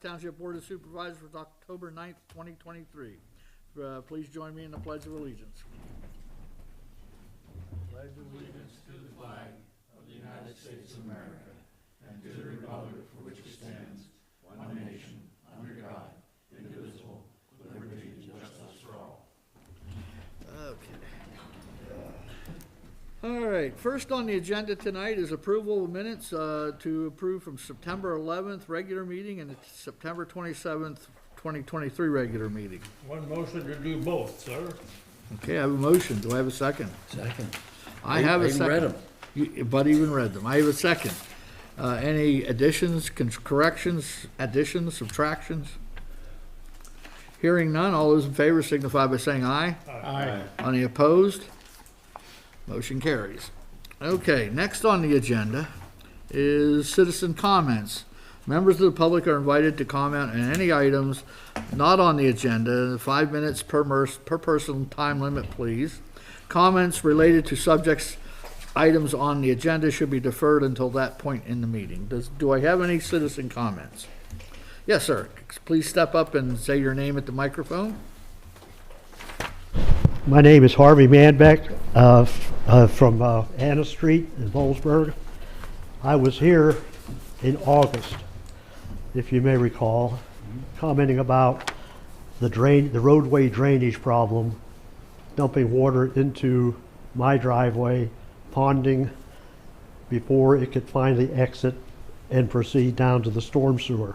Township Board of Supervisors for October 9th, 2023. Please join me in the Pledge of Allegiance. Pledge allegiance to the flag of the United States of America and to the republic for which it stands, one nation, under God, indivisible, with liberty and justice for all. Okay. All right, first on the agenda tonight is approval of minutes to approve from September 11th regular meeting and the September 27th, 2023 regular meeting. One motion to do both, sir. Okay, I have a motion. Do I have a second? Second. I have a even second. read 'em. Bud even read them. I have a second. Any additions, corrections, additions, subtractions? Hearing none, all those in favor signify by saying aye. Aye. Any opposed? Motion carries. Okay, next on the agenda is citizen comments. Members of the public are invited to comment on any items not on the agenda. 5 minutes per person, time limit, please. Comments related to subjects, items on the agenda should be deferred until that point in the meeting. Do I have any citizen comments? Yes, sir. Please step up and say your name at the microphone. My name is Harvey Manbeck from Anna Street in Bollesburg. I was here in August, if you may recall, commenting about the roadway drainage problem, dumping water into my driveway, ponding before it could finally exit and proceed down to the storm sewer.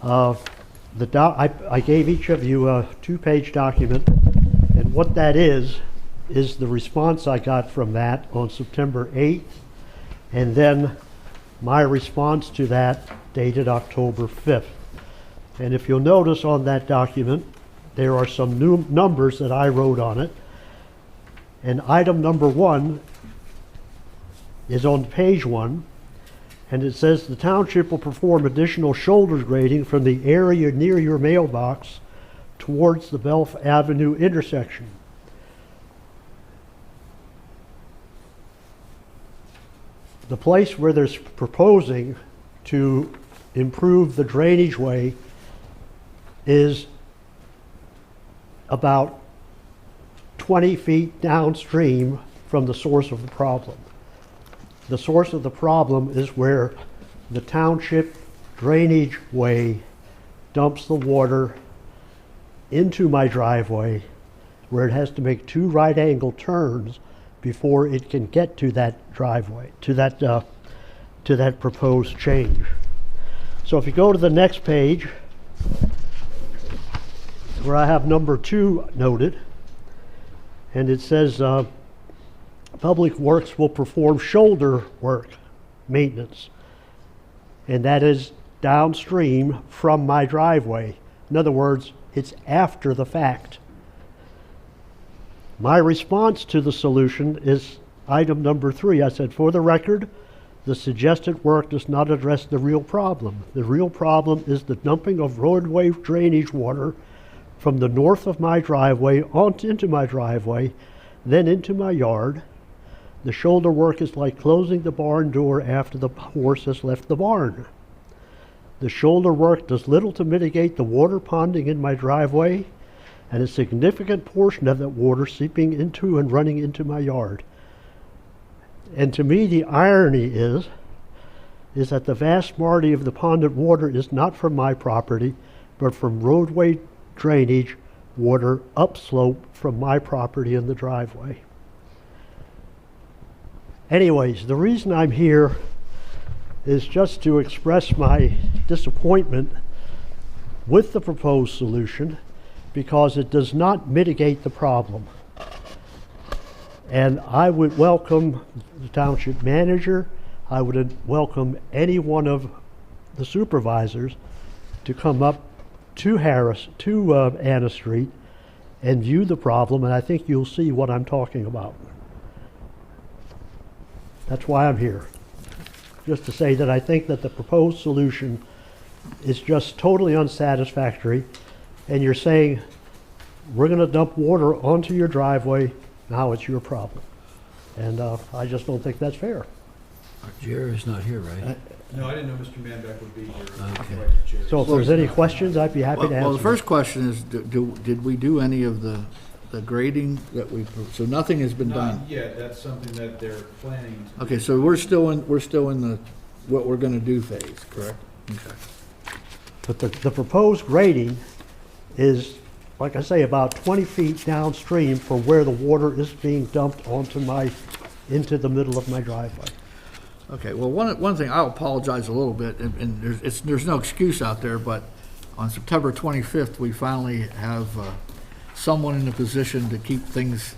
I gave each of you a 2-page document. And what that is the response I got from that on September 8th, and then my response to that dated October 5th. And if you'll notice on that document, there are some new numbers that I wrote on it. And item number 1 is on page 1, and it says the township will perform additional shoulder grading from the area near your mailbox towards the Belf Avenue intersection. The place where they're proposing to improve the drainage way is about 20 feet downstream from the source of the problem. The source of the problem is where the township drainage way dumps the water into my driveway, where it has to make 2 right-angle turns before it can get to that driveway, to that proposed change. So if you go to the next page, where I have number 2 noted, and it says Public Works will perform shoulder work maintenance, and that is downstream from my driveway. In other words, it's after the fact. My response to the solution is item number 3. I said, for the record, the suggested work does not address the real problem. The real problem is the dumping of roadway drainage water from the north of my driveway into my driveway, then into my yard. The shoulder work is like closing the barn door after the horse has left the barn. The shoulder work does little to mitigate the water ponding in my driveway, and a significant portion of that water seeping into and running into my yard. And to me, the irony is that the vast majority of the ponded water is not from my property, but from roadway drainage water upslope from my property in the driveway. Anyways, the reason I'm here is just to express my disappointment with the proposed solution, because it does not mitigate the problem. And I would welcome the township manager, I would welcome any one of the supervisors to come up to Anna Street and view the problem, and I think you'll see what I'm talking about. That's why I'm here. Just to say that I think that the proposed solution is just totally unsatisfactory, and you're saying, we're going to dump water onto your driveway, now it's your problem. And I just don't think that's fair. Jerry's not here, right? No, I didn't know Mr. Manbeck would be here. Okay. So if there's any questions, I'd be happy to answer. Well, the them. first question is, did we do any of the grading that so nothing has been done? Not yet, that's something that they're planning to. Okay, so we're still in the, what we're gonna do phase, correct? Okay. But the proposed grading is, like I say, about 20 feet downstream from where the water is being dumped into the middle of my driveway. Okay, well, one thing, I'll apologize a little bit, and there's no excuse out there, but on September 25th, we finally have someone in a position to keep things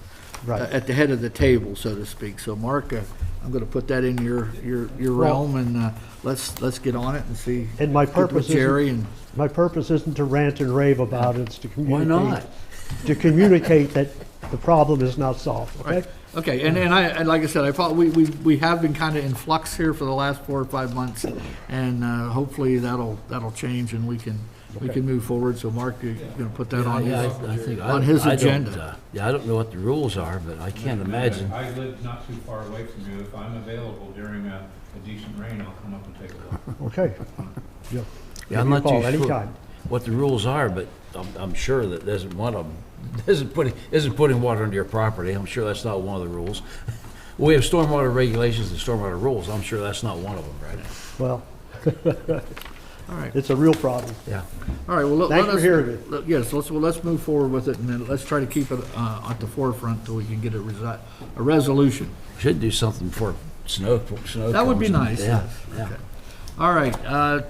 Right. at the head of the table, so to speak. So, Mark, I'm going to put that in your realm, and let's get on it and see. And my get with purpose Jerry and My purpose isn't to rant and rave about it, it's to Why communicate. not? To communicate that the problem is not solved, okay? Right. Okay, and like I said, we have been kind of in flux here for the last 4 or 5 months, and hopefully that'll change and we can move forward. So Mark, you're gonna put that on his agenda. I don't know what the rules are, but I can't imagine. I live not too far away from you. If I'm available during a decent rain, I'll come up and take a look. Okay. Yeah. Yeah, I'm not too sure Anytime. what the rules are, but I'm sure that isn't one of them. Isn't putting water into your property. I'm sure that's not one of the rules. We have stormwater regulations and stormwater rules. I'm sure that's not one of them, right? Well, All right, it's a real problem. Yeah. all right, well, let Thanks for us. hearing it. Yes, let's move forward with it, and then let's try to keep it at the forefront till we can get a resolution. Should do something before snow That would be comes. nice, Yeah, yes. yeah. Okay. All right,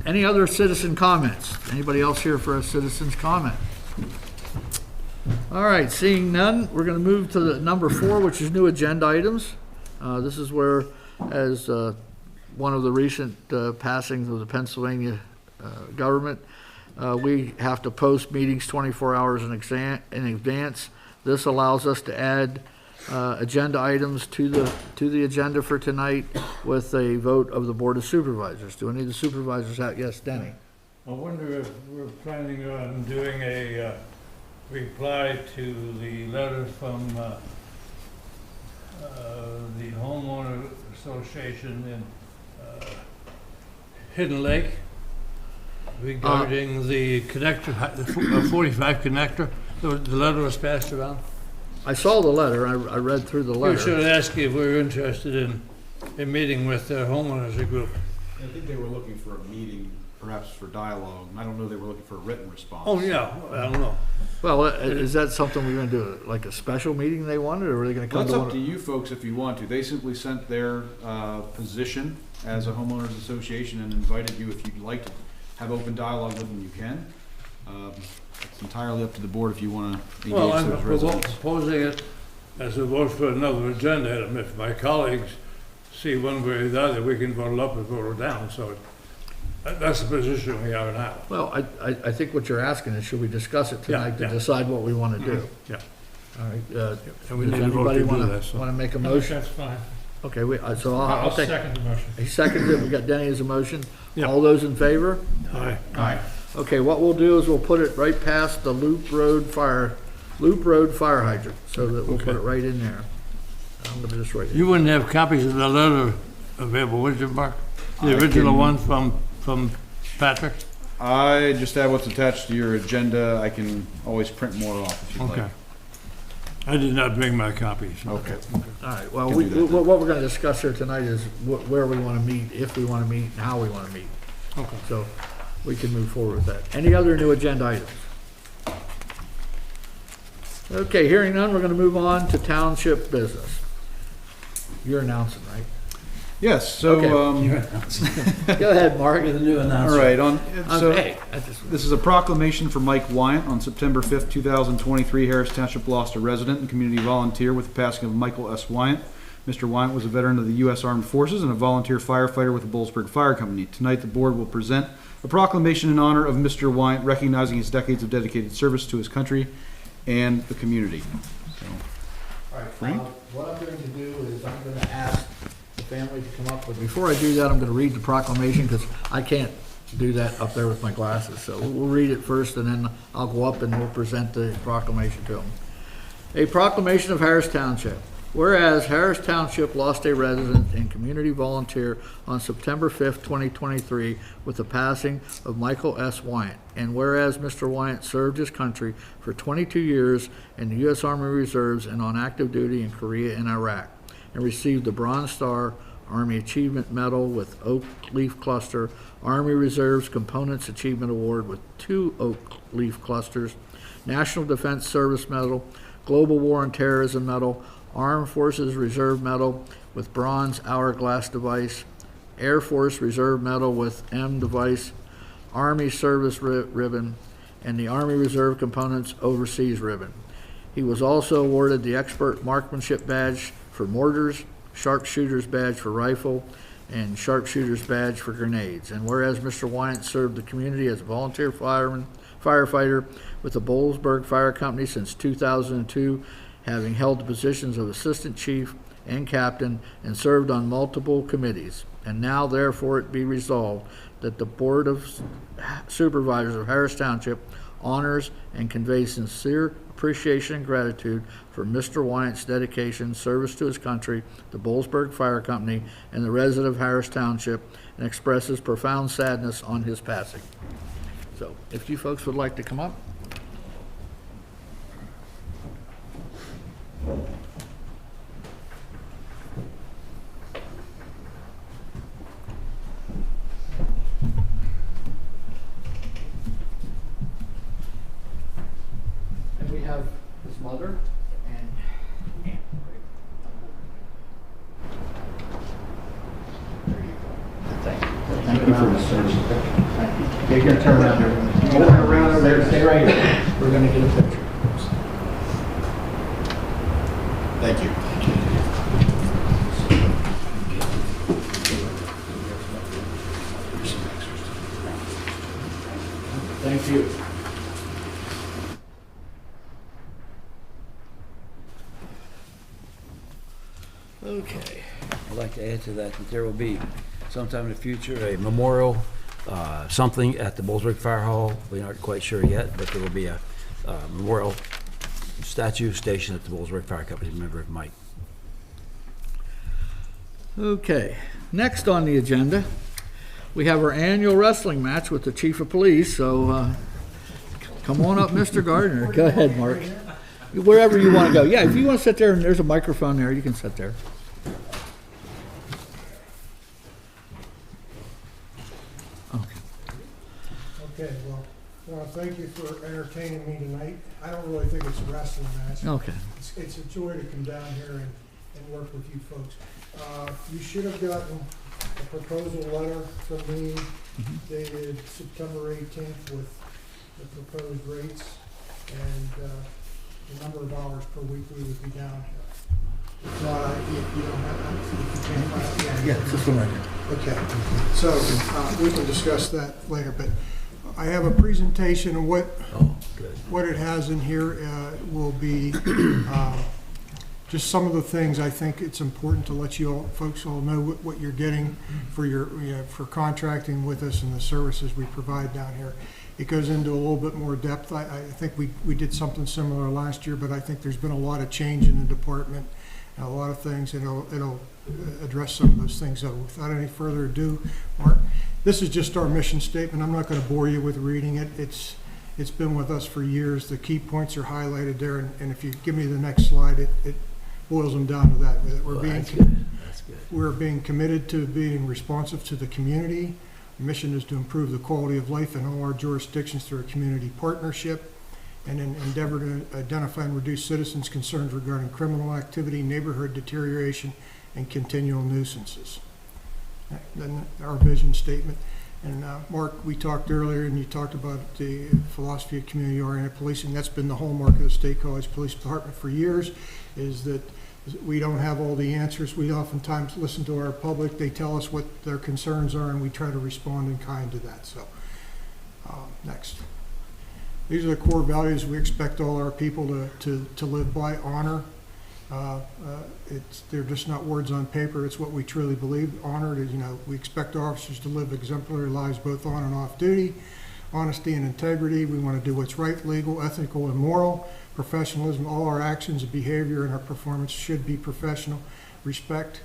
any other citizen comments? Anybody else here for a citizen's comment? All right, seeing none, we're gonna move to the number 4, which is new agenda items. This is where, as one of the recent passings of the Pennsylvania government, we have to post meetings 24 hours in advance. This allows us to add agenda items to the agenda for tonight with a vote of the Board of Supervisors. Do any of the supervisors have? Yes, Denny? I wonder if we're planning on doing a reply to the letter from the homeowner association in Hidden Lake regarding the connector, the 45 connector. The letter was passed around. I saw the letter. I read through the You letter. should ask if we're interested in meeting with their homeowners group. I think they were looking for a meeting, perhaps for dialogue. I don't know, they were looking for a written response. Oh, yeah, I don't know. Well, is that something we're gonna do, like a special meeting they wanted, or are they gonna Well, come that's to up to one? you folks if you want to. They simply sent their position as a homeowners association and invited you, if you'd like to have open dialogue with them, you can. It's entirely up to the board if you want to Well, engage I'm those residents. proposing it as a vote for another agenda item. If my colleagues see one way or the other, we can vote it up or vote it down, so that's the position we are now. Well, I think what you're asking is, should we discuss it tonight to Yeah. decide what we wanna do? Yeah. All right, And we does need to vote anybody to do wanna that, so. make a motion? That's fine. Okay, so I'll take, second the motion. he seconded it, we got Denny as a motion. Yeah. All those in favor? Aye. Aye. Okay, what we'll do is we'll put it right past the Loop Road fire hydrant, so that we'll put Okay. it right in there. I'm gonna just write it. You wouldn't have copies of the letter available, would you, Mark? The I original can- one from Patrick? I just have what's attached to your agenda. I can always print more off if you'd Okay. like. I did not bring my copies. Okay. All right, well, Can do that. what we're gonna discuss here tonight is where we wanna meet, if we wanna meet, and how we wanna meet. Okay. So we can move forward with that. Any other new agenda items? Okay, hearing none, we're gonna move on to township business. You're announcing, right? Yes, so, Okay. Go ahead, Mark. You're the new all announcer. right, so Hey, I just- this is a proclamation for Mike Wyant. On September 5th, 2023, Harris Township lost a resident and community volunteer with the passing of Michael S. Wyant. Mr. Wyant was a veteran of the U.S. Armed Forces and a volunteer firefighter with the Bollesburg Fire Company. Tonight, the board will present a proclamation in honor of Mr. Wyant, recognizing his decades of dedicated service to his country and the community. All right, Frank? what I'm going to do is I'm going to ask the family to come up, but before I do that, I'm going to read the proclamation, because I can't do that up there with my glasses. So we'll read it first, and then I'll go up and we'll present the proclamation to them. A proclamation of Harris Township. Whereas Harris Township lost a resident and community volunteer on September 5th, 2023 with the passing of Michael S. Wyant. And whereas Mr. Wyant served his country for 22 years in the U.S. Army Reserves and on active duty in Korea and Iraq, and received the Bronze Star Army Achievement Medal with Oak Leaf Cluster, Army Reserves Components Achievement Award with 2 Oak Leaf Clusters, National Defense Service Medal, Global War on Terrorism Medal, Armed Forces Reserve Medal with Bronze Hourglass Device, Air Force Reserve Medal with M Device, Army Service Ribbon, and the Army Reserve Components Overseas Ribbon. He was also awarded the Expert Marksmanship Badge for mortars, Sharpshooter's Badge for rifle, and Sharpshooter's Badge for grenades. And whereas Mr. Wyant served the community as a volunteer firefighter with the Boalsburg Fire Company since 2002, having held the positions of assistant chief and captain and served on multiple committees. And now therefore it be resolved that the Board of Supervisors of Harris Township honors and conveys sincere appreciation and gratitude for Mr. Wyant's dedication, service to his country, the Boalsburg Fire Company, and the resident of Harris Township, and expresses profound sadness on his passing. So, if you folks would like to come up. And we have his mother and aunt. There you go. Thank you. Thank you for the service. Thank you. You're gonna turn around there. Turn around over there. Stay right here. We're gonna get a picture. Thank you. Thank you. Okay. I'd like to add to that there will be sometime in the future a memorial, something at the Boalsburg Fire Hall. We aren't quite sure yet, but there will be a memorial statue station at the Boalsburg Fire Company in memory of Mike. Okay. Next on the agenda, we have our annual wrestling match with the Chief of Police. So come on up, Mr. Gardner. Go ahead, Mark. Wherever you want to go. Yeah, if you want to sit there and there's a microphone there, you can sit there. Okay, well, thank you for entertaining me tonight. I don't really think it's a wrestling match. Okay. It's a joy to come down here and work with you folks. You should have gotten a proposal letter from me dated September 18th with the proposed rates and the number of hours per week we would be down here. If not, you don't have, if you can't find it. Yeah, it's just a record. Okay, so we can discuss that later, but I have a presentation of what it has in here will be just some of the things I think it's important to let you all, folks all know what you're getting for for contracting with us and the services we provide down here. It goes into a little bit more depth. I think we did something similar last year, but I think there's been a lot of change in the department and a lot of things, and it'll address some of those things. So without any further ado, Mark, this is just our mission statement. I'm not going to bore you with reading it. It's been with us for years. The key points are highlighted there, and if you give me the next slide, it boils them down to that. We're being committed to being responsive to the community. The mission is to improve the quality of life in all our jurisdictions through a community partnership and an endeavor to identify and reduce citizens' concerns regarding criminal activity, neighborhood deterioration, and continual nuisances. Then our vision statement. And Mark, we talked earlier, and you talked about the philosophy of community-oriented policing. That's been the hallmark of the State College Police Department for years, is that we don't have all the answers. We oftentimes listen to our public. They tell us what their concerns are, and we try to respond in kind to that. So, next. These are the core values we expect all our people to live by. Honor. They're just not words on paper. It's what we truly believe. Honor is, we expect officers to live exemplary lives both on and off duty. Honesty and integrity. We want to do what's right, legal, ethical, and moral. professionalism. All our actions and behavior and our performance should be professional. Respect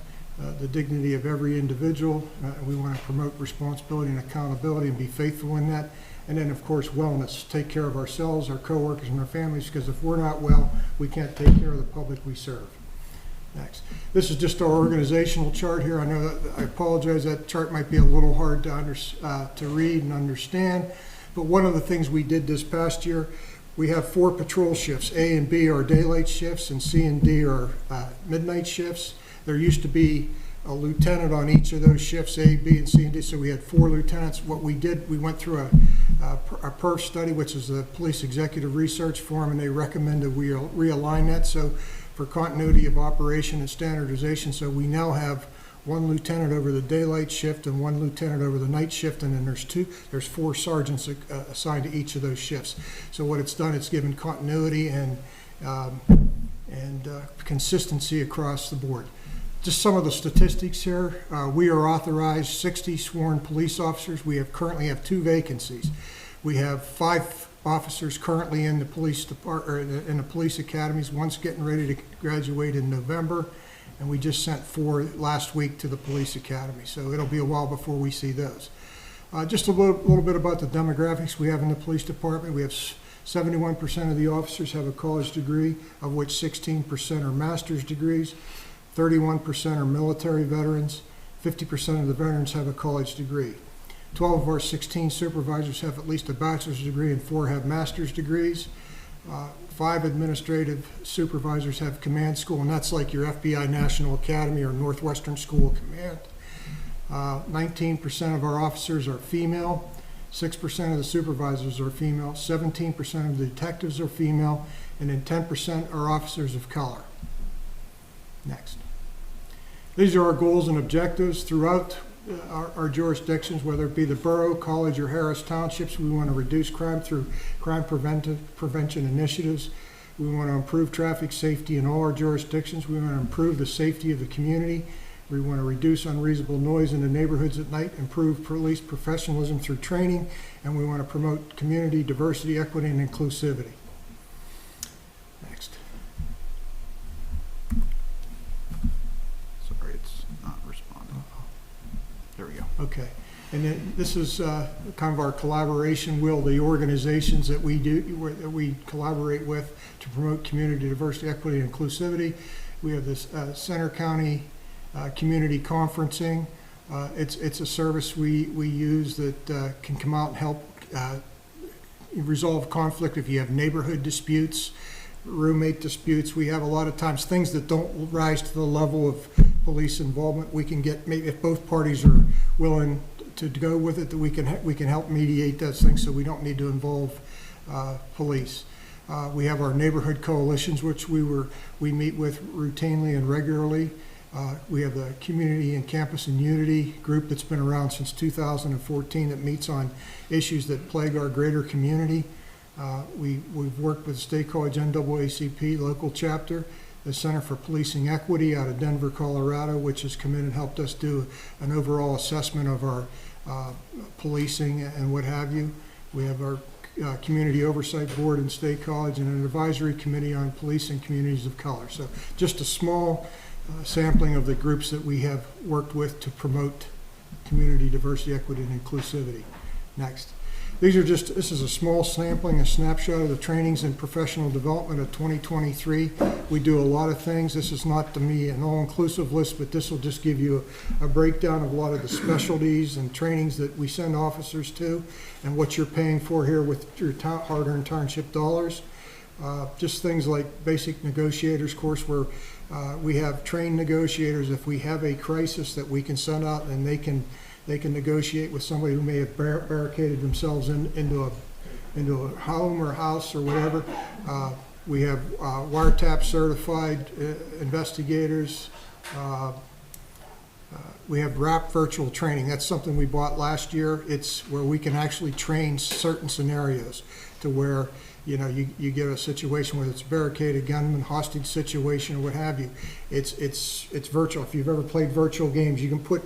the dignity of every individual. We want to promote responsibility and accountability and be faithful in that. And then, of course, wellness. Take care of ourselves, our coworkers, and our families, because if we're not well, we can't take care of the public we serve. Next. This is just our organizational chart here. I know that, I apologize, that chart might be a little hard to read and understand, but one of the things we did this past year, we have 4 patrol shifts. A and B are daylight shifts, and C and D are midnight shifts. There used to be a lieutenant on each of those shifts, A, B, and C, and D, so we had 4 lieutenants. What we did, we went through a PERF study, which is the Police Executive Research Forum, and they recommended we realign that, so for continuity of operation and standardization, so we now have 1 lieutenant over the daylight shift and 1 lieutenant over the night shift, and then there's 4 sergeants assigned to each of those shifts. So what it's done, it's given continuity and consistency across the board. Just some of the statistics here. We are authorized 60 sworn police officers. We currently have 2 vacancies. We have 5 officers currently in the police department, in the police academies. One's getting ready to graduate in November, and we just sent 4 last week to the police academy. So it'll be a while before we see those. Just a little bit about the demographics we have in the police department. We have 71% of the officers have a college degree, of which 16% are master's degrees. 31% are military veterans. 50% of the veterans have a college degree. 12 of our 16 supervisors have at least a bachelor's degree and 4 have master's degrees. 5 administrative supervisors have command school, and that's like your FBI National Academy or Northwestern School of Command. 19% of our officers are female. 6% of the supervisors are female. 17% of the detectives are female, and then 10% are officers of color. Next. These are our goals and objectives throughout our jurisdictions, whether it be the borough, college, or Harris Townships. We want to reduce crime through crime prevention initiatives. We want to improve traffic safety in all our jurisdictions. We want to improve the safety of the community. We want to reduce unreasonable noise in the neighborhoods at night, improve police professionalism through training, and we want to promote community diversity, equity, and inclusivity. Next. Sorry, it's not responding. There we go. Okay. And then this is kind of our collaboration wheel, the organizations that we collaborate with to promote community diversity, equity, and inclusivity. We have this Center County community conferencing. It's a service we use that can come out and help resolve conflict if you have neighborhood disputes, roommate disputes. We have a lot of times things that don't rise to the level of police involvement. We can get, maybe if both parties are willing to go with it, that we can help mediate those things so we don't need to involve police. We have our neighborhood coalitions, which we meet with routinely and regularly. We have the Community and Campus and Unity group that's been around since 2014 that meets on issues that plague our greater community. We've worked with State College NAACP local chapter, the Center for Policing Equity out of Denver, Colorado, which has come in and helped us do an overall assessment of our policing and what have you. We have our Community Oversight Board in State College and an advisory committee on policing communities of color. So just a small sampling of the groups that we have worked with to promote community diversity, equity, and inclusivity. Next. This is a small sampling, a snapshot of the trainings and professional development of 2023. We do a lot of things. This is not to me an all-inclusive list, but this will just give you a breakdown of a lot of the specialties and trainings that we send officers to and what you're paying for here with your hard-earned township dollars. Just things like basic negotiators course where we have trained negotiators. If we have a crisis that we can send out and they can negotiate with somebody who may have barricaded themselves into a home or house or whatever. We have wiretap certified investigators. We have RAP virtual training. That's something we bought last year. It's where we can actually train certain scenarios to where you get a situation where it's barricaded, gunman, hostage situation, or what have you. It's virtual. If you've ever played virtual games, you put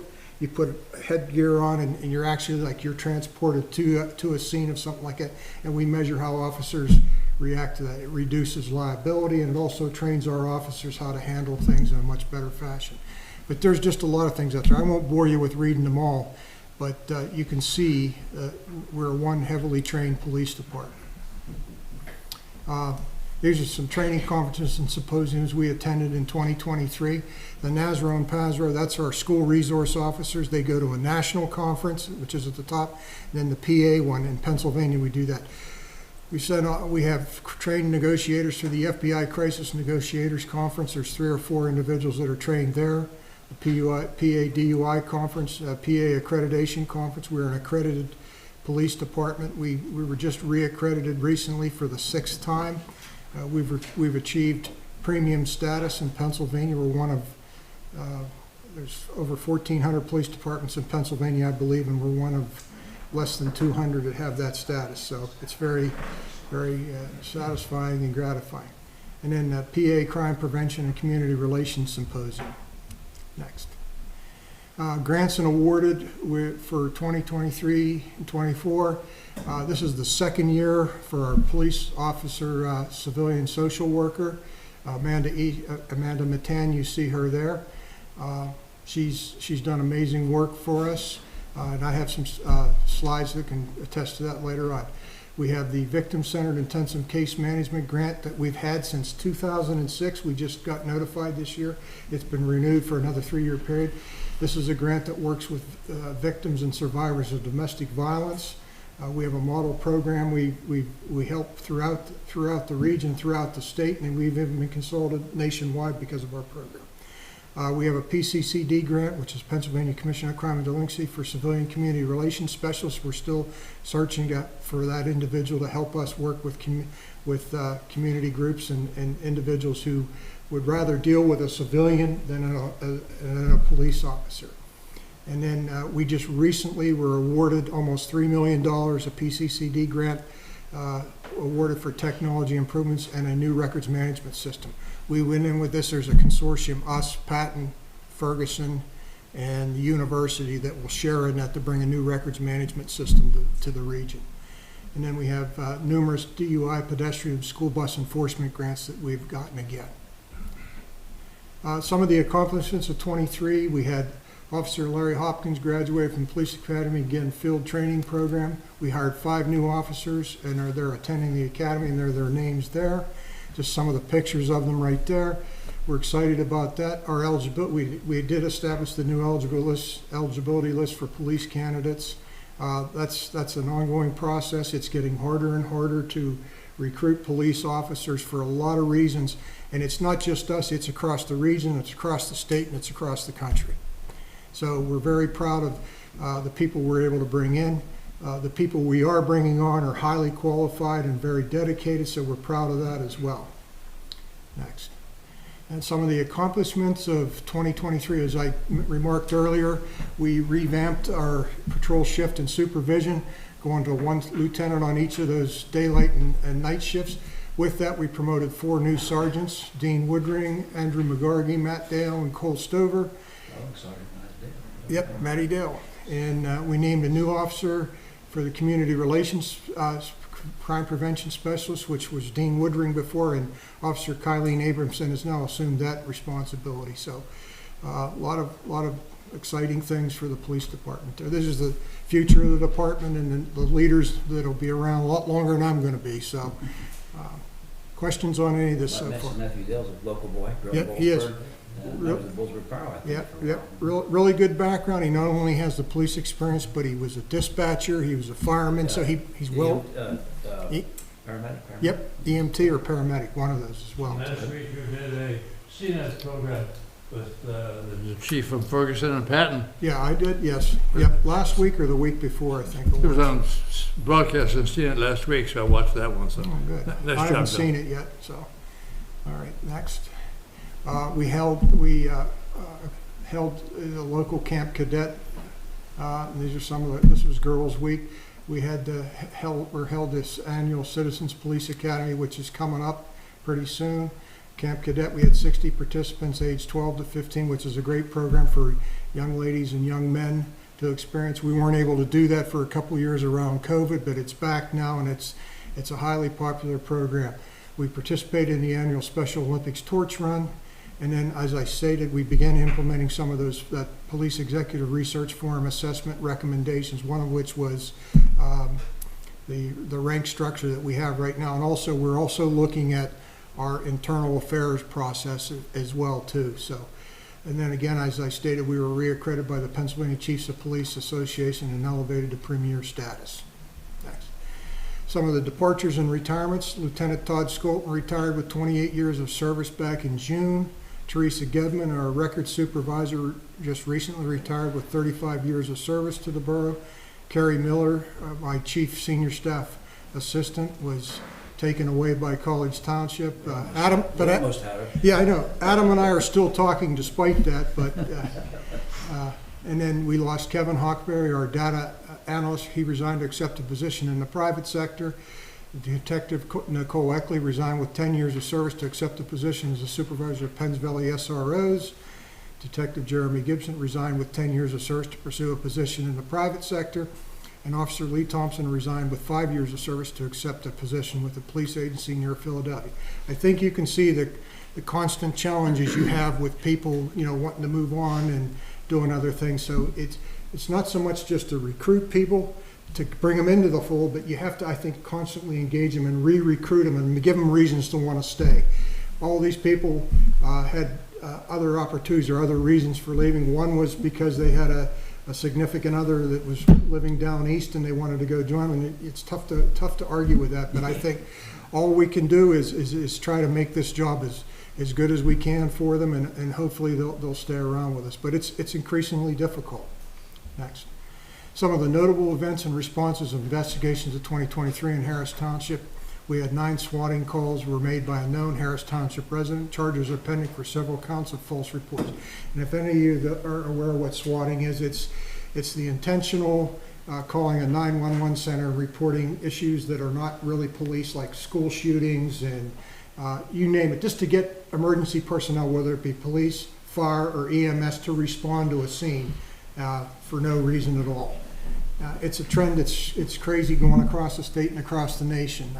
headgear on and you're actually like you're transported to a scene of something like that. And we measure how officers react to that. It reduces liability, and it also trains our officers how to handle things in a much better fashion. But there's just a lot of things out there. I won't bore you with reading them all, but you can see we're one heavily trained police department. These are some training conferences and symposiums we attended in 2023. The NASRO and PASRO, that's our school resource officers. They go to a national conference, which is at the top. And then the PA one in Pennsylvania, we do that. We have trained negotiators through the FBI Crisis Negotiators Conference. There's 3 or 4 individuals that are trained there. The PA DUI conference, PA accreditation conference. We're an accredited police department. We were just reaccredited recently for the 6th time. We've achieved premium status in Pennsylvania. We're one of there's over 1,400 police departments in Pennsylvania, I believe, and we're one of less than 200 that have that status. So it's very, very satisfying and gratifying. And then PA Crime Prevention and Community Relations Symposium. Next. Grants and awarded for 2023 and 24. This is the 2nd year for our police officer, civilian social worker, Amanda Matan. You see her there. She's done amazing work for us, and I have some slides that can attest to that later on. We have the Victim-Centered Intensive Case Management Grant that we've had since 2006. We just got notified this year. It's been renewed for another 3-year period. This is a grant that works with victims and survivors of domestic violence. We have a model program. We help throughout the region, throughout the state, and we've even been consulted nationwide because of our program. We have a PCCD grant, which is Pennsylvania Commission on Crime and Delinquency, for Civilian Community Relations Specialists. We're still searching for that individual to help us work with community groups and individuals who would rather deal with a civilian than a police officer. And then we just recently were awarded almost $3 million, a PCCD grant awarded for technology improvements and a new records management system. We went in with this. There's a consortium, us, Patton, Ferguson, and the university that will share in that to bring a new records management system to the region. And then we have numerous DUI, pedestrian, school bus enforcement grants that we've gotten again. Some of the accomplishments of 23, we had Officer Larry Hopkins graduated from the Police Academy, again, field training program. We hired 5 new officers, and they're attending the academy, and their names there. Just some of the pictures of them right there. We're excited about that. Our eligibility, we did establish the new eligibility list for police candidates. That's an ongoing process. It's getting harder and harder to recruit police officers for a lot of reasons. And it's not just us, it's across the region, it's across the state, and it's across the country. So we're very proud of the people we're able to bring in. The people we are bringing on are highly qualified and very dedicated, so we're proud of that as well. Next. And some of the accomplishments of 2023, as I remarked earlier, we revamped our patrol shift and supervision, going to 1 lieutenant on each of those daylight and night shifts. With that, we promoted 4 new sergeants, Dean Woodring, Andrew McGargy, Matt Dale, and Cole Stover. Yep, Matty Dale. And we named a new officer for the Community Relations Crime Prevention Specialist, which was Dean Woodring before, and Officer Kylene Abramson has now assumed that responsibility. So a lot of exciting things for the police department there. This is the future of the department and the leaders that'll be around a lot longer than I'm going to be. So questions on any of this so far? Matthew Dale's a local boy. Yep, he is. Really good background. He not only has the police experience, but he was a dispatcher, he was a fireman, so he's well. Paramedic? Yep, EMT or paramedic, one of those as well. Last week you did a CNET program with the chief from Ferguson and Patton. Yeah, I did, yes. Yep, last week or the week before, I think. It was on broadcast and CNET last week, so I watched that one. So oh, good. Nice I haven't job seen it yet, so. All right, next. We held a local camp cadet. These are some of this was Girls Week. We had held this annual Citizens Police Academy, which is coming up pretty soon. Camp Cadet, we had 60 participants aged 12 to 15, which is a great program for young ladies and young men to experience. We weren't able to do that for a couple of years around COVID, but it's back now, and it's It's a highly popular program. We participated in the annual Special Olympics torch run, and then, as I stated, we began implementing some of those police executive research forum assessment recommendations, one of which was the rank structure that we have right now. And also, we're also looking at our internal affairs process as well, too. So, and then again, as I stated, we were reaccredited by the Pennsylvania Chiefs of Police Association and elevated to premier status. Next. Some of the departures and retirements. Lieutenant Todd Skolton retired with 28 years of service back in June. Teresa Gedman, our record supervisor, just recently retired with 35 years of service to the borough. Carrie Miller, my chief senior staff assistant, was taken away by College Township. Adam, but Almost had her. yeah, I know. Adam and I are still talking despite that, but and then we lost Kevin Hawkberry, our data analyst. He resigned to accept a position in the private sector. Detective Nicole Eckley resigned with 10 years of service to accept a position as a supervisor of Penns Valley SROs. Detective Jeremy Gibson resigned with 10 years of service to pursue a position in the private sector. And Officer Lee Thompson resigned with 5 years of service to accept a position with a police agency near Philadelphia. I think you can see the constant challenges you have with people, wanting to move on and doing other things. So it's not so much just to recruit people, to bring them into the fold, but you have to, I think, constantly engage them and re-recruit them and give them reasons to want to stay. All these people had other opportunities or other reasons for leaving. One was because they had a significant other that was living down east and they wanted to go join them. And it's tough to argue with that, but I think all we can do is try to make this job as good as we can for them, and hopefully they'll stay around with us. But it's increasingly difficult. Next. Some of the notable events and responses of investigations of 2023 in Harris Township. We had 9 swatting calls were made by a known Harris Township resident. Charges are pending for several counts of false reports. And if any of you that are aware of what swatting is, it's the intentional calling a 911 center, reporting issues that are not really police, like school shootings and you name it, just to get emergency personnel, whether it be police, fire, or EMS, to respond to a scene for no reason at all. It's a trend it's crazy going across the state and across the nation.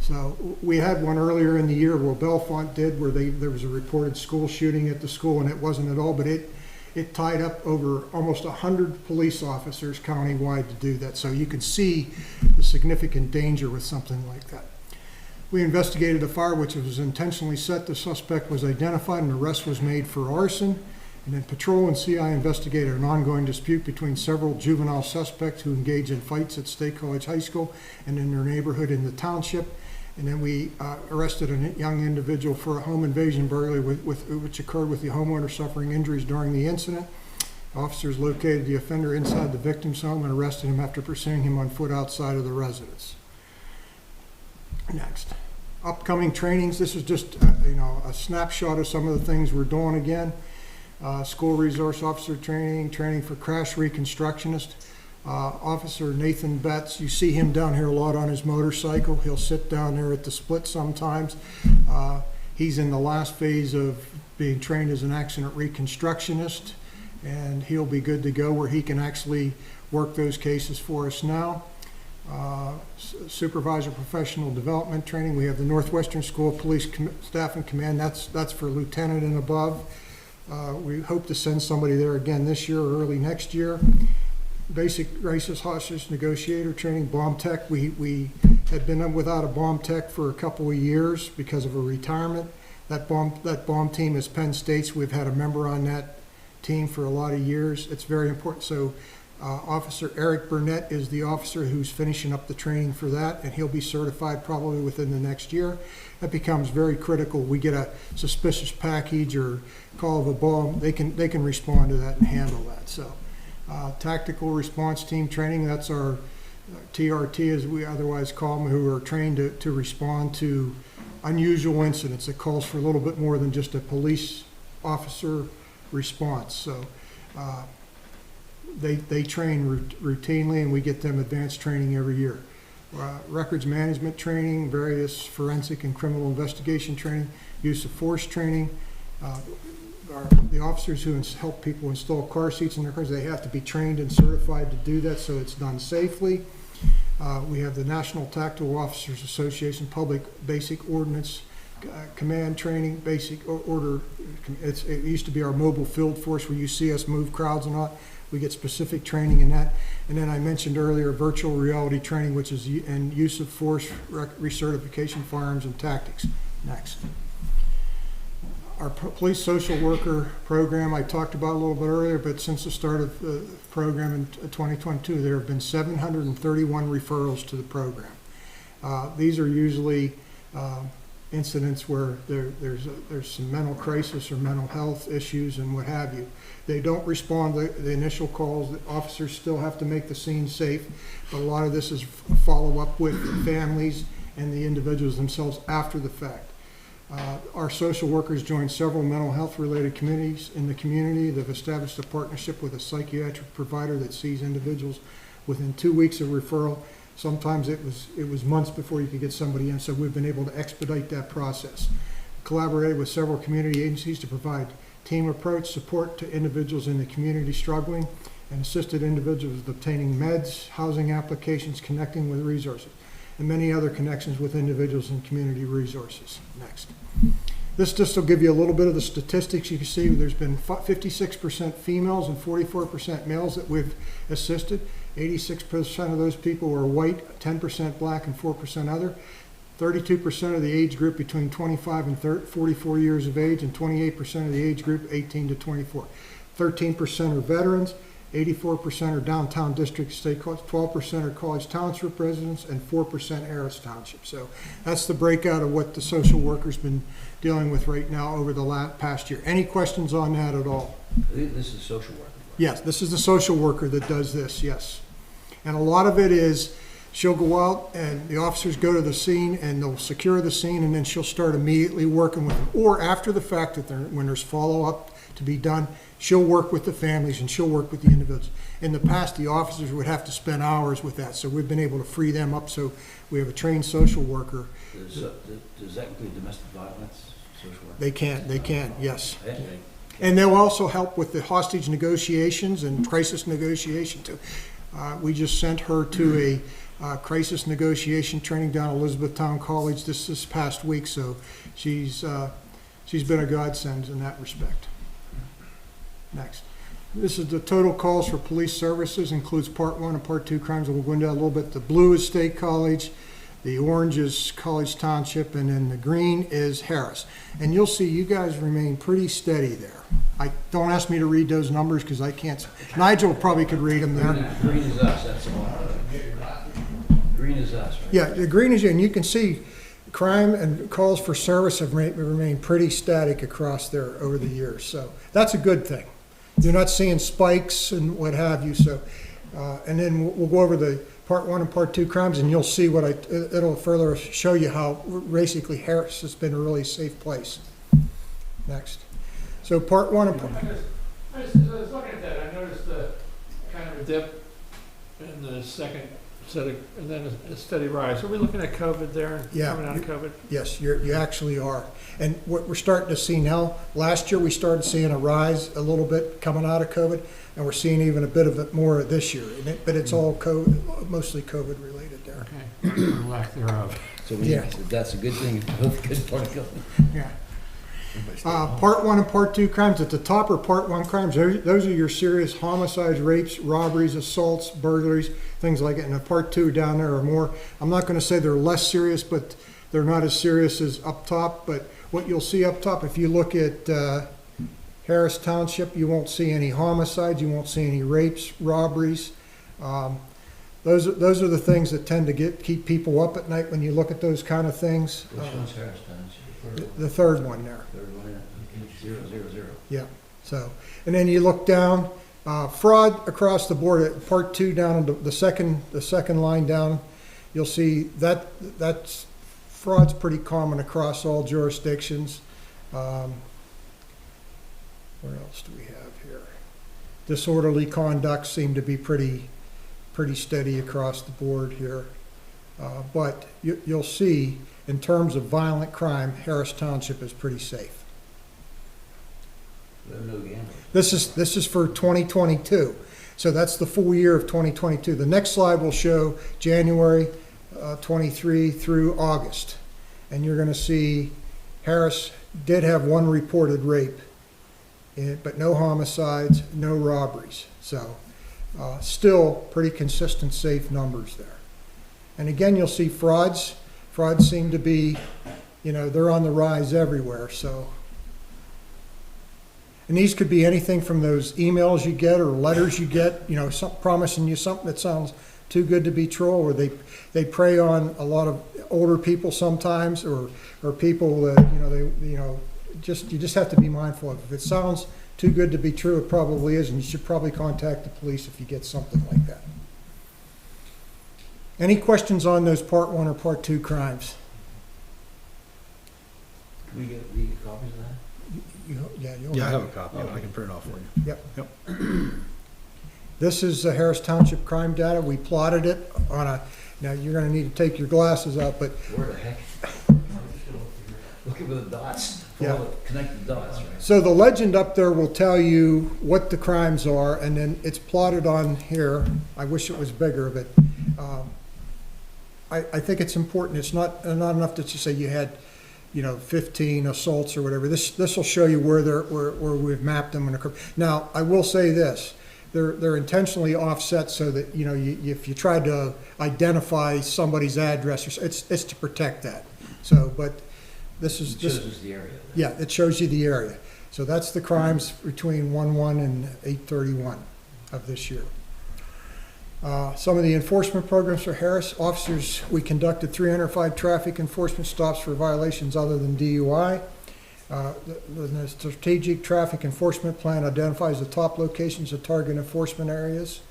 So we had one earlier in the year where Bellefonte did, where there was a reported school shooting at the school, and it wasn't at all, but it tied up over almost 100 police officers countywide to do that. So you can see the significant danger with something like that. We investigated a fire which was intentionally set. The suspect was identified and arrest was made for arson. And then Patrol and CI investigated an ongoing dispute between several juvenile suspects who engaged in fights at State College High School and in their neighborhood in the township. And then we arrested a young individual for a home invasion burglary which occurred with the homeowner suffering injuries during the incident. Officers located the offender inside the victim's home and arrested him after pursuing him on foot outside of the residence. Next. Upcoming trainings. This is just a snapshot of some of the things we're doing again. School resource officer training for crash reconstructionist. Officer Nathan Betts, you see him down here a lot on his motorcycle. He'll sit down there at the split sometimes. He's in the last phase of being trained as an accident reconstructionist, and he'll be good to go where he can actually work those cases for us now. Supervisor professional development training. We have the Northwestern School of Police Staff and Command. That's for lieutenant and above. We hope to send somebody there again this year or early next year. Basic racist hostage negotiator training, bomb tech. We had been without a bomb tech for a couple of years because of a retirement. That bomb team is Penn State's. We've had a member on that team for a lot of years. It's very important. So Officer Eric Burnett is the officer who's finishing up the training for that, and he'll be certified probably within the next year. That becomes very critical. We get a suspicious package or call of a bomb, they can respond to that and handle that. So tactical response team training, that's our TRT as we otherwise call them, who are trained to respond to unusual incidents. It calls for a little bit more than just a police officer response. So they train routinely, and we get them advanced training every year. Records management training, various forensic and criminal investigation training, use of force training. The officers who help people install car seats in their cars, they have to be trained and certified to do that, so it's done safely. We have the National Tactical Officers Association Public Basic Ordnance Command Training Basic Order. It used to be our mobile field force where you see us move crowds and all. We get specific training in that. And then I mentioned earlier virtual reality training, which is in use of force, recertification, firearms, and tactics. Next. Our police social worker program I talked about a little bit earlier, but since the start of the program in 2022, there have been 731 referrals to the program. These are usually incidents where there's some mental crisis or mental health issues and what have you. They don't respond to the initial calls. The officers still have to make the scene safe, but a lot of this is follow up with the families and the individuals themselves after the fact. Our social workers join several mental health related committees in the community. They've established a partnership with a psychiatric provider that sees individuals within 2 weeks of referral. Sometimes it was months before you could get somebody in, so we've been able to expedite that process. Collaborated with several community agencies to provide team approach support to individuals in the community struggling, and assisted individuals with obtaining meds, housing applications, connecting with resources, and many other connections with individuals and community resources. Next. This just will give you a little bit of the statistics. You can see there's been 56% females and 44% males that we've assisted. 86% of those people were white, 10% black, and 4% other. 32% of the age group between 25 and 44 years of age, and 28% of the age group 18 to 24. 13% are veterans, 84% are downtown district state college, 12% are college township residents, and 4% Harris Township. So that's the breakout of what the social worker's been dealing with right now over the past year. Any questions on that at all? This is social worker. Yes, this is the social worker that does this, yes. And a lot of it is she'll go out and the officers go to the scene and they'll secure the scene, and then she'll start immediately working with them. Or after the fact, when there's follow-up to be done, she'll work with the families and she'll work with the individuals. In the past, the officers would have to spend hours with that, so we've been able to free them up, so we have a trained social worker. Does that include domestic violence, social work? They can, yes. Okay. And they'll also help with the hostage negotiations and crisis negotiation too. We just sent her to a crisis negotiation training down at Elizabethtown College this past week, so she's been a godsend in that respect. Next. This is the total calls for police services, includes Part 1 and Part 2 crimes, and we'll go into that a little bit. The blue is State College, the orange is College Township, and then the green is Harris. And you'll see you guys remain pretty steady there. Don't ask me to read those numbers because I can't. Nigel probably could read them there. Green is us, that's all. Green is us, right? Yeah, the green is you, and you can see crime and calls for service have remained pretty static across there over the years. So that's a good thing. You're not seeing spikes and what have you. So, and then we'll go over the Part 1 and Part 2 crimes, and you'll see what it'll further show you how basically Harris has been a really safe place. Next. So Part 1 and Part... I was looking at that, I noticed kind of a dip in the second set of, and then a steady rise. Are we looking at COVID there? Yeah. Coming out of COVID? Yes, you actually are. And what we're starting to see now, last year we started seeing a rise a little bit coming out of COVID, and we're seeing even a bit of it more this year. But it's all COVID, mostly COVID related there. Okay, or lack thereof. So Yeah. that's a good thing, both good part of it. Yeah. Part 1 and Part 2 crimes. At the top are Part 1 crimes. Those are your serious homicides, rapes, robberies, assaults, burglaries, things like that. And the Part 2 down there are more, I'm not going to say they're less serious, but they're not as serious as up top. But what you'll see up top, if you look at Harris Township, you won't see any homicides, you won't see any rapes, robberies. Those are the things that tend to keep people up at night when you look at those kind of things. Which one's Harris Township? The third one there. Third one, 000. Yeah, so, and then you look down, fraud across the board at Part 2 down into the second line down, you'll see that's fraud's pretty common across all jurisdictions. Where else do we have here? Disorderly conduct seem to be pretty steady across the board here. But you'll see, in terms of violent crime, Harris Township is pretty safe. No gambling. This is for 2022. So that's the full year of 2022. The next slide will show January 23 through August. And you're going to see Harris did have one reported rape, but no homicides, no robberies. So still pretty consistent, safe numbers there. And again, you'll see frauds. Frauds seem to be, they're on the rise everywhere. So, and these could be anything from those emails you get or letters you get, promising you something that sounds too good to be true, or they prey on a lot of older people sometimes, or people that, you just have to be mindful of. If it sounds too good to be true, it probably is, and you should probably contact the police if you get something like that. Any questions on those Part 1 or Part 2 crimes? Can we get copies of that? You'll I have a copy. I can print it off for you. Yep. This is the Harris Township crime data. We plotted it on now you're gonna need to take your glasses out, but Where the heck? Looking for the dots. Yeah. Connect the dots, right? so the legend up there will tell you what the crimes are, and then it's plotted on here. I wish it was bigger, but I think it's important. It's not enough that you say you had 15 assaults or whatever. This will show you where we've mapped them. Now, I will say this. They're intentionally offset so that, if you try to identify somebody's address, it's to protect that. So, but this is... It shows us the area. Yeah, it shows you the area. So that's the crimes between 1/1 and 8/31 of this year. Some of the enforcement programs for Harris officers, we conducted 305 traffic enforcement stops for violations other than DUI. The strategic traffic enforcement plan identifies the top locations of target enforcement areas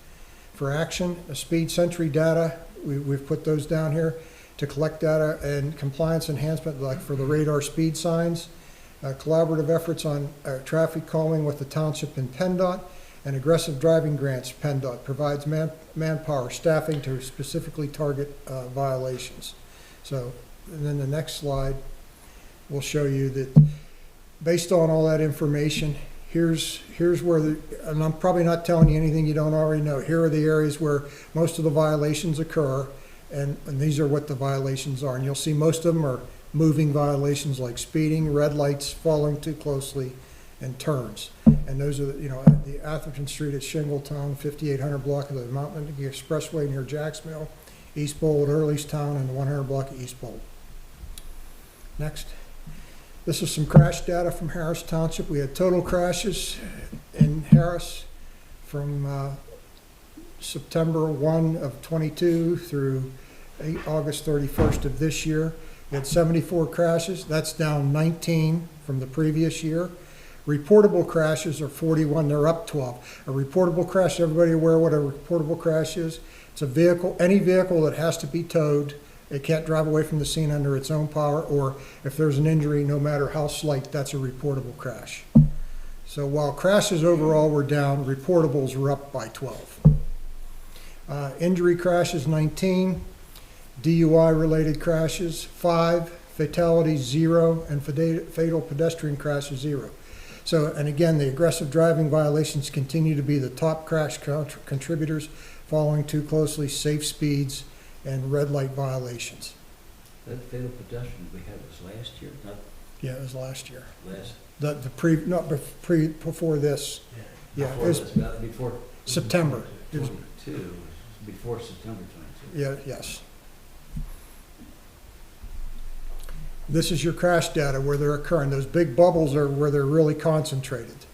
for action. The speed sentry data, we've put those down here to collect data and compliance enhancement, like for the radar speed signs. Collaborative efforts on traffic calming with the Township and PennDOT, and aggressive driving grants. PennDOT provides manpower staffing to specifically target violations. So, and then the next slide will show you that based on all that information, here's where and I'm probably not telling you anything you don't already know. Here are the areas where most of the violations occur, and these are what the violations are. And you'll see most of them are moving violations like speeding, red lights, following too closely, and turns. And those are, the Atherton Street at Shingletown, 5800 block of the Mountain Expressway near Jacksonville, East Bowl at Earlestown, and the 100 block of East Bowl. Next. This is some crash data from Harris Township. We had total crashes in Harris from September 1 of 22 through August 31st of this year. We had 74 crashes. That's down 19 from the previous year. Reportable crashes are 41. They're up 12. A reportable crash, everybody aware what a reportable crash is? It's a vehicle, any vehicle that has to be towed. It can't drive away from the scene under its own power, or if there's an injury, no matter how slight, that's a reportable crash. So while crashes overall were down, reportables were up by 12. Injury crashes 19, DUI-related crashes 5, fatalities 0, and fatal pedestrian crashes 0. So, and again, the aggressive driving violations continue to be the top crash contributors, following too closely safe speeds and red light violations. That fatal pedestrian we had was last year, not Yeah, it was last year. last. Before this. Yeah, it was Before September. It was, 22, before September 22. yeah, yes. This is your crash data where they're occurring. Those big bubbles are where they're really concentrated.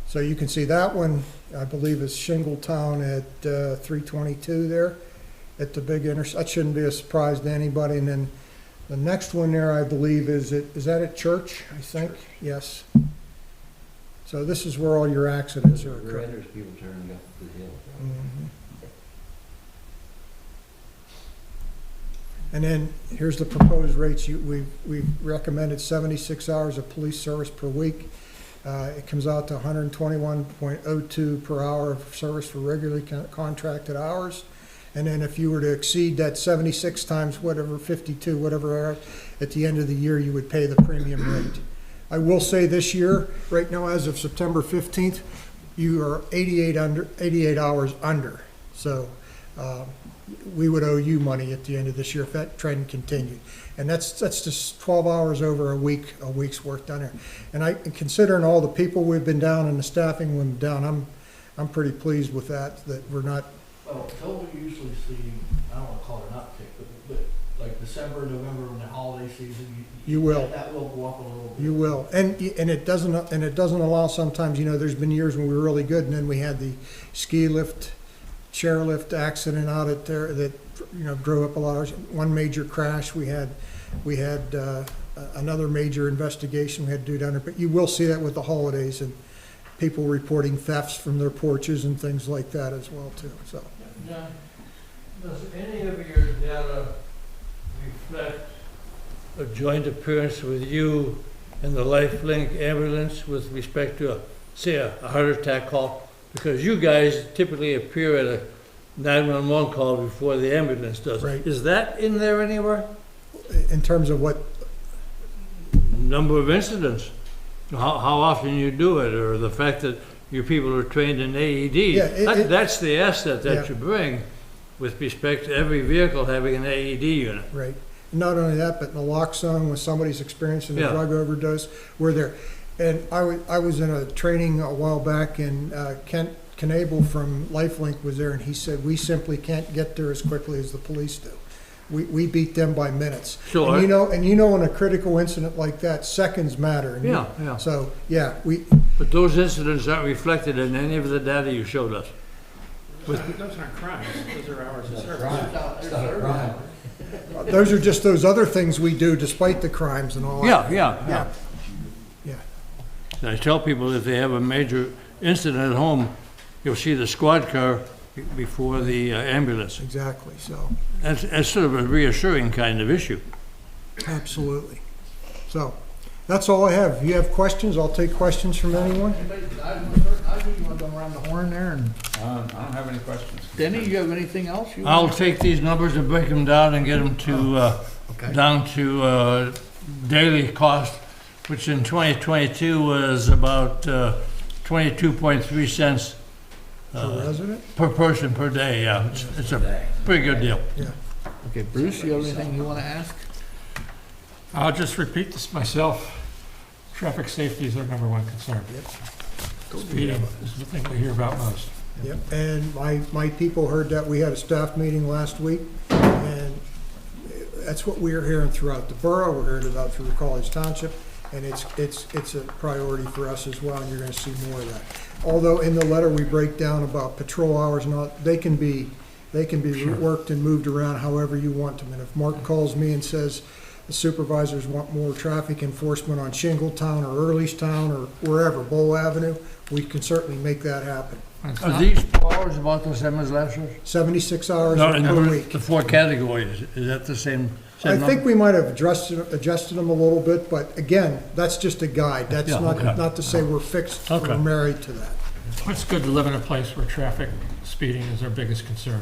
So you can see that one, I believe, is Shingletown at 322 there at the big intersection. That shouldn't be a surprise to anybody. And then the next one there, I believe, is that at Church, I think? Church. Yes. So this is where all your accidents are occurring. There's people turning up the hill. Mhm. And then here's the proposed rates. We've recommended 76 hours of police service per week. It comes out to 121.02 per hour of service for regularly contracted hours. And then if you were to exceed that 76 times whatever, 52, whatever, at the end of the year, you would pay the premium rate. I will say this year, right now, as of September 15th, you are 88 hours under. So we would owe you money at the end of this year if that trend continued. And that's just 12 hours over a week's work done here. And considering all the people we've been down and the staffing we've been down, I'm pretty pleased with that we're not. Well, don't we usually see, I don't want to call it an uptick, but like December, November, when the holiday season, You will. That will go up a little bit. You will, and it doesn't allow sometimes, there's been years when we were really good, and then we had the ski lift, chairlift accident out at there that, drove up a lot of, one major crash, we had another major investigation we had to do down there, but you will see that with the holidays and people reporting thefts from their porches and things like that as well too, so. John, does any of your data reflect a joint appearance with you and the LifeLink ambulance with respect to, say, a heart attack call? Because you guys typically appear at a 911 call before the ambulance does. Right. Is that in there anywhere? In terms of what, Number of incidents, how often you do it, or the fact that your people are trained in AED. Yeah, That's the asset that Yeah. you bring with respect to every vehicle having an AED unit. right, not only that, but naloxone, when somebody's experiencing a Yeah. drug overdose, we're there. And I was in a training a while back, and Kent Knable from LifeLink was there, and he said, we simply can't get there as quickly as the police do. We beat them by minutes. Sure. And in a critical incident like that, seconds matter. And Yeah. So, yeah, But those incidents aren't reflected in any of the data you showed us. Those aren't crimes, those are hours of service. those are just those other things we do despite the crimes and all that. Yeah. I tell people if they have a major incident at home, you'll see the squad car before the ambulance. Exactly, so, That's sort of a reassuring kind of issue. absolutely. So, that's all I have. If you have questions, I'll take questions from anyone. I think you want to go around the horn there, and I don't have any questions. Denny, you have anything else? I'll take these numbers and break them down and get them to, Okay. down to daily cost, which in 2022 was about 22.3 cents Per resident? per person per day. Yeah, it's a pretty good deal. Yeah. Okay, Bruce, you have anything you want to ask? I'll just repeat this myself. Traffic safety is our number one concern. Speeding is the thing we hear about most. Yep, and my people heard that. We had a staff meeting last week, and that's what we are hearing throughout the borough. We're hearing about through College Township, and it's a priority for us as well, and you're gonna see more of that. Although in the letter, we break down about patrol hours and all, they can be worked and moved around however you want them. And if Mark calls me and says the supervisors want more traffic enforcement on Shingletown or Earlystown or wherever, Bow Avenue, we can certainly make that happen. Are these 4 hours about the same as last year? 76 hours No, and per week. the 4 categories, is that the same I number? think we might have adjusted them a little bit, but again, that's just a guide. That's Yeah, okay. not to say we're fixed, Okay. we're married to that. It's good to live in a place where traffic speeding is our biggest concern.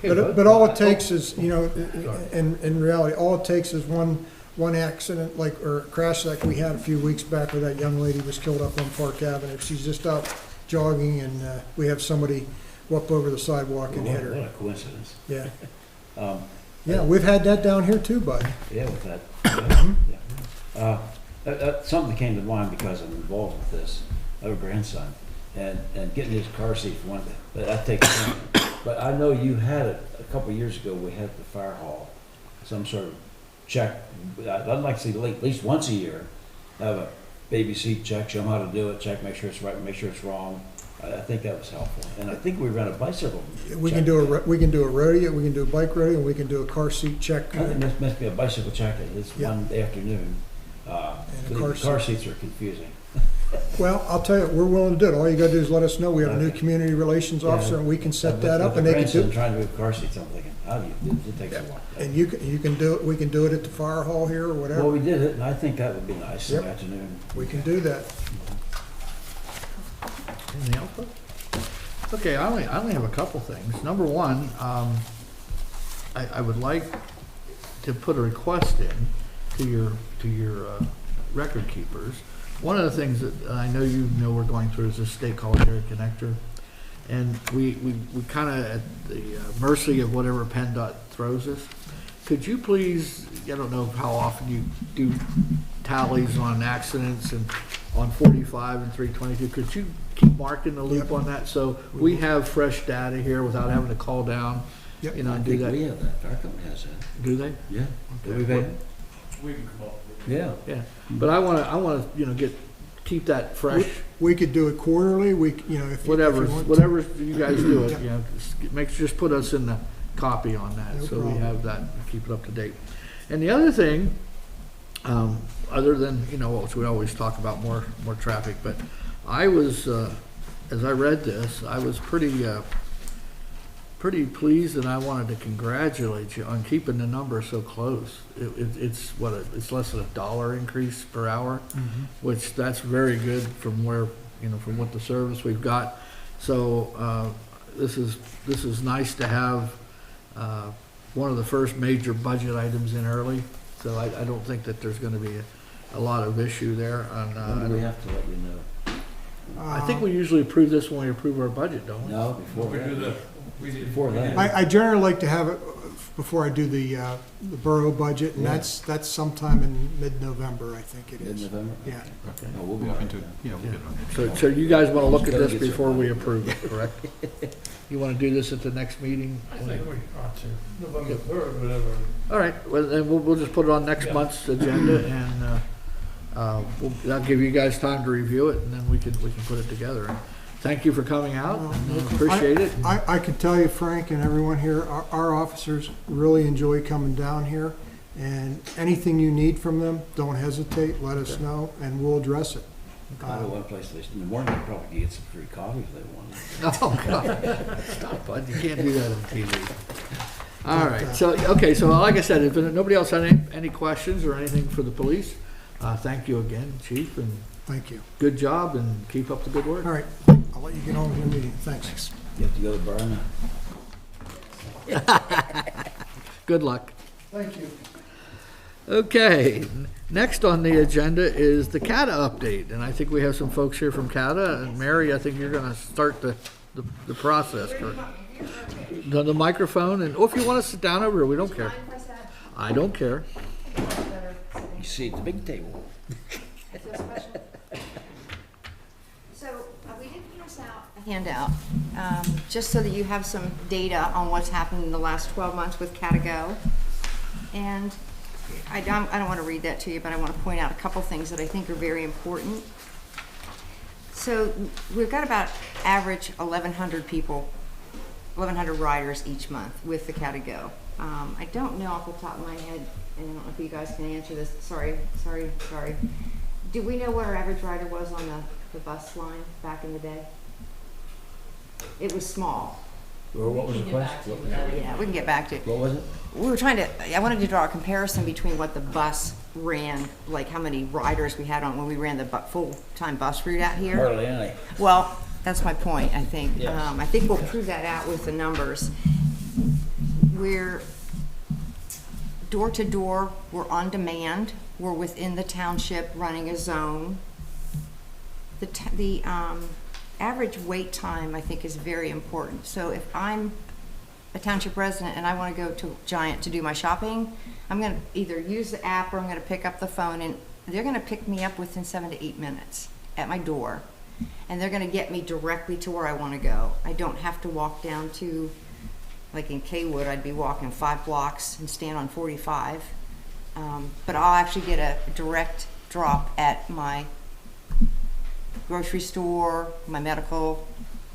But all it takes is, in reality, all it takes is one accident, or a crash like we had a few weeks back where that young lady was killed up on Park Avenue. She's just out jogging and we have somebody walk over the sidewalk and hit What her. a coincidence. Yeah. Um, Yeah, we've had that down here too, bud. Yeah, with that. Yeah. Something came to mind because I'm involved with this. I have a grandson, and getting his car seat for one thing, but that takes time. But I know you had it a couple of years ago. We had at the fire hall, some sort of check. I'd like to see at least once a year have a baby seat check, show them how to do it, check, make sure it's right, make sure it's wrong. I think that was helpful, and I think we ran a bicycle. We check. can do a rodeo, we can do a bike rodeo, and we can do a car seat check. I think this must be a bicycle check this Yeah. one afternoon. And a The car car seat. seats are confusing. Well, I'll tell you, we're willing to do it. All you gotta do is let us know. We have a new community relations officer, and we can set that up, and they can do. Trying to move car seats, I'm thinking, how do you, it takes a while. And you can do it, we can do it at the fire hall here or Well, whatever. we did it, and I think that would be nice in the Yep. afternoon. We can do that. Anything else? Okay, I only have a couple things. Number one, I would like to put a request in to your record keepers one of the things that I know you know we're going through is this state voluntary connector. And we kind of at the mercy of whatever PennDOT throws us. Could you please, I don't know how often you do tallies on accidents and on 45 and 322, could you keep marking the loop on that so we have fresh data here without having to call down, Yep. you know, I and do think that? we have that, our company has that. Do they? Yeah. Okay. We've had, We can come up with yeah. Yeah, but I wanna, you know, keep that fresh, We could do it quarterly, we, you know, if you whatever want to. you guys do it, Yep. you know, just put us in the copy on that, No so we problem. have that, and keep it up to date. And the other thing, other than, you know, what we always talk about more traffic, but I was, as I read this, I was pretty pleased, and I wanted to congratulate you on keeping the number so close. It's it's less than $1 increase per hour, which that's very good from where, you know, from what the service we've got. So, this is nice to have, one of the first major budget items in early. So I don't think that there's gonna be a lot of issue there on, When do we have to let you know? I think we usually approve this when we approve our budget, don't we? No, before We do that. the, Before that. I generally like to have it before I do the borough budget, and Yeah. that's sometime in mid-November, I think it is. Mid-November? Yeah. No, we'll be all right then. So you guys wanna look at Gotta this get before some- we approve it, correct? You wanna do this at the next meeting? I think we ought to, November 3rd, whatever. All right, well, then we'll just put it on next Yeah. month's agenda, and, that'll give you guys time to review it, and then we can put it together. And thank you for coming out, and appreciate it. I can tell you, Frank, and everyone here, our officers really enjoy coming down here, and anything you need from them, don't hesitate, let us know, and we'll address it. I know one place, in the morning, they probably get some free coffee if they want. Oh, God, stop, bud, you can't do that on TV. All right, so, okay, so like I said, if nobody else had any questions or anything for the police, thank you again, chief, and Thank you. good job, and keep up the good work. All right, I'll let you get on with your meeting. Thanks. You have to go to the bar now. Good luck. Thank you. Okay, next on the agenda is the CATA update, and I think we have some folks here from CATA, and Mary, I think you're gonna start the process, correct? The microphone, and, if you wanna sit down over here, we don't care. I don't care. You see at the big table. So we did pass out a handout, just so that you have some data on what's happened in the last 12 months with Catago. And I don't want to read that to you, but I want to point out a couple things that I think are very important. So we've got about average 1,100 people, 1,100 riders each month with the Catago. I don't know off the top of my head, and I don't know if you guys can answer this. Sorry. Do we know what our average rider was on the bus line back in the day? It was small. Or what was the question? Yeah, we can get back to it. What was it? We were I wanted to draw a comparison between what the bus ran, like how many riders we had on when we ran the full-time bus route out here. Hardly any. Well, that's my point, I think. Yes. I think we'll prove that out with the numbers. We're door to door, we're on demand, we're within the township running a zone. The average wait time, I think, is very important. So if I'm a township resident and I want to go to Giant to do my shopping, I'm going to either use the app or I'm going to pick up the phone, and they're going to pick me up within 7 to 8 minutes at my door. And they're going to get me directly to where I want to go. I don't have to walk down to, like in Kaywood, I'd be walking 5 blocks and stand on 45. But I'll actually get a direct drop at my grocery store, my medical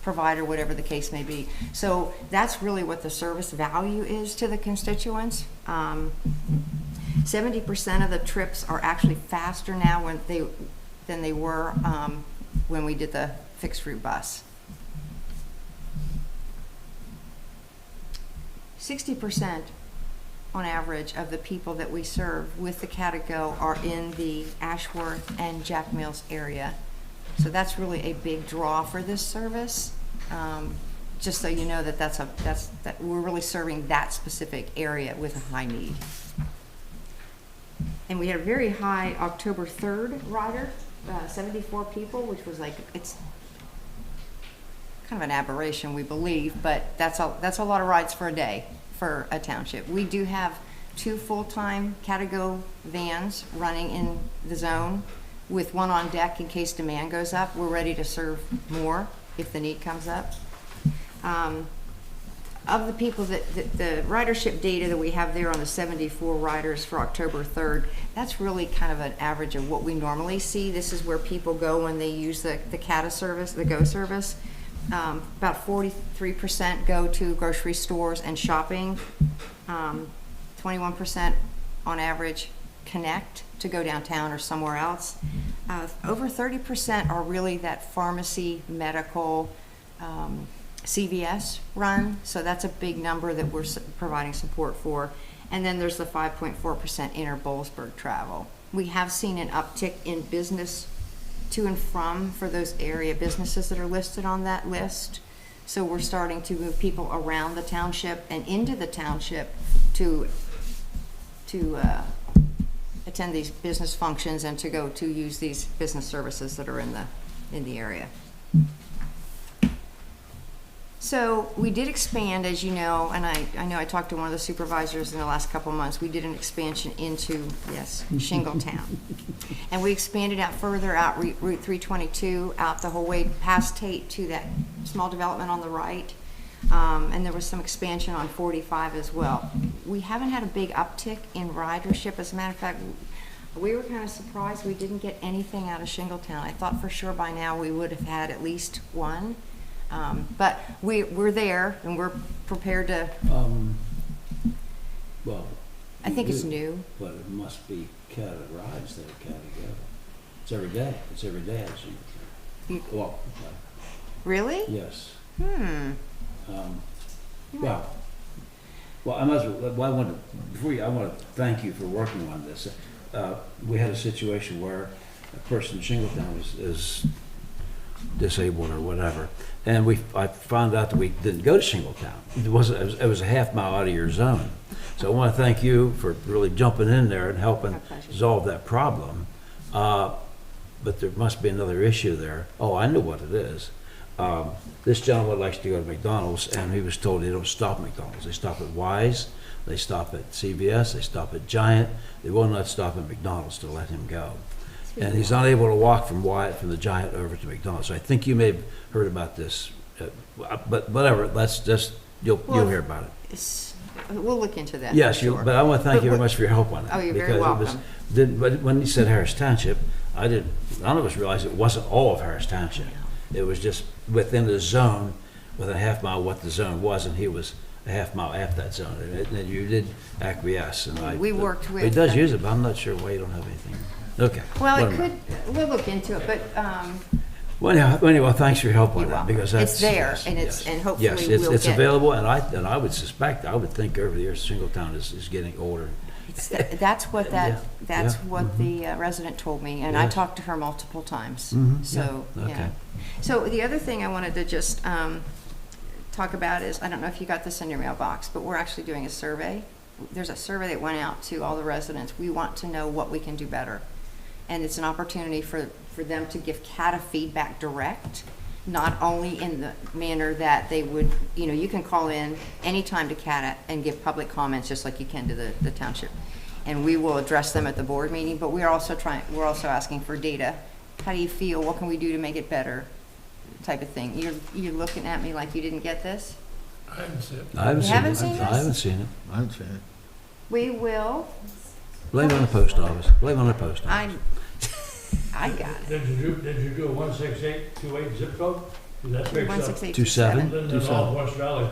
provider, whatever the case may be. So that's really what the service value is to the constituents. 70% of the trips are actually faster now than they were when we did the fixed route bus. 60% on average of the people that we serve with the Catago are in the Ashworth and Jack Mills area. So that's really a big draw for this service. Just so you know that we're really serving that specific area with a high need. And we had a very high October 3rd rider 74 people, which was like, it's kind of an aberration, we believe, but that's a lot of rides for a day for a township. We do have 2 full-time Catago vans running in the zone with one on deck in case demand goes up. We're ready to serve more if the need comes up. Of the people the ridership data that we have there on the 74 riders for October 3rd, that's really kind of an average of what we normally see. This is where people go when they use the CATA service, the GO service. About 43% go to grocery stores and shopping. 21% on average connect to go downtown or somewhere else. Over 30% are really that pharmacy, medical, CVS run, so that's a big number that we're providing support for. And then there's the 5.4% inter-Boalsburg travel. We have seen an uptick in business to and from for those area businesses that are listed on that list. So we're starting to move people around the township and into the township to attend these business functions and to go to use these business services that are in the area. So we did expand, as you know, and I know I talked to one of the supervisors in the last couple of months. We did an expansion into, yes, Shingletown. And we expanded out further out Route 322, out the whole way past Tate to that small development on the right. And there was some expansion on 45 as well. We haven't had a big uptick in ridership. As a matter of fact, we were kind of surprised we didn't get anything out of Shingletown. I thought for sure by now we would have had at least one. But we're there and we're prepared to. Well, I think it's new. but it must be CATA rides that are CATA go. It's every day. It's every day actually. Well, Really? yes. Yeah. Well, I must. Well, I want to thank you for working on this. We had a situation where a person in Shingletown is disabled or whatever, and I found out that we didn't go to Shingletown. It was a half mile out of your zone. So I want to thank you for really jumping in there and helping resolve that problem. But there must be another issue there. Oh, I know what it is. This gentleman likes to go to McDonald's, and he was told they don't stop at McDonald's. They stop at Wise, they stop at CVS, they stop at Giant. They will not stop at McDonald's to let him go. And he's unable to walk from the Giant over to McDonald's. So I think you may have heard about this, but whatever. That's just you'll hear about it. We'll look into that. Yes, for sure. but I want to thank you very much for your help on that. Oh, you're very welcome. But when you said Harris Township, none of us realized it wasn't all of Harris Township. It was just within the zone, within a half mile what the zone was, and he was a half mile after that zone. And you did acquiesce. And We worked with. He does use it, but I'm not sure why you don't have anything. Okay. Well, we'll look into it, but, Well, anyway, thanks for your help on You're that, welcome. because that's. It's there, yes, and yes. and hopefully Yes, we'll it's get. available, and I would think over the years, Shingletown is getting older. That's what Mm-hmm. the resident told me, and I Yes. talked to her multiple times. Mhm, So, yeah, okay. yeah. So the other thing I wanted to just talk about is, I don't know if you got this in your mailbox, but we're actually doing a survey. There's a survey that went out to all the residents. We want to know what we can do better. And it's an opportunity for them to give CATA feedback direct, not only in the manner that they would, you can call in anytime to CATA and give public comments just like you can to the township. And we will address them at the board meeting, but we're also asking for data. How do you feel? What can we do to make it better? Type of thing. You're looking at me like you didn't get this? I haven't seen it. I haven't You seen haven't it. seen I this? haven't seen it. I would say it. We will. Blame it on the post office. Blame it on the post office. I got it. Did you do a 16828 zip code? That picks up 27? Linden all West Valley.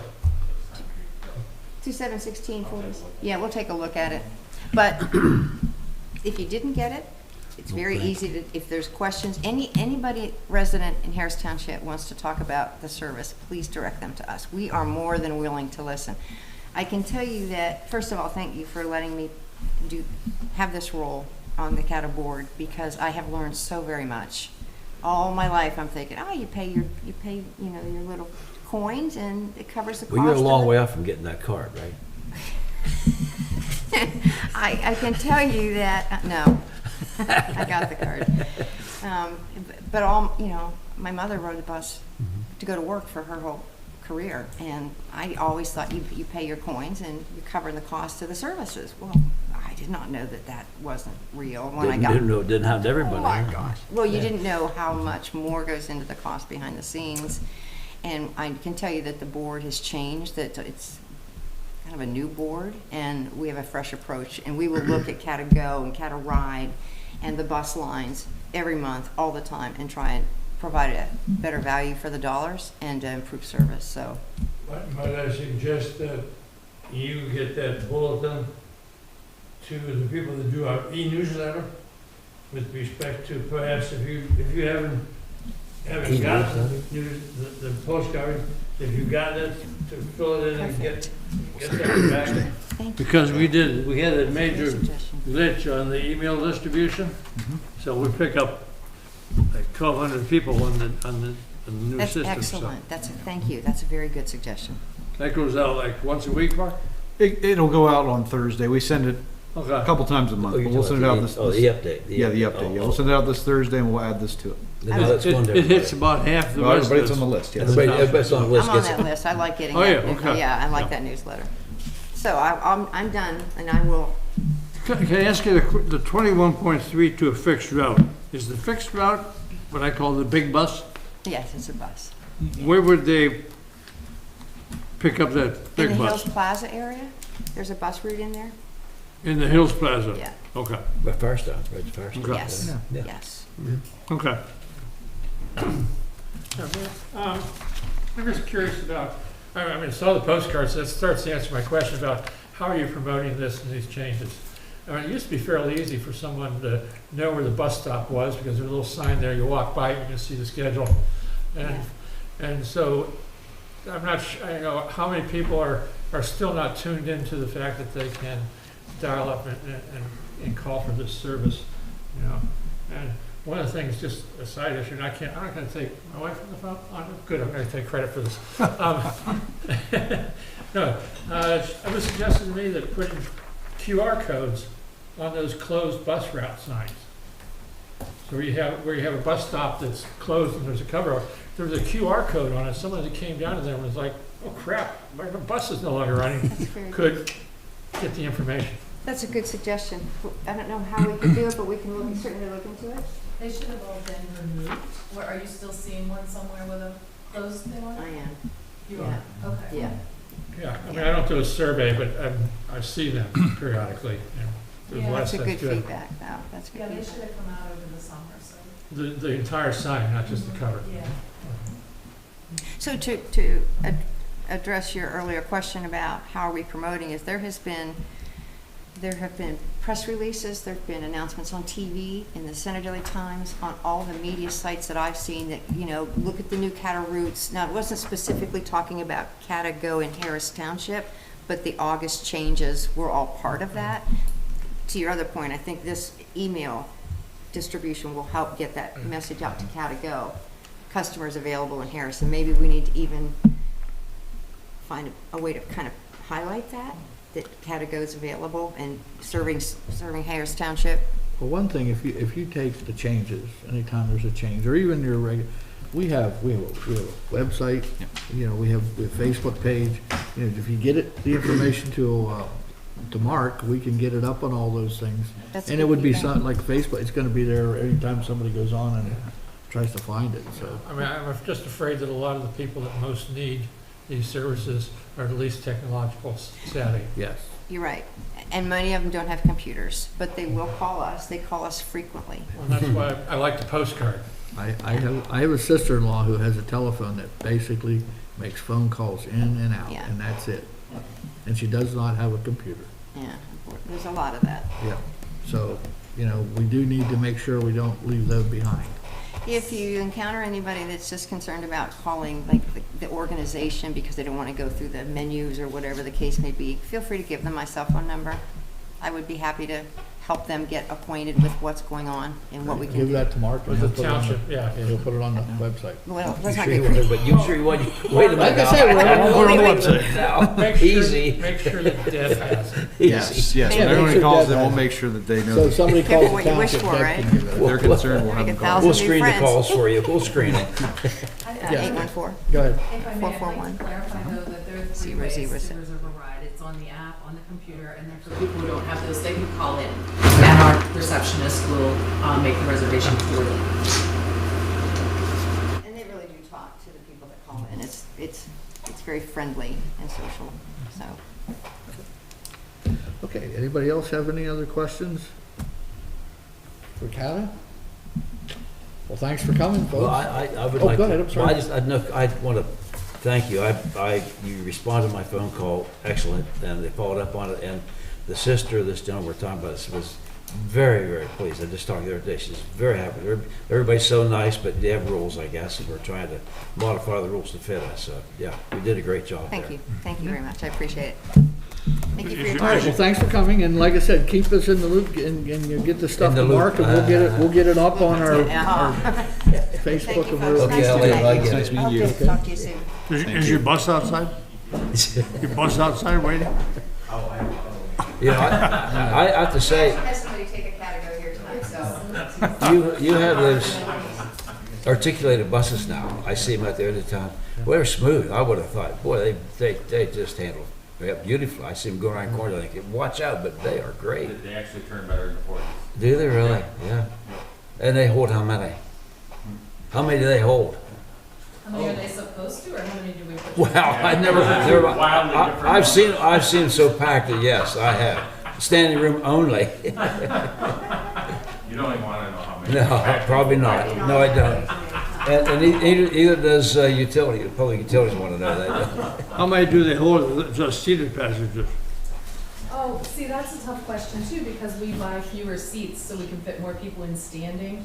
271640. Yeah, we'll take a look at it. But if you didn't get it, it's very Okay. easy to, if there's questions, anybody resident in Harris Township wants to talk about the service, please direct them to us. We are more than willing to listen. I can tell you that, first of all, thank you for letting me have this role on the CATA board, because I have learned so very much. All my life I'm thinking, you pay your little coins and it covers the cost. Well, you're a long of way off from getting that card, right? I can tell you that, no, I got the card. But all, you know, my mother rode the bus to go to work for her whole career, and I always thought you pay your coins and you cover the cost of the services. Well, I did not know that wasn't real when I got. Didn't have to everybody. Oh my gosh. Well, you didn't know how much more goes into the cost behind the scenes. And I can tell you that the board has changed, that it's kind of a new board, and we have a fresh approach. And we will look at Cat-A-Go and Cat-A-Ride and the bus lines every month, all the time, and try and provide a better value for the dollars and improve service, so. Might I suggest that you get that bulletin to the people that do our e-newsletter with respect to perhaps if you haven't gotten the postcard, if you got it, to fill it in and get that back. Thank you. Because we had a major Suggestion. glitch on the email distribution, so we pick up like 1,200 people on the new That's system. excellent. Thank you. That's a very good suggestion. So that goes out like once a week, Mark? It'll go out on Thursday. We send it a Okay. couple times a month, but we'll send it out this. Oh, the update. Yeah, the update. Yeah, we'll send it out this Thursday, and we'll add this to it. That's one It hits about half the Well, rest of everybody's us. on the list. Yeah. Everybody's on the list. I'm on Gets that it. list. I like getting Oh, that. yeah, okay. Yeah, I like that newsletter. So I'm done, and I will. Can I ask you the 21.3 to a fixed route? Is the fixed route what I call the big bus? Yes, it's a bus. Where would they pick up that In big the Hills bus? Plaza area, there's a bus route in there. In the Hills Plaza? Yeah. Okay, But fire stop, right, fire stop. Okay. Yes. Yeah. Yes. okay. I'm just curious about, I mean, I saw the postcards, that starts to answer my question about how are you promoting this and these changes? I mean, it used to be fairly easy for someone to know where the bus stop was because there's a little sign there, you walk by, you can see the schedule. And so, I'm not sure, I know how many people are still not tuned into the fact that they can dial up and call for this service, you know? And one of the things, just a side issue, and I'm not gonna take my wife on the phone, good, I'm gonna take credit for this. No, it was suggested to me that putting QR codes on those closed bus route signs. So where you have a bus stop that's closed and there's a cover, there was a QR code on it, someone that came down to there and was like, oh crap, my bus is no longer running, That's very good. could get the information. That's a good suggestion. I don't know how we can do it, but we can certainly look into it. They should have all been removed. Where, are you still seeing one somewhere with a closed thing on I it? am. You Yeah. are, okay. Yeah. Yeah, I mean, I don't do a survey, but I see them periodically, you know. There's Yeah, less That's a that's good feedback, though. That's good Yeah, they should feedback. have come out over the summer, so, The entire sign, not just the cover. yeah. So to address your earlier question about how are we promoting is there have been press releases, there have been announcements on TV, in the Center Daily Times, on all the media sites that I've seen that, you know, look at the new Cat-A routes. Now, it wasn't specifically talking about Cat-A-Go in Harris Township, but the August changes were all part of that. To your other point, I think this email distribution will help get that message out to Cat-A-Go. Customers available in Harris, and maybe we need to even find a way to kind of highlight that Cat-A-Go is available and serving Harris Township. Well, one thing, if you take the changes, anytime there's a change, or even your regular, we have a website, you know, we have a Facebook page. You know, if you get it, the information to Mark, we can get it up on all those things. That's And good it would be feedback. something like Facebook, it's gonna be there anytime somebody goes on and tries to find it, so. I mean, I'm just afraid that a lot of the people that most need these services are the least technological savvy. Yes. You're right. And many of them don't have computers, but they will call us. They call us frequently. And that's why I like the postcard. I have a sister-in-law who has a telephone that basically makes phone calls in and out, Yeah. and that's it. And she does not have a computer. Yeah, there's a lot of that. Yeah. So, you know, we do need to make sure we don't leave those behind. If you encounter anybody that's just concerned about calling like the organization because they don't want to go through the menus or whatever the case may be, feel free to give them my cell phone number. I would be happy to help them get acquainted with what's going on and what we can Give do. that to Mark. and With the he'll put it on township, yeah. He'll put it on the website. Well, let's not Sure you get would, but you sure you would. Wait a minute. Like I now. said, we're Put it on the website. Now. Make sure, Easy. make sure that Deb has it. Yes, yes. Yeah, When everyone make sure calls Deb them, we'll has it. make sure that they know. So if somebody Careful calls what the you wish township, for, Deb right? can give it. If they're concerned, we'll have Make them a call. We'll New screen the friends. calls for you. We'll screen them. 814. Go ahead. If I may, I'd 441. like to clarify though that there are three 006. ways to reserve a ride. It's on the app, on the computer, and then for people who don't have those, they can call in. And our receptionist will make the reservation for them. And they really do talk to the people that call in. It's very friendly and social, so. Okay, anybody else have any other questions for Kata? Well, thanks for coming, folks. Well, I would Oh, like go to. ahead, I'm sorry. Well, I want to thank you. You responded to my phone call, excellent, and they followed up on it. And the sister of this gentleman we're talking about was very, very pleased. I just talked to her today. She's very happy. Everybody's so nice, but they have rules, I guess, and we're trying to modify the rules to fit us. So, yeah, we did a great job there. Thank you. Thank you very much. I appreciate it. Thank you for your All right, well, time. thanks for coming, and like I said, keep us in the loop, and you get the stuff In the to loop. Mark, and we'll get it up on our Thank Facebook you, and folks. we'll. Okay, Nice I'll to let meet you- I you. get Nice it. meeting you. Okay, talk to you soon. Is your bus outside? Your bus outside waiting? You know, I have to say, Has somebody take a cat to go here tonight, so. you have those articulated buses now. I see them out there in the town. Well, they're smooth. I would have thought, boy, they just handle it beautifully. I see them go around corners. I think, watch out, but they are great. They actually turn better in the forties. Do they really? Yeah. And they hold how many? How many do they hold? How many are they supposed to, or how many do we put? Well, I've seen them so packed that yes, I have. Standing room only. You don't even wanna know how many. No, probably not. No, I don't. And either does public utilities want to know that. How many do they hold, just seated passengers? Oh, see, that's a tough question too, because we buy fewer seats so we can fit more people in standing.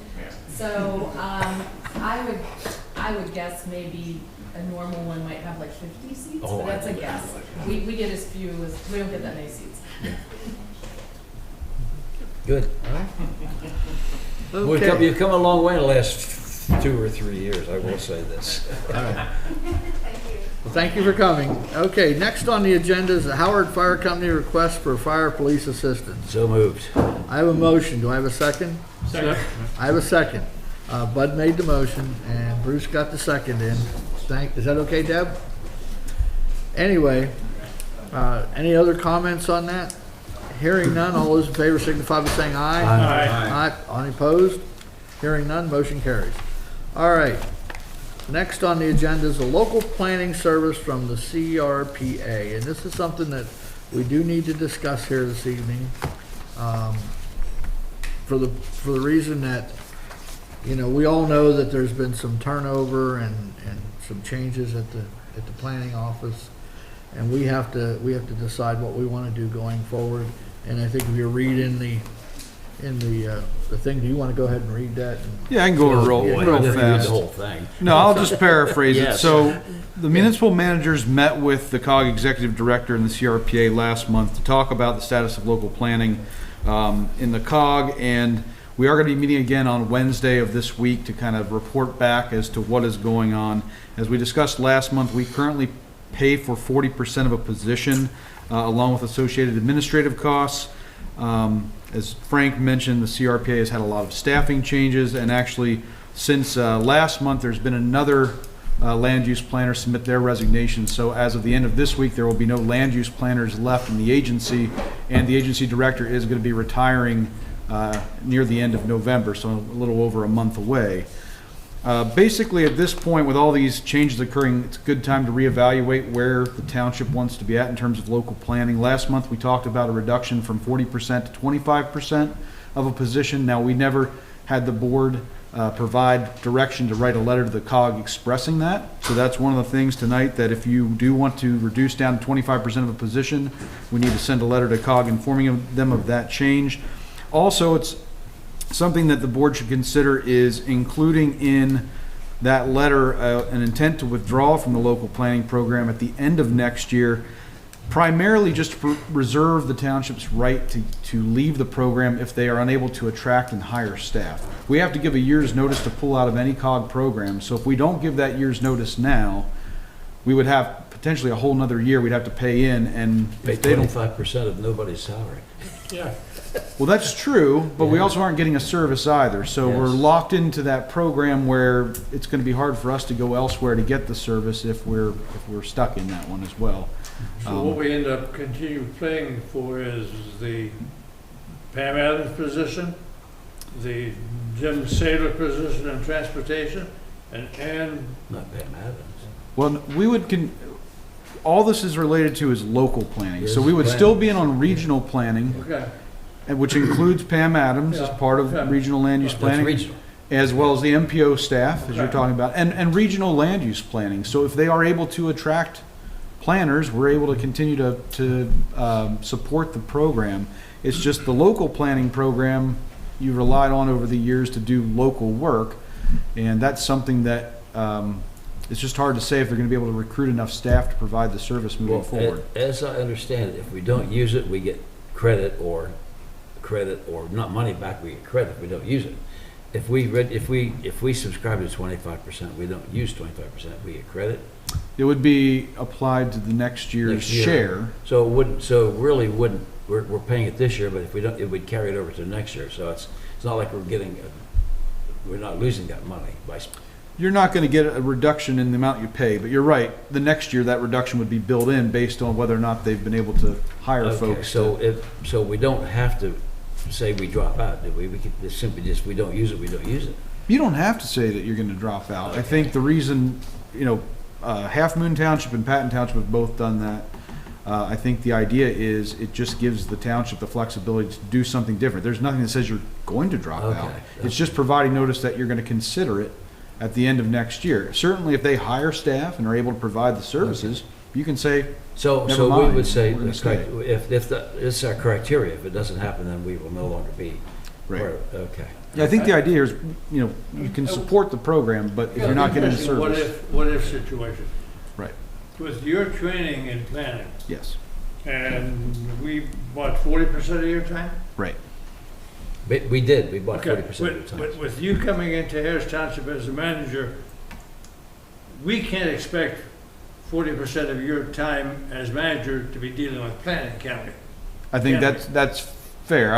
So, I would guess maybe a normal one might have like 50 seats, Oh, but that's I a would- guess. We get as few as, we don't get that many seats. Good. Okay. You've come a long way in the last 2 or 3 years, I will say this. Well, thank you for coming. Okay, next on the agenda is the Howard Fire Company request for fire police assistance. So moved. I have a motion. Do I have a second? Second. I have a second. Bud made the motion, and Bruce got the second in. Is that okay, Deb? Anyway, any other comments on that? Hearing none, all those in favor signify by saying aye. Aye. Aye. Any opposed? Hearing none, motion carries. All right. Next on the agenda is a local planning service from the CRPA, and this is something that we do need to discuss here this evening, for the reason that, you know, we all know that there's been some turnover and some changes at the planning office, and we have to decide what we want to do going forward. And I think if you read in the thing, do you want to go ahead and read that? Yeah, I can go real Boy, real I didn't read fast. the whole thing. No, I'll just paraphrase it. Yes. So, the municipal managers met with the COG executive director and the CRPA last month to talk about the status of local planning in the COG, and we are going to be meeting again on Wednesday of this week to kind of report back as to what is going on. As we discussed last month, we currently pay for 40% of a position, along with associated administrative costs. As Frank mentioned, the CRPA has had a lot of staffing changes, and actually, since last month, there's been another land use planner submit their resignation. So as of the end of this week, there will be no land use planners left in the agency, and the agency director is going to be retiring near the end of November, so a little over a month away. Basically, at this point, with all these changes occurring, it's a good time to reevaluate where the township wants to be at in terms of local planning. Last month, we talked about a reduction from 40% to 25% of a position. Now, we never had the board provide direction to write a letter to the COG expressing that. So that's one of the things tonight, that if you do want to reduce down to 25% of a position, we need to send a letter to COG informing them of that change. Also, it's something that the board should consider is including in that letter an intent to withdraw from the local planning program at the end of next year. Primarily just to reserve the township's right to leave the program if they are unable to attract and hire staff. We have to give a year's notice to pull out of any COG program, so if we don't give that year's notice now, we would have potentially a whole nother year we'd have to pay in, and Pay if they don't, 25% of nobody's salary. Yeah, well, that's true, but we Yeah. also aren't getting a service either, so we're Yes. locked into that program where it's gonna be hard for us to go elsewhere to get the service if we're stuck in that one as well. So what we end up continue paying for is the Pam Adams position, the Jim Saylor position in transportation, and Not Pam Adams. Well, we would, all this is related to is local planning, so Yes, we would planning. still be in on regional planning, okay. and which includes Pam Adams as Yeah, part of yeah. regional land use That's planning, regional. as well as the MPO staff, as you're Okay. talking about, and regional land use planning. So if they are able to attract planners, we're able to continue to support the program. It's just the local planning program you relied on over the years to do local work, and that's something that it's just hard to say if they're going to be able to recruit enough staff to provide the service moving Well, forward. as I understand it, if we don't use it, we get credit or not money back, we get credit if we don't use it. If we subscribe to 25%, we don't use 25%, we get credit. It would be applied to the next year's Next year. share. So it wouldn't, so it really wouldn't, we're paying it this year, but if we don't, it would carry it over to next year. So it's not like we're not losing that money by, You're not going to get a reduction in the amount you pay, but you're right. The next year, that reduction would be built in based on whether or not they've been able to hire okay, folks. so we don't have to say we drop out, do we? We could just simply we don't use it, we don't use it. You don't have to say that you're going to drop out. I think the reason, Half Moon Township and Patton Township have both done that. I think the idea is it just gives the township the flexibility to do something different. There's nothing that says you're going to drop out. Okay. It's just providing notice that you're going to consider it at the end of next year. Certainly, if they hire staff and are able to provide the services, you can say, So Never we mind, would say, we're gonna stay. if it's our criteria, if it doesn't happen, then we will no longer be. right. Okay. Yeah, I think the idea is, you can support the program, but if you're not getting the service. What if situation? Right. With your training and planning, Yes, and we bought 40% of your time? right. We did, we bought Okay, 40% of the time. But with you coming into Harris Township as a manager, we can't expect 40% of your time as manager to be dealing with planning, can we? I think Yeah. that's fair.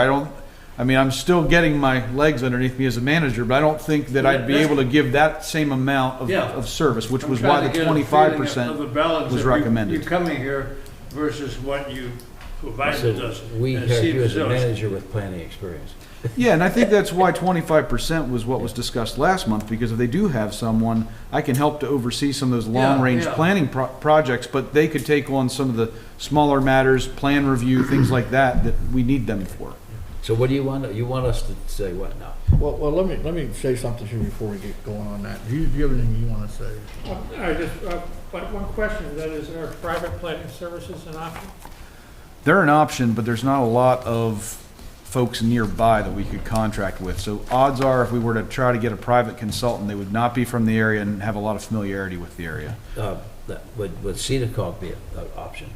I'm still getting my legs underneath me as a manager, but I don't think that I'd be able to give that same amount Yeah. of service, which I'm was trying why to the get a feeling 25% of the balance was of you- recommended. You coming here versus what you provided So us. we as hired you as a CEOs. manager with planning experience. Yeah, and I think that's why 25% was what was discussed last month, because if they do have someone, I can help to oversee some of those long-range yeah. planning projects, but they could take on some of the smaller matters, plan review, things like that we need them for. So what do you want, you want us to say what now? Well, let me say something here before we get going on that. Do you have anything you want to say? I just, but one question, that is, are private planning services an option? They're an option, but there's not a lot of folks nearby that we could contract with. So odds are, if we were to try to get a private consultant, they would not be from the area and have a lot of familiarity with the area. Would CEDACOG be an option?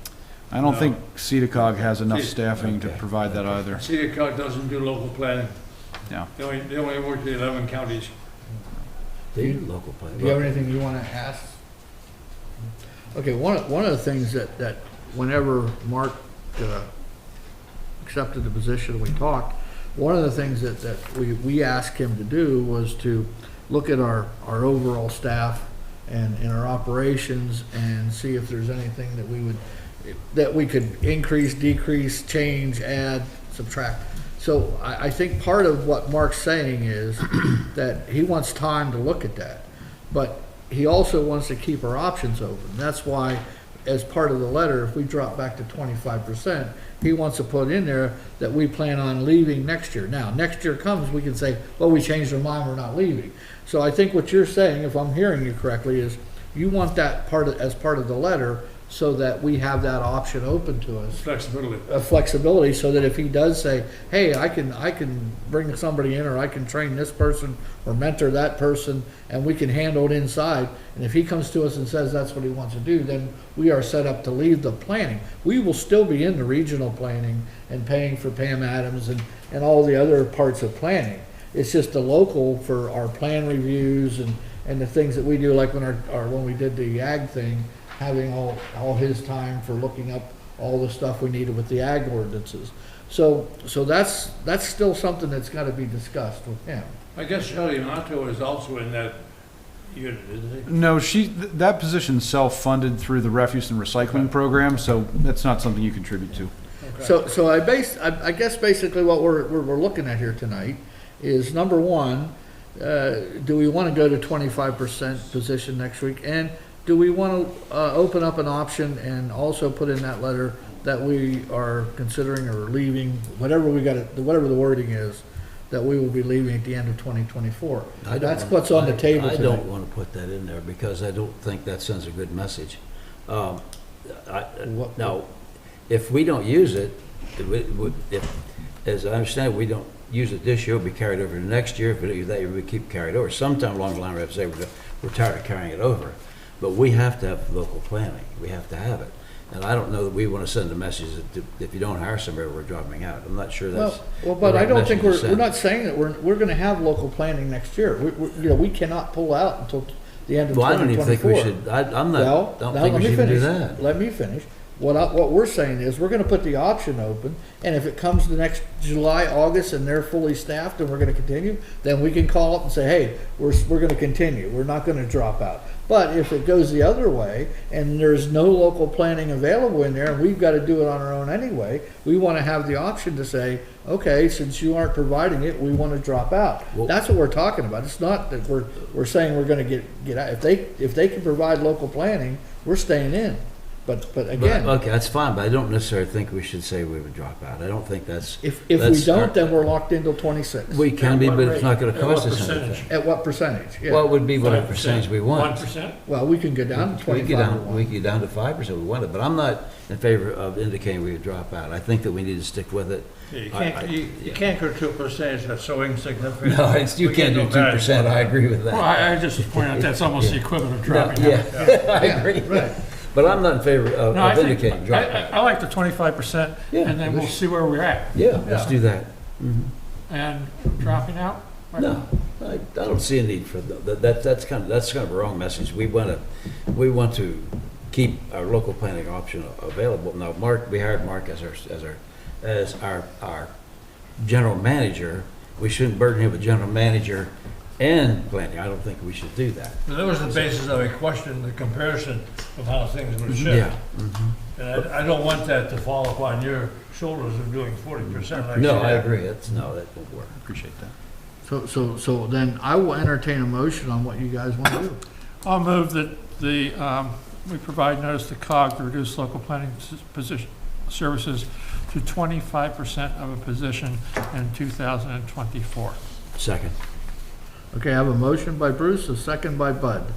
I don't No. think CEDACOG has enough staffing to Okay. provide that either. CEDACOG doesn't do local planning. Yeah. They only work the 11 counties. They do local planning. Do you have anything you want to ask? Okay, one of the things that whenever Mark accepted the position, we talked, one of the things that we asked him to do was to look at our overall staff and our operations and see if there's anything that we could increase, decrease, change, add, subtract. So I think part of what Mark's saying is that he wants time to look at that, but he also wants to keep our options open. That's why, as part of the letter, if we drop back to 25%, he wants to put in there that we plan on leaving next year. Now, next year comes, we can say, well, we changed our mind, we're not leaving. So I think what you're saying, if I'm hearing you correctly, is you want that as part of the letter, so that we have that option open to us. Flexibility. Flexibility, so that if he does say, hey, I can bring somebody in, or I can train this person or mentor that person, and we can handle it inside, and if he comes to us and says that's what he wants to do, then we are set up to leave the planning. We will still be in the regional planning and paying for Pam Adams and all the other parts of planning. It's just the local for our plan reviews and the things that we do, like when we did the ag thing, having all his time for looking up all the stuff we needed with the ag ordinances. So that's still something that's gotta be discussed with him. I guess Shelley Nato is also in that unit, isn't he? No, that position's self-funded through the refuse and recycling program, so that's not something you contribute to. Okay. So I guess basically what we're looking at here tonight is, number one, do we want to go to 25% position next week? And do we want to open up an option and also put in that letter that we are considering or leaving, whatever the wording is, that we will be leaving at the end of 2024? That's what's on the table I tonight. don't want to put that in there because I don't think that sends a good message. Now, if we don't use it, as I understand it, we don't use it this year, it'll be carried over to next year. If we don't use that year, we keep carried over. Sometime along the line, we have to say we're tired of carrying it over. But we have to have local planning. We have to have it. And I don't know that we want to send a message that if you don't hire somebody, we're dropping out. I'm not sure that's. Well, but the right I don't think message to we're send. not saying that we're going to have local planning next year. We cannot pull out until the end of 2024. Well, I don't even think we should, don't think we should even do that. Let me finish. What we're saying is, we're gonna put the option open, and if it comes to next July, August, and they're fully staffed and we're gonna continue, then we can call up and say, hey, we're gonna continue, we're not gonna drop out. But if it goes the other way, and there's no local planning available in there, and we've gotta do it on our own anyway, we wanna have the option to say, okay, since you aren't providing it, we wanna drop out. Well- That's what we're talking about. It's not that we're saying we're gonna get out. If they can provide local planning, we're staying in. But again, Okay, that's fine, but I don't necessarily think we should say we would drop out. I don't think that's. if we that's don't, our- then we're locked into 26. We can be, but it's not gonna At cost what us percentage? anything. At what percentage? Yeah. Well, it would be whatever percentage we want. 1%? Well, we can go down to We can 25 get or down, we 1. can get down to 5% if we wanted, but I'm not in favor of indicating we would drop out. I think that we need to stick with it. Yeah, you I- can't, you can't go to a percentage that's so insignificant. No, you We can't do go back. 2%, I agree with that. Well, I just was pointing out that's almost the equivalent of No, dropping out. yeah, I agree. Right. But I'm not in favor of No, I of think, indicating drop I out. like the 25%, Yeah, and then we'll let's- see where we're at. Yeah, let's do that. And dropping out? No, I don't see a need for that's kind of a wrong message. We want to keep our local planning option available. Now, we hired Mark as our general manager. We shouldn't burden him with general manager and planning. I don't think we should do that. And that was the basis of a question, the comparison of how things would shift. Yeah. And I don't want that to fall upon your shoulders of doing 40% like No, you I have. agree. That won't work. Appreciate that. So then I will entertain a motion on what you guys want to do. I'll move that we provide notice to COG to reduce local planning position services to 25% of a position in 2024. Second. Okay, I have a motion by Bruce, a second by Bud.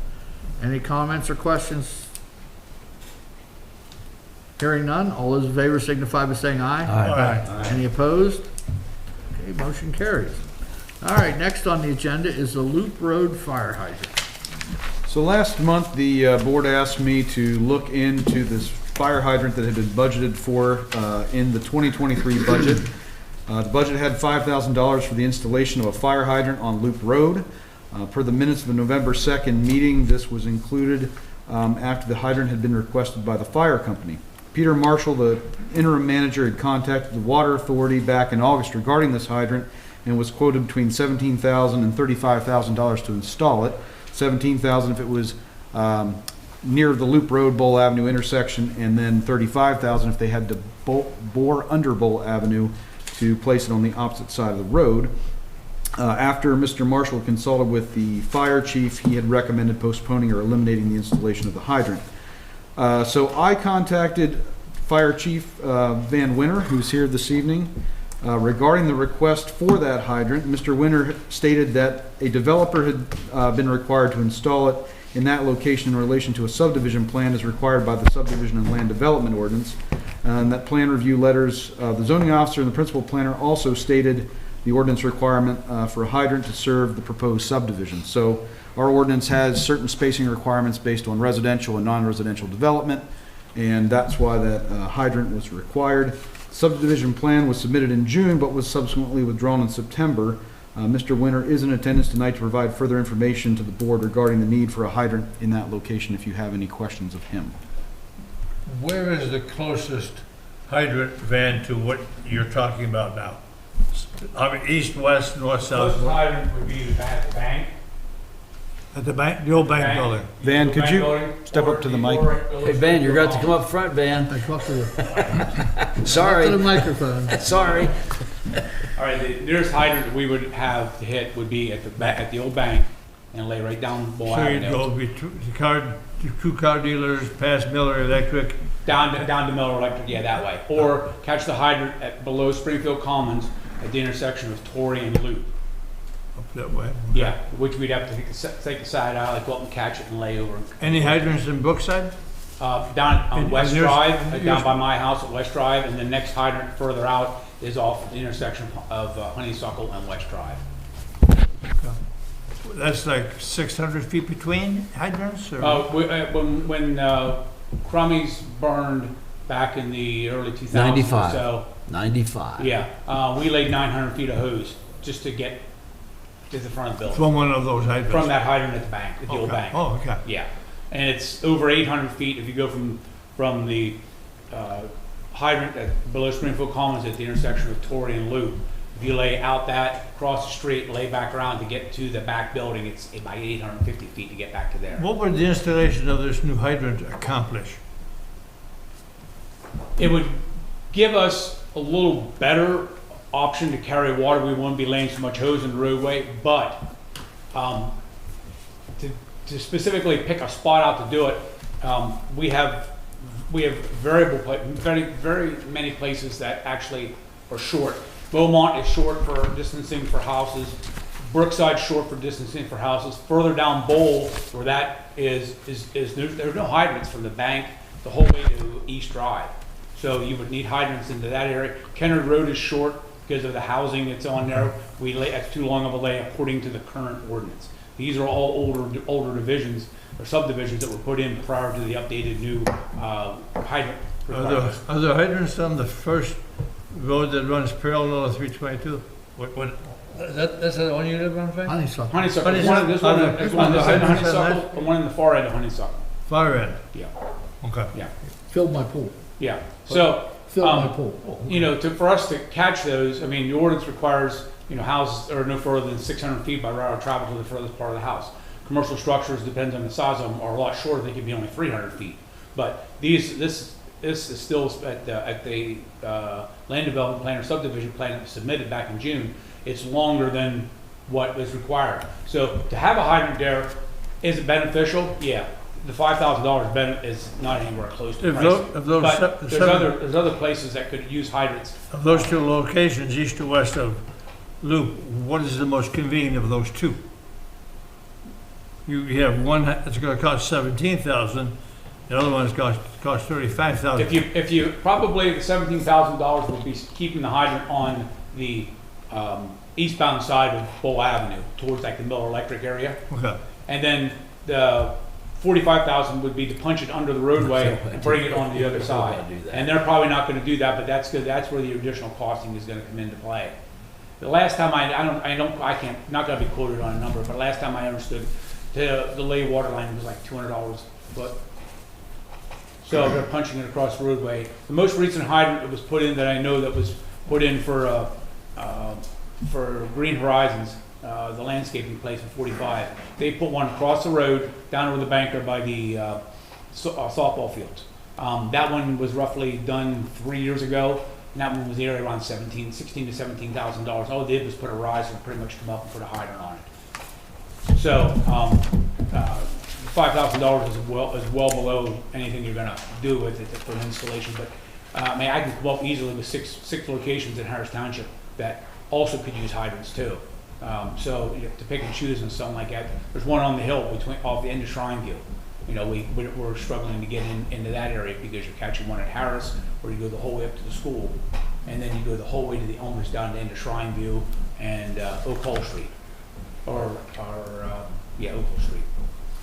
Any comments or questions? Hearing none, all those in favor signify by saying aye. Aye. Any opposed? Okay, motion carries. All right, next on the agenda is the Loop Road Fire Hydrant. So last month, the board asked me to look into this fire hydrant that had been budgeted for in the 2023 budget. The budget had $5,000 for the installation of a fire hydrant on Loop Road. Per the minutes of the November 2nd meeting, this was included after the hydrant had been requested by the fire company. Peter Marshall, the interim manager, had contacted the Water Authority back in August regarding this hydrant and was quoted between $17,000 and $35,000 to install it. $17,000 if it was near the Loop Road Bowl Avenue intersection, and then $35,000 if they had to bore under Bowl Avenue to place it on the opposite side of the road. After Mr. Marshall consulted with the fire chief, he had recommended postponing or eliminating the installation of the hydrant. So I contacted Fire Chief Van Winter, who's here this evening, regarding the request for that hydrant. Mr. Winter stated that a developer had been required to install it in that location in relation to a subdivision plan as required by the subdivision and land development ordinance. And that plan review letters, the zoning officer and the principal planner also stated the ordinance requirement for a hydrant to serve the proposed subdivision. So our ordinance has certain spacing requirements based on residential and non-residential development, and that's why that hydrant was required. Subdivision plan was submitted in June, but was subsequently withdrawn in September. Mr. Winter is in attendance tonight to provide further information to the board regarding the need for a hydrant in that location if you have any questions of him. Where is the closest hydrant van to what you're talking about now? I mean, east, west, north, south? Closest hydrant would be at the bank. At the bank, the old bank building? Van, could Bank you building, step up or to the the- mic? or at Hey, Van, you're going to come up front, Van. I talked to the, to the Sorry, microphone. sorry. All right, the nearest hydrant that we would have to hit would be at at the old bank and lay right down Bull So you'd Avenue. go two car dealers, past Miller Electric, Down to Miller Electric, yeah, that way. Or catch the hydrant at below Springfield Commons at the intersection of Torrey and Loop. up that way? Yeah, which we'd have to take the side alley, go up and catch it and lay over. Any hydrants in Brookside? Down on And West yours- Drive, and down yours- by my house at West Drive, and the next hydrant further out is off the intersection of Honeysuckle and West Drive. That's like 600 feet between hydrants, or? When Crummies burned back in the early 2000s 95. or so, 95. yeah, we laid 900 feet of hose just to get to the front of the building. From one of those hydrants? From that hydrant at the bank, at the old Okay. bank. Oh, okay. Yeah, and it's over 800 feet if you go from the hydrant at below Springfield Commons at the intersection of Torrey and Loop. If you lay out that, cross the street, lay back around to get to the back building, it's about 850 feet to get back to there. What would the installation of this new hydrant accomplish? It would give us a little better option to carry water. We wouldn't be laying so much hose in the roadway, but to specifically pick a spot out to do it, we have very many places that actually are short. Beaumont is short for distancing for houses. Brookside short for distancing for houses. Further down Bowl, where that is there's no hydrants from the bank the whole way to East Drive. So you would need hydrants into that area. Kennard Road is short because of the housing that's on there. That's too long of a lay according to the current ordinance. These are all older divisions or subdivisions that were put in prior to the updated new hydrant requirements. Are there hydrants on the first road that runs parallel to 322? That's the one you live on, Frank? Honeysuckle. Honeysuckle. Honeysuckle. This one Are this the one this end of hydrants on Honeysuckle, and one in the far end of Honeysuckle. Far end? Yeah, Okay. Filled my pool. yeah. So, Filled my pool. you know, for us to catch those, I mean, the ordinance requires, you know, houses are no further than 600 feet by route of travel to the furthest part of the house. Commercial structures, depends on the size of them, are a lot shorter. They could be only 300 feet. But this is still at the land development plan or subdivision plan that was submitted back in June. It's longer than what was required. So to have a hydrant there, is it beneficial? Yeah. The $5,000 is not anywhere close to If price. those But se- there's seven- other places that could use hydrants. Of those two locations, east or west of Loop, what is the most convenient of those two? You have one that's gonna cost 17,000, the other one's cost 35,000. If you probably the $17,000 would be keeping the hydrant on the eastbound side of Bull Avenue towards like the Miller Electric area, Okay. and then the 45,000 would be to punch it under the roadway and bring it on the other side. And they're probably not going to do that, but that's good. That's where the additional costing is going to come into play. The last time not going to be quoted on a number, but last time I understood, the lay water line was like $200 a foot. So they're punching it across the roadway. The most recent hydrant that was put in that I know that was put in for Green Horizons, the landscaping place in 45. They put one across the road down over the banker by the softball fields. That one was roughly done 3 years ago, and that one was area around $16,000 to $17,000. All it did was put a riser and pretty much come up and put a hydrant on it. So $5,000 is well below anything you're going to do with it for an installation. But I can come up easily with six locations in Harris Township that also could use hydrants too. So you have to pick and choose and something like that. There's one on the hill off the end of Shrine View. You know, we're struggling to get into that area because you're catching one at Harris, or you go the whole way up to the school, and then you go the whole way to the Elmers down to the end of Shrine View and Oak Hall Street, or Oak Hall Street.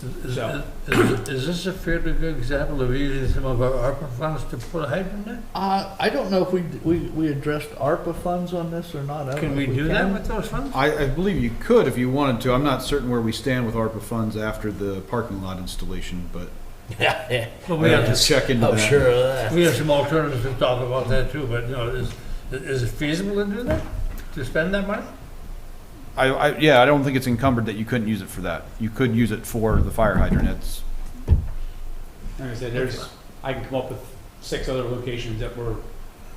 Is this a fairly good example of using some of our ARPA funds to put a hydrant there? I don't know if we addressed ARPA funds on this or not. I don't Can know we if do that can. with those funds? I believe you could if you wanted to. I'm not certain where we stand with ARPA funds after the parking lot installation, but Yeah, Well, I we have have to to, check into I'm that. sure of that. we have some alternatives to talk about that too, but, you know, is it feasible to do that? To spend that money? Yeah, I don't think it's encumbered that you couldn't use it for that. You could use it for the fire hydrant. It's, Like I said, I can come up with 6 other locations that were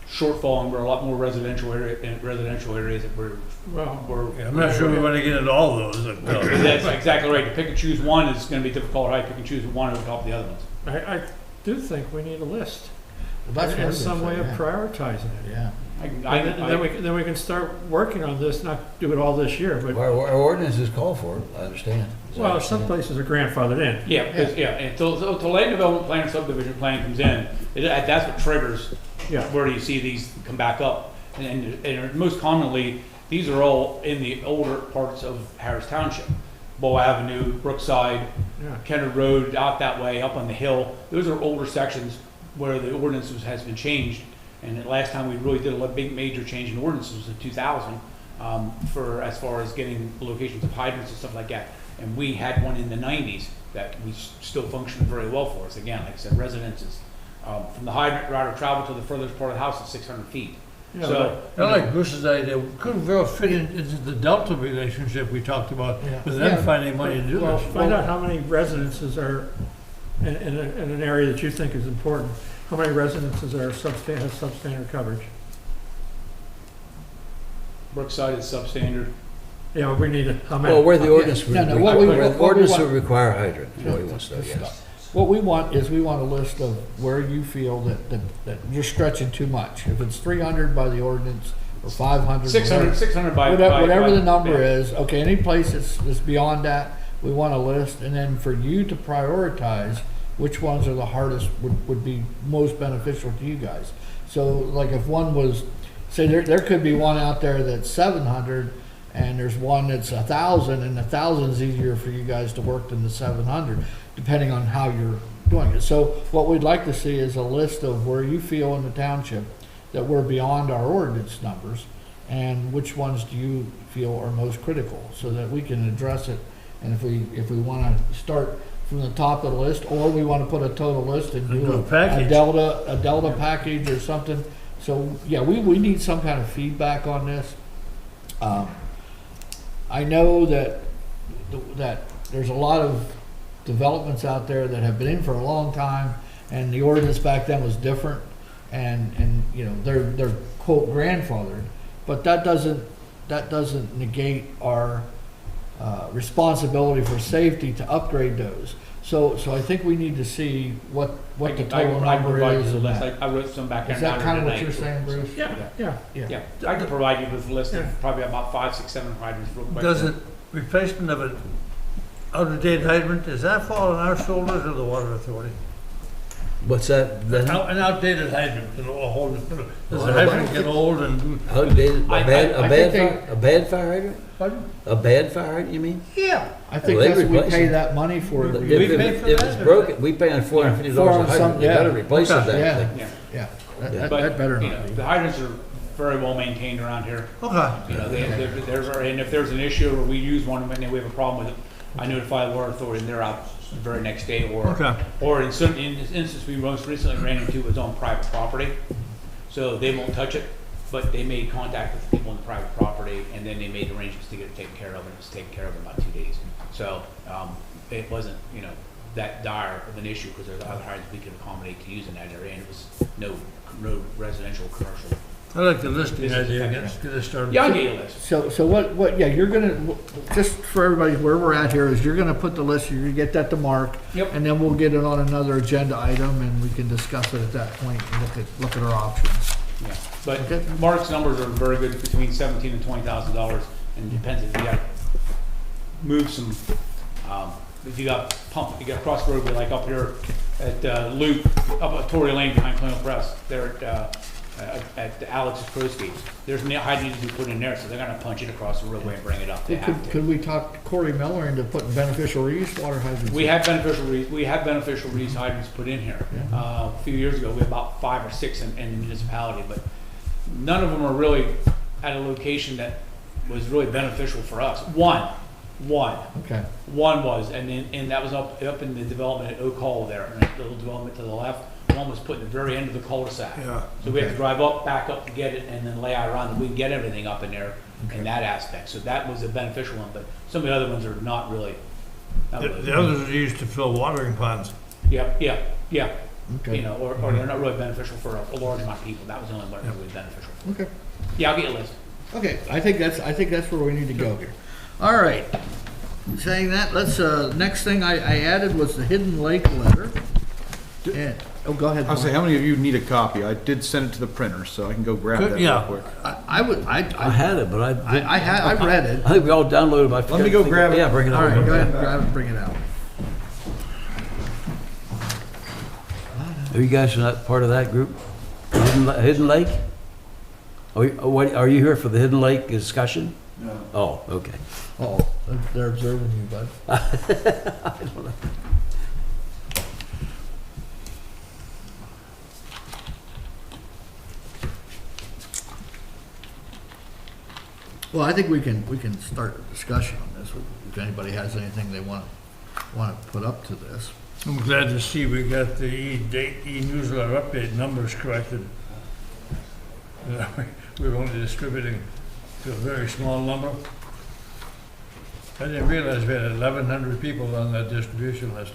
shortfalling, were a lot more residential areas that were, Yeah, I'm not sure we want to get into all those. That's exactly right. To pick and choose one is going to be difficult. I pick and choose one over top of the other ones. I do think we need a list. Well, that's what I And was some gonna way say, of yeah. prioritizing it. Yeah. And then we can start working on this, not do it all this year, but, Our ordinances call for it, I understand. well, some places are grandfathered in. Yeah, until land development plan or subdivision plan comes in, that's what triggers Yeah. where you see these come back up. And most commonly, these are all in the older parts of Harris Township. Bow Avenue, Brookside, Yeah. Kennard Road, out that way, up on the hill. Those are older sections where the ordinance has been changed. And the last time we really did a big major change in ordinances was in 2000, for as far as getting locations of hydrants and stuff like that. And we had one in the 90s that we still functioned very well for us. Again, like I said, residences. From the hydrant route of travel to the furthest part of the house is 600 feet. Yeah, So, I like Bruce's idea. Could very well fit into the Delta relationship we talked about, Yeah. with them Yeah. finding money to do Well, this. find out how many residences are in an area that you think is important. How many residences are have substandard coverage? Brookside is substandard. Yeah, we need how many? Well, where the ordinance would, No, no, where what we- the what we ordinance want- would require a hydrant, is what he wants to know, yes. What we want is we want a list of where you feel that you're stretching too much. If it's 300 by the ordinance or 500. 600 by Whatever the number yeah. is, okay, any place that's beyond that, we want a list, and then for you to prioritize which ones are the hardest, would be most beneficial to you guys. So like if one was, say there could be one out there that's 700, and there's one that's 1,000, and 1,000 is easier for you guys to work than the 700, depending on how you're doing it. So what we'd like to see is a list of where you feel in the township that we're beyond our ordinance numbers, and which ones do you feel are most critical, so that we can address it. And if we want to start from the top of the list, or we want to put a total list and And do do a a package. Delta package or something. So, yeah, we need some kind of feedback on this. I know that there's a lot of developments out there that have been in for a long time, and the ordinance back then was different, and you know, they're quote grandfathered, but that doesn't negate our responsibility for safety to upgrade those. So I think we need to see what the total number is of that. I wrote some back there. Is that kind of what you're tonight. saying, Bruce? Yeah. Yeah, I can provide you with a list of probably about 5, 6, 7 hydrants real quick. Does it, replacement of an out-of-date hydrant, does that fall on our shoulders or the water authority? What's that, then? An outdated hydrant, you know, does the hydrant get old and? Outdated, I think a bad fire hydrant? Pardon? A bad fire hydrant, you mean? Yeah, I think Well, they that's what we replace pay them. that money for. If every year. We pay for if that, it's or- broken, we pay on $450 a hydrant, you yeah. better replace it Okay. that Yeah. thing. Yeah. Yeah, that But, better you not know, be. the hydrants are very well maintained around here. Okay. You know, they're very, and if there's an issue or we use one and then we have a problem with it, I notify the water authority and they're out the very next day, or in certain instances we most recently ran into was on private property. So they won't touch it, but they made contact with people on the private property and then they made arrangements to get it taken care of, and it was taken care of in about 2 days. So, it wasn't, you know, that dire of an issue because there's other hydrants we could accommodate to use in that area, and it was no residential, commercial. I like the listing idea, get this started. Yeah, I'll get you a list. So yeah, you're gonna, just for everybody, where we're at here is you're gonna put the list, you're gonna get that to Mark. Yep. And then we'll get it on another agenda item and we can discuss it at that point and look at our options. Yeah, but Okay. Mark's numbers are very good, between $17,000 and $20,000, And it depends if you got move some, if you got cross the roadway, like up here at Loop, up at Tory Lane behind Colonial Press, there at Alex's Pro Skates. There's height needs to be put in there, so they're gonna punch it across the roadway and bring it up. They have to. Could we talk Corey Miller into putting beneficial reuse water hydrants? We have beneficial reuse hydrants put in here. A few years ago, we had about 5 or 6 in the municipality, but none of them are really at a location that was really beneficial for us. One Okay. was, and that was up in the development at Oak Hall there, and that little development to the left. One was put in the very end of the cul-de-sac. Yeah. So we have to drive back up to get it, and then lay out around, and we can get everything up in there in that aspect. So that was a beneficial one, but some of the other ones are not really. The others are used to fill watering ponds. Yeah. Okay. You know, or they're not really beneficial for a large amount of people. That was the only one that was really beneficial. Okay. Yeah, I'll get you a list. Okay, I think that's where we need to go here. All right. Saying that, let's, next thing I added was the Hidden Lake letter. And, go ahead. I'll say, how many of you need a copy? I did send it to the printer, so I can go grab that real quick. I had it, but I read it. I think we all downloaded my. Let me go grab it. Yeah, bring it All over. right, go ahead and grab it and bring it out. Are you guys not part of that group? Hidden Lake? Are you here for the Hidden Lake discussion? No. Oh, okay. Oh, they're observing you, bud. I don't know. Well, I think we can start a discussion on this, if anybody has anything they want to put up to this. I'm glad to see we got the e-newsletter update numbers corrected. We're only distributing to a very small number. I didn't realize we had 1,100 people on that distribution list,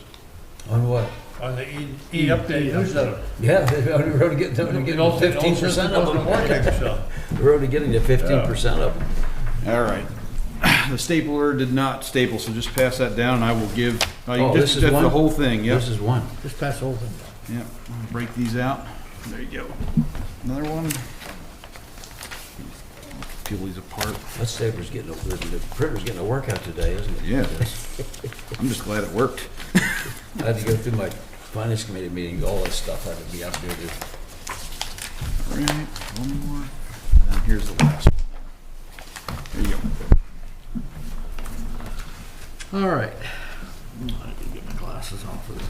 On what? on the e-update newsletter. Yeah, we're only getting 15% of them. We're only getting to 15% of them. All right. The stapler did not staple, so just pass that down, and I will give, This is that's one? the whole thing, yep. This is one. Just pass the whole thing down. Yep, I'll break these out. There you go. Another one. Peel these apart. That stapler's getting, the printer's getting a workout today, isn't it? Yeah, it is. I'm just glad it worked. I had to go through my finance committee meeting, all that stuff had to be updated. All right, one more. And then here's the last one. There you go. All right. I need to get my glasses on for this.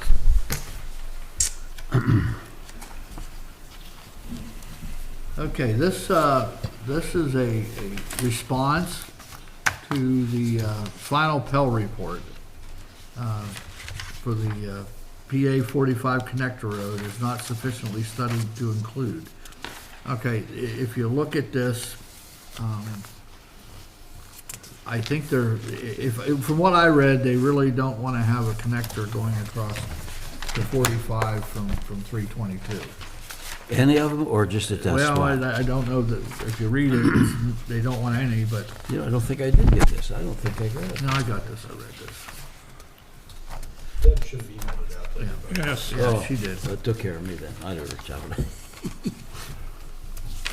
Okay, this is a response to the final Pell report for the PA 45 connector road is not sufficiently studied to include. Okay, if you look at this, I think from what I read, they really don't want to have a connector going across the 45 from 322. Any of them, or just at that Well, spot? I don't know that, if you read it, they don't want any, but, You know, I don't think I did get this. I don't think I got it. no, I got this, I read this. Deb should have emailed it out. Yeah. Yes. Yeah, she did. That took care of me then. I never covered it.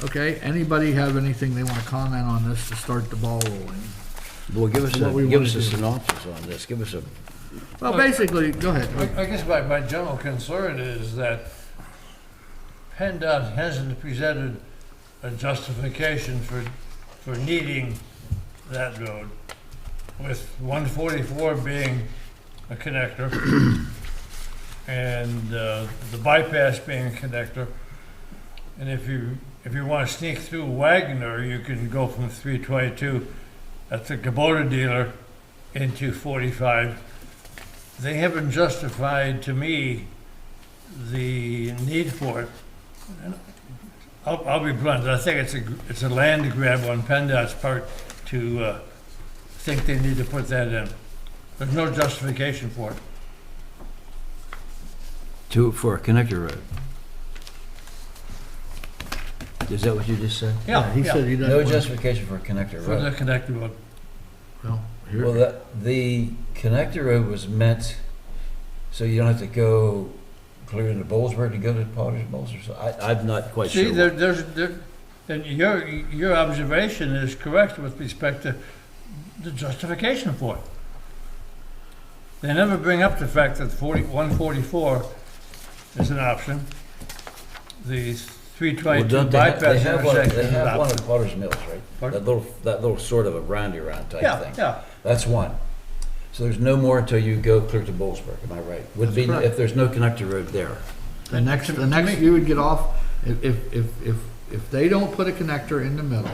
Okay, anybody have anything they want to comment on this to start the ball rolling? Well, give us What we a wanna do. synopsis on this. Give us a, Well, basically, go ahead. I guess my general concern is that PennDOT hasn't presented a justification for needing that road, with 144 being a connector and the bypass being a connector. And if you want to sneak through Wagner, you can go from 322 at the Kubota dealer into 45. They haven't justified to me the need for it. I'll be blunt. I think it's a land grab on PennDOT's part to think they need to put that in. There's no justification for it. for a connector road. Is that what you just said? Yeah, He said he doesn't No want. justification for a connector for the road. connector road. Well, here- Well, the connector road was meant so you don't have to go clear into Bowlesburg to go to Potter's Mills or so. I'm not quite sure. See, and your observation is correct with respect to the justification for it. They never bring up the fact that 144 is an option. The 322 bypass They have one intersection is an at option. Potter's Mills, right? Pardon? That little sort of a roundy-round type Yeah, thing. yeah. That's one. So there's no more until you go clear to Bollesburg, am I right? Would be, correct. if there's no connector road there. The next you would get off, if they don't put a connector in the middle,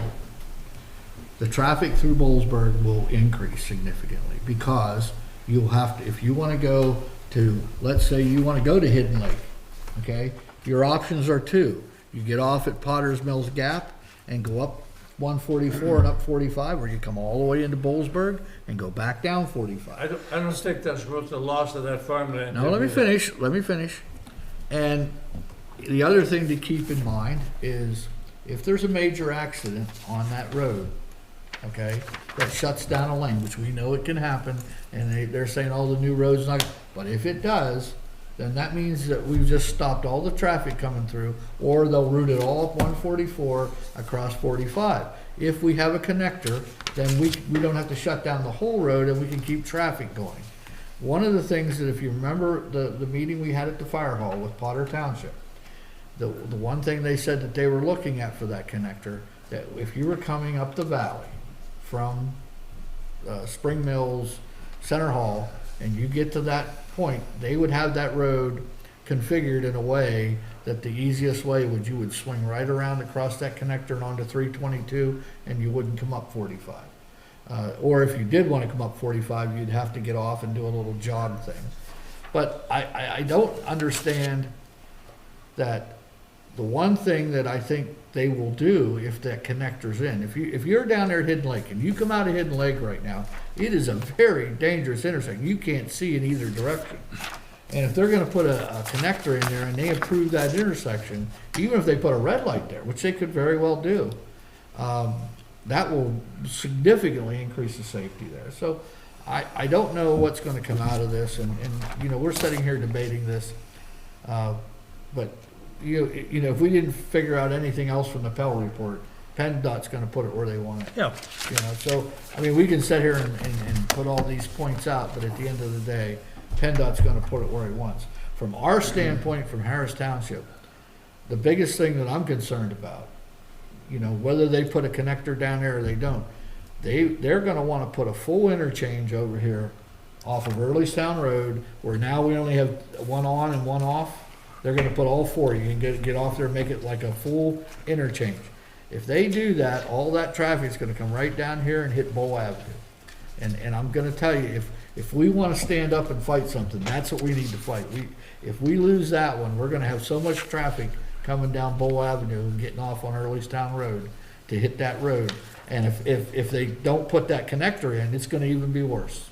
the traffic through Bollesburg will increase significantly because you'll have to, if you want to go to, let's say you want to go to Hidden Lake, okay? Your options are two. You get off at Potter's Mills Gap and go up 144 and up 45, or you come all the way into Bollesburg and go back down 45. I don't think that's worth the loss of that farmland. Now, let me finish. And the other thing to keep in mind is if there's a major accident on that road, okay, that shuts down a lane, which we know it can happen, and they're saying all the new roads not, but if it does, then that means that we've just stopped all the traffic coming through, or they'll route it all up 144 across 45. If we have a connector, then we don't have to shut down the whole road and we can keep traffic going. One of the things that, if you remember the meeting we had at the fire hall with Potter Township, the one thing they said that they were looking at for that connector, that if you were coming up the valley from Spring Mills, Center Hall, and you get to that point, they would have that road configured in a way that the easiest way would, you would swing right around across that connector and onto 322, and you wouldn't come up 45. Or if you did want to come up 45, you'd have to get off and do a little jog thing. But I don't understand that. The one thing that I think they will do if that connector's in, if you're down there at Hidden Lake and you come out of Hidden Lake right now, it is a very dangerous intersection. You can't see in either direction. And if they're gonna put a connector in there and they approve that intersection, even if they put a red light there, which they could very well do, that will significantly increase the safety there. So I don't know what's gonna come out of this, and you know, we're sitting here debating this, but you know, if we didn't figure out anything else from the Pell report, PennDOT's gonna put it where they want it. Yeah. You know, so, I mean, we can sit here and put all these points out, but at the end of the day, PennDOT's gonna put it where it wants. From our standpoint, from Harris Township, the biggest thing that I'm concerned about, you know, whether they put a connector down there or they don't, they're gonna wanna put a full interchange over here off of Earlystown Road, where now we only have one on and one off. They're gonna put all four. You can get off there and make it like a full interchange. If they do that, all that traffic's gonna come right down here and hit Bow Avenue. And I'm gonna tell you, if we wanna stand up and fight something, that's what we need to fight. If we lose that one, we're gonna have so much traffic coming down Bow Avenue and getting off on Earlystown Road to hit that road. And if they don't put that connector in, it's gonna even be worse.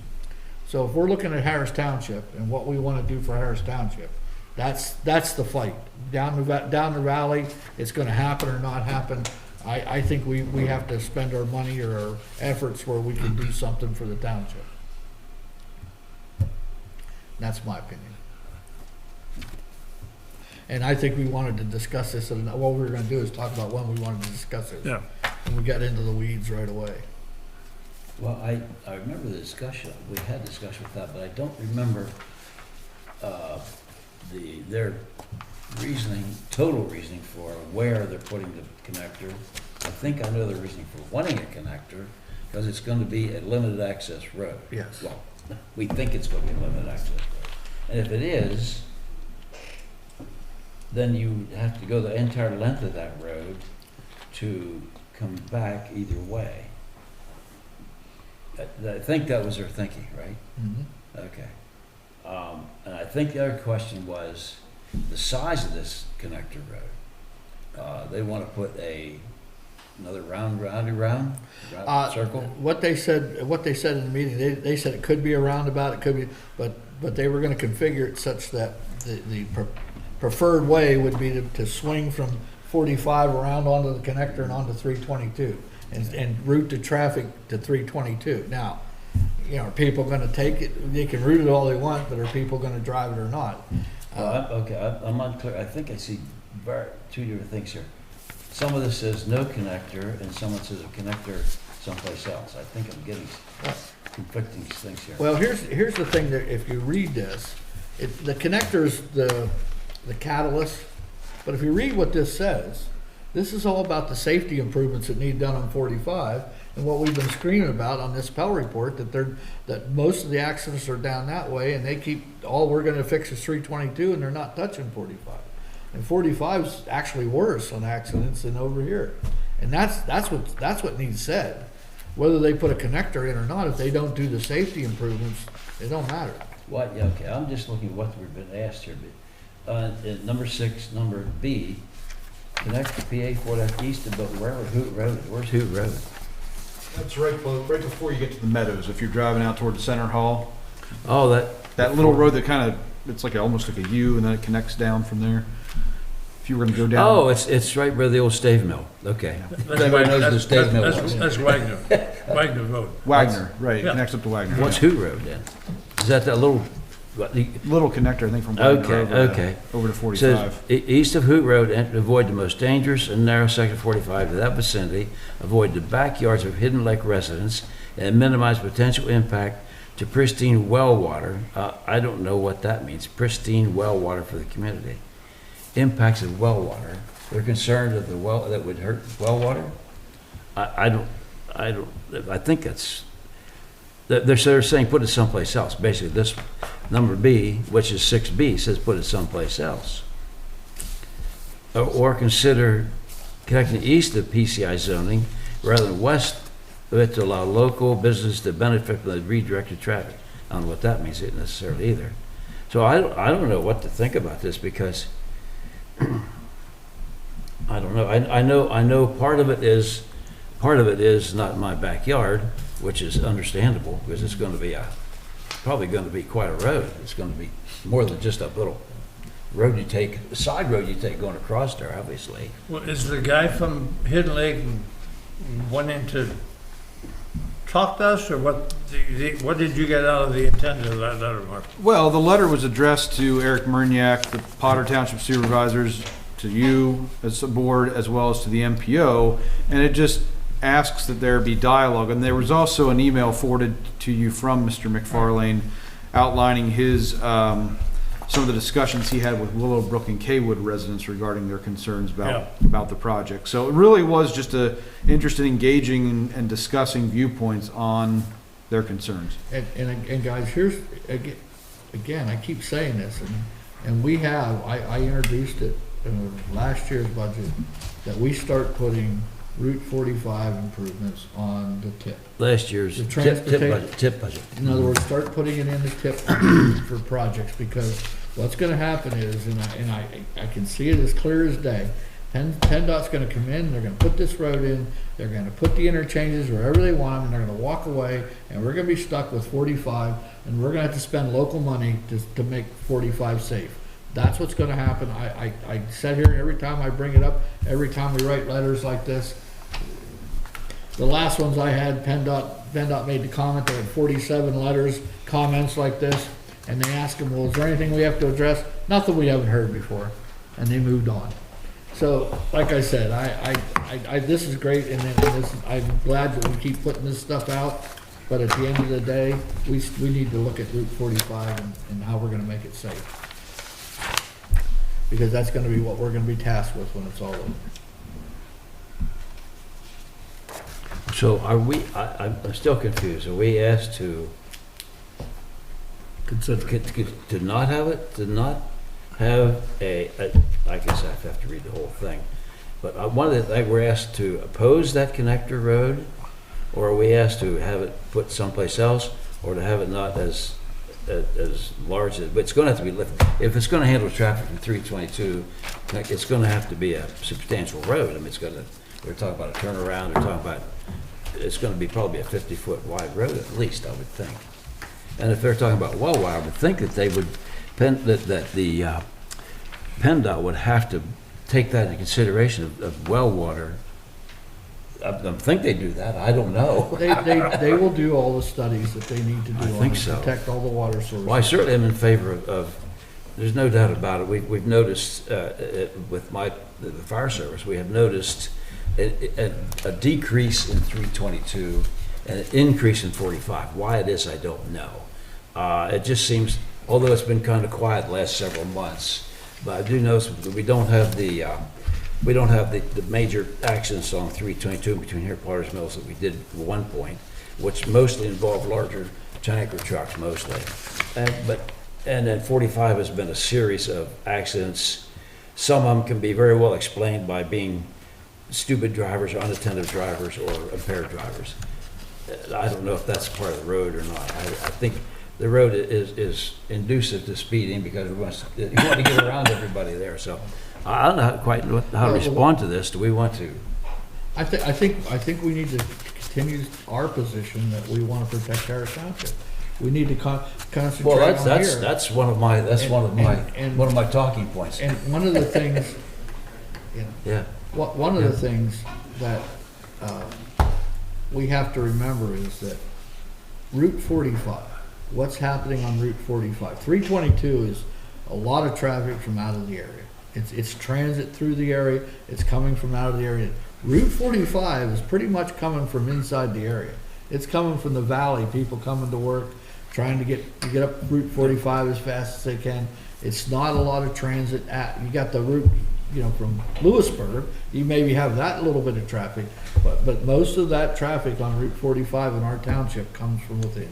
So if we're looking at Harris Township and what we wanna do for Harris Township, that's the fight. Down the valley, it's gonna happen or not happen. I think we have to spend our money or our efforts where we can do something for the township. That's my opinion. And I think we wanted to discuss this, and what we were gonna do is talk about when we wanted to discuss it. Yeah. And we got into the weeds right away. Well, I remember the discussion, we had discussion with that, but I don't remember their reasoning, total reasoning for where they're putting the connector. I think I know the reasoning for wanting a connector, because it's going to be a limited access road. Yes. Well, we think it's going to be a limited access road. And if it is, then you have to go the entire length of that road to come back either way. I think that was their thinking, right? Mm-hmm. Okay. And I think the other question was the size of this connector road. They want to put another round circle? What they said in the meeting, they said it could be a roundabout, it could be, but they were gonna configure it such that the preferred way would be to swing from 45 around onto the connector and onto 322 and route the traffic to 322. Now, you know, are people gonna take it? They can route it all they want, but are people gonna drive it or not? I'm unclear. I think I see two different things here. Some of this says no connector, and someone says a connector someplace else. I think I'm getting conflicting things here. Well, here's the thing, that if you read this, the connector's the catalyst, but if you read what this says, this is all about the safety improvements that need done on 45, and what we've been screaming about on this Pell report, that most of the accidents are down that way, and they keep, all we're gonna fix is 322, and they're not touching 45. And 45 is actually worse on accidents than over here. And that's what needs said. Whether they put a connector in or not, if they don't do the safety improvements, it don't matter. What, yeah, okay, I'm just looking at what we've been asked here, but, at number 6, number B, connect the PA 4 east of wherever Hoot Road is. Where's Hoot Road? That's right before you get to the meadows, if you're driving out toward the center hall. Oh, That little road that kind of, it's like almost like a U, and then it connects down from there. If you were gonna go down. oh, it's right by the old stave mill. Okay. Everybody knows the stave mill was. That's Wagner, Wagner Road. Wagner, right, it Yeah. connects up to Wagner. What's Hoot Road then? Is that little, what, the, Little connector, I think, from Wagner okay. over to says, 45. East of Hoot Road, avoid the most dangerous and narrow section of 45 to that vicinity, avoid the backyards of Hidden Lake residents, and minimize potential impact to pristine well water. I don't know what that means, pristine well water for the community. Impacts of well water. They're concerned of the well, that would hurt well water? I think that's, they're saying put it someplace else. Basically, this number B, which is 6B, says put it someplace else. Or consider connecting east of PCI zoning rather than west of it to allow local business to benefit from the redirected traffic. I don't know what that means necessarily either. So I don't know what to think about this, because I don't know. I know part of it is not my backyard, which is understandable, because it's going to be probably going to be quite a road. It's going to be more than just a little road you take, a side road you take going across there, obviously. Well, is the guy from Hidden Lake wanting to talk to us, or what did you get out of the intent of that letter, Mark? Well, the letter was addressed to Eric Murniak, the Potter Township Supervisors, to you as a board, as well as to the MPO, and it just asks that there be dialogue. And there was also an email forwarded to you from Mr. McFarlane outlining his, some of the discussions he had with Willowbrook and Kaywood residents regarding their concerns about the project. So it really was just a interest in engaging and discussing viewpoints on their concerns. And guys, here's, again, I keep saying this, and we have, I introduced it in last year's budget, that we start putting Route 45 improvements on the tip. Last year's The tip budget. In other words, start putting it in the tip for projects, because what's gonna happen is, and I can see it as clear as day, PennDOT's gonna come in, they're gonna put this road in, they're gonna put the interchanges wherever they want them, and they're gonna walk away, and we're gonna be stuck with 45, and we're gonna have to spend local money to make 45 safe. That's what's gonna happen. I sit here every time I bring it up, every time we write letters like this. The last ones I had, PennDOT made the comment, they had 47 letters, comments like this, and they asked them, well, is there anything we have to address? Nothing we haven't heard before, and they moved on. So, like I said, this is great, and I'm glad that we keep putting this stuff out, but at the end of the day, we need to look at Route 45 and how we're gonna make it safe. Because that's gonna be what we're gonna be tasked with when it's all over. So are we, I'm still confused. Are we asked to Consider. to not have it, to not have I guess I have to read the whole thing. But one of the, we're asked to oppose that connector road, or are we asked to have it put someplace else, or to have it not as large as, but it's going to have to be lifted. If it's going to handle traffic from 322, it's going to have to be a substantial road. I mean, it's going to, we're talking about a turnaround, we're talking about, it's going to be probably a 50-foot wide road at least, I would think. And if they're talking about well water, I would think that they would, that the PennDOT would have to take that into consideration of well water. I think they do that. I don't know. They will do all the studies that they need to do I on think it, so. protect all the water sources. Well, I certainly am in favor of, there's no doubt about it. We've noticed with the fire service, we have noticed a decrease in 322 and an increase in 45. Why it is, I don't know. It just seems, although it's been kind of quiet the last several months, but I do notice that we don't have the major accidents on 322 between here and Potter's Mills that we did at one point, which mostly involved larger tanker trucks mostly. And then 45 has been a series of accidents. Some of them can be very well explained by being stupid drivers or unattentive drivers or impaired drivers. I don't know if that's part of the road or not. I think the road is inducive to speeding because you want to get around everybody there. So I don't know quite how to respond to this. Do we want to? I think we need to continue our position that we want to protect Harris Township. We need to concentrate Well, on here. that's one of my talking points. And one of the things, Yeah. one of the things that we have to remember is that Route 45, what's happening on Route 45? 322 is a lot of traffic from out of the area. It's transit through the area. It's coming from out of the area. Route 45 is pretty much coming from inside the area. It's coming from the valley. People coming to work, trying to get up Route 45 as fast as they can. It's not a lot of transit. You got the route, from Lewisburg. You maybe have that little bit of traffic, but most of that traffic on Route 45 in our township comes from within.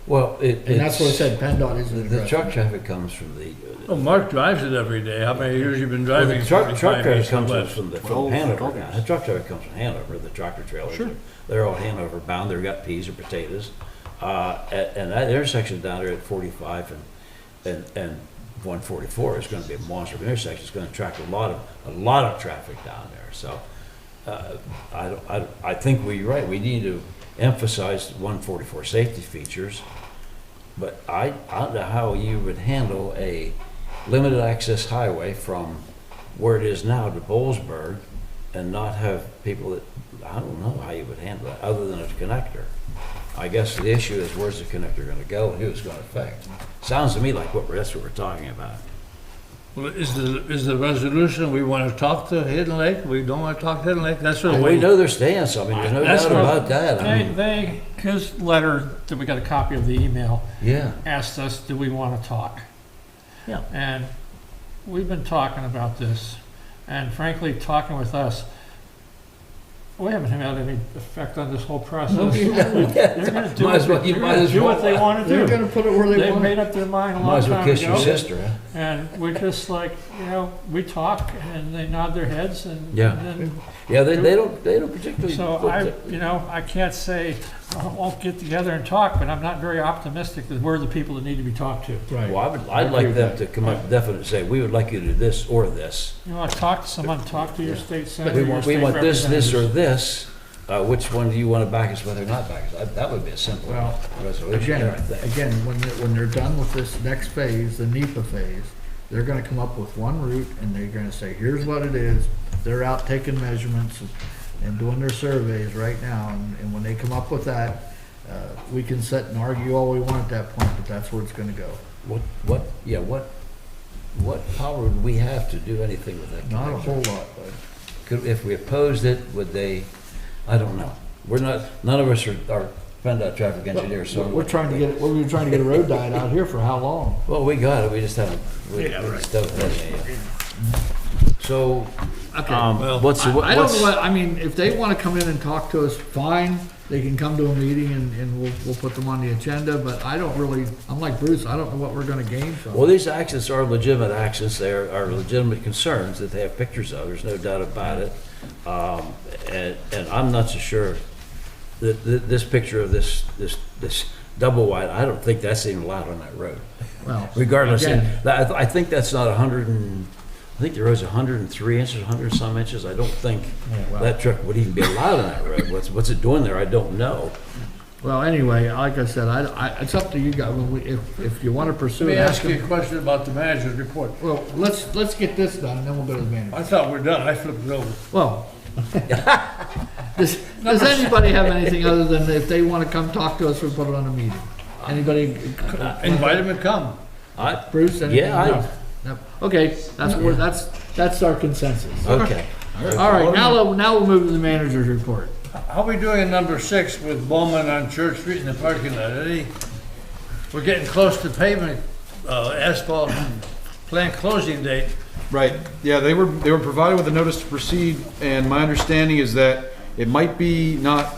Well, And that's what I said. PennDOT isn't the truck addressing. traffic comes from the. Well, Mark drives it every day. How many years you been Well, driving? the truck 45 traffic east and comes west? from Hanover. Now. The truck traffic comes from Hanover, the tractor trailers. Sure. They're all Hanover bound. They've got peas or potatoes. And that intersection down there at 45 and 144 is going to be a monster of intersection. It's going to attract a lot of traffic down there. So I think you're right. We need to emphasize 144 safety features. But I don't know how you would handle a limited access highway from where it is now to Bollesburg and not have people that, I don't know how you would handle that other than a connector. I guess the issue is where's the connector going to go and who it's going to affect. Sounds to me like that's what we're talking about. Well, is the resolution, we want to talk to Hidden Lake? We don't want to talk to Hidden Lake? That's what We know their stance. I mean, there's no That's doubt what- about that. I mean, his letter that we got a copy of the email yeah. asked us, do we want to talk? Yeah. And we've been talking about this, and frankly, talking with us, we haven't had any effect on this whole process. They're gonna do Might as well- you might as well. what they want to They're do. going to put it where they They've want made it. up their mind a Might long as well time kiss your ago. sister, huh? And we're just like, we talk, and they nod their heads, and Yeah. and then Yeah, they don't particularly. so I can't say, I won't get together and talk, but I'm not very optimistic that we're the people that need to be talked to. Right. Well, I'd like them to come up definitely and say, we would like you to do this or this. You want to talk to someone, talk to your state senator, We your want state this, or representatives. this. Which one do you want to back us with or not back us? That would be a simple Well, resolution. Again, I think. when they're done with this next phase, the NEPA phase, they're gonna come up with one route and they're gonna say, here's what it is. They're out taking measurements and doing their surveys right now. And when they come up with that, we can sit and argue all we want at that point, but that's where it's gonna go. What power would we have to do anything with that? Not a connector? whole lot, but If we opposed it, would they, I don't know. None of us are PennDOT traffic engineers, so. we're trying to get a road diet out here for how long? Well, we got it, we just haven't, just haven't had any. So, what's the, I don't know if they wanna come in and talk to us, fine. They can come to a meeting and we'll put them on the agenda, but I'm like Bruce, I don't know what we're gonna gain from it. well, these accidents are legitimate accidents, they are legitimate concerns that they have pictures of, there's no doubt about it. And I'm not so sure that this picture of this double wide, I don't think that's even allowed on that road. Well, Regardless, again, I think that's not I think the road's 103 inches, 100 some inches. I don't think that truck would even be allowed on that road. What's it doing there? I don't know. Well, anyway, like I said, it's up to you guys. If you want to pursue Let it, me ask ask you a them. question about the manager's report. Well, let's get this done, and then we'll go to the manager. I thought we're done. I flipped it over. Well, does anybody have anything other than if they want to come talk to us, we'll put it on a meeting? Anybody? Invite him to come. Bruce? Anything? Yeah, No. Okay, that's our consensus. Okay. All right, now we'll move to the manager's report. How are we doing in number 6 with Bowman on Church Street in the parking lot? We're getting close to pavement, asphalt plant closing date. Right, yeah, they were provided with a notice to proceed, and my understanding is that it might be not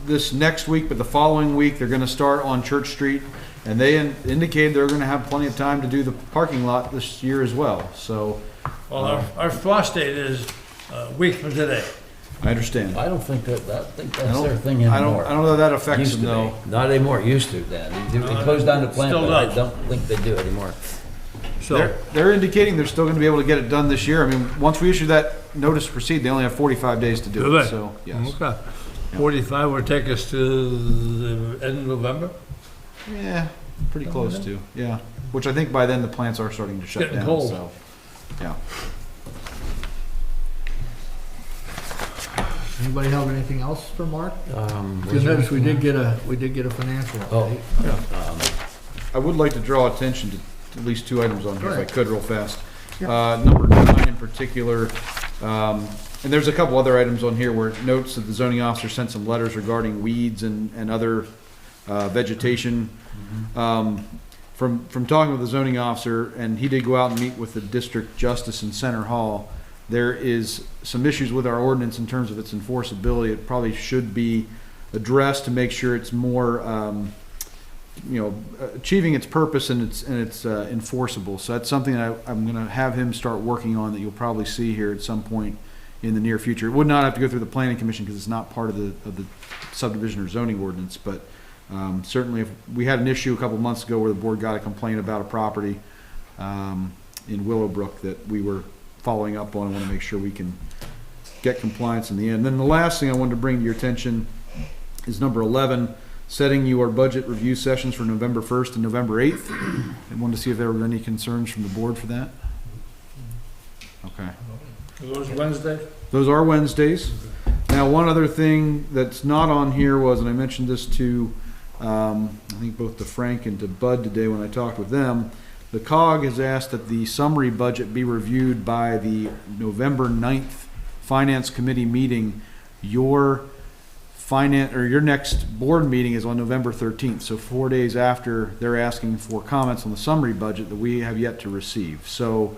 this next week, but the following week, they're gonna start on Church Street, and they indicated they're gonna have plenty of time to do the parking lot this year as well, so. Well, our frost date is a week from today. I understand. I don't think that's I their don't, thing I anymore. don't know that affects Used them to though. be. Not anymore, used to, Dan. They closed down the plant, Still but I does. don't think they do anymore. So, They're indicating they're still gonna be able to get it done this year. I mean, once we issue that notice to proceed, they only have 45 days to do do it, they? so, yes. Okay. 45 will take us to the end of November? Yeah, pretty close to, yeah. Which I think by then the plants are starting to shut Getting down, cold. so, yeah. Anybody have anything else for Mark? Was You there notice we anything did get a financial Oh, update. I would like to draw attention to at least 2 items on here, if I Right. could, real fast. Number 9 in particular, and there's a couple other items on here where it notes that the zoning officer sent some letters regarding weeds and other vegetation. From talking with the zoning officer, and he did go out and meet with the district justice in Center Hall, there is some issues with our ordinance in terms of its enforceability. It probably should be addressed to make sure it's more, achieving its purpose and it's enforceable. So that's something that I'm going to have him start working on, that you'll probably see here at some point in the near future. It would not have to go through the planning commission because it's not part of the subdivision or zoning ordinance, but certainly if we had an issue a couple months ago where the board got a complaint about a property in Willowbrook that we were following up on, I want to make sure we can get compliance in the end. Then the last thing I wanted to bring to your attention is number 11, setting your budget review sessions for November 1st and November 8th. I wanted to see if there were any concerns from the board for that. Okay. Are those Wednesday? Those are Wednesdays. Now, one other thing that's not on here was, and I mentioned this to, I think both to Frank and to Bud today when I talked with them, the COG has asked that the summary budget be reviewed by the November 9th Finance Committee meeting. Your next board meeting is on November 13th, so 4 days after they're asking for comments on the summary budget that we have yet to receive. So,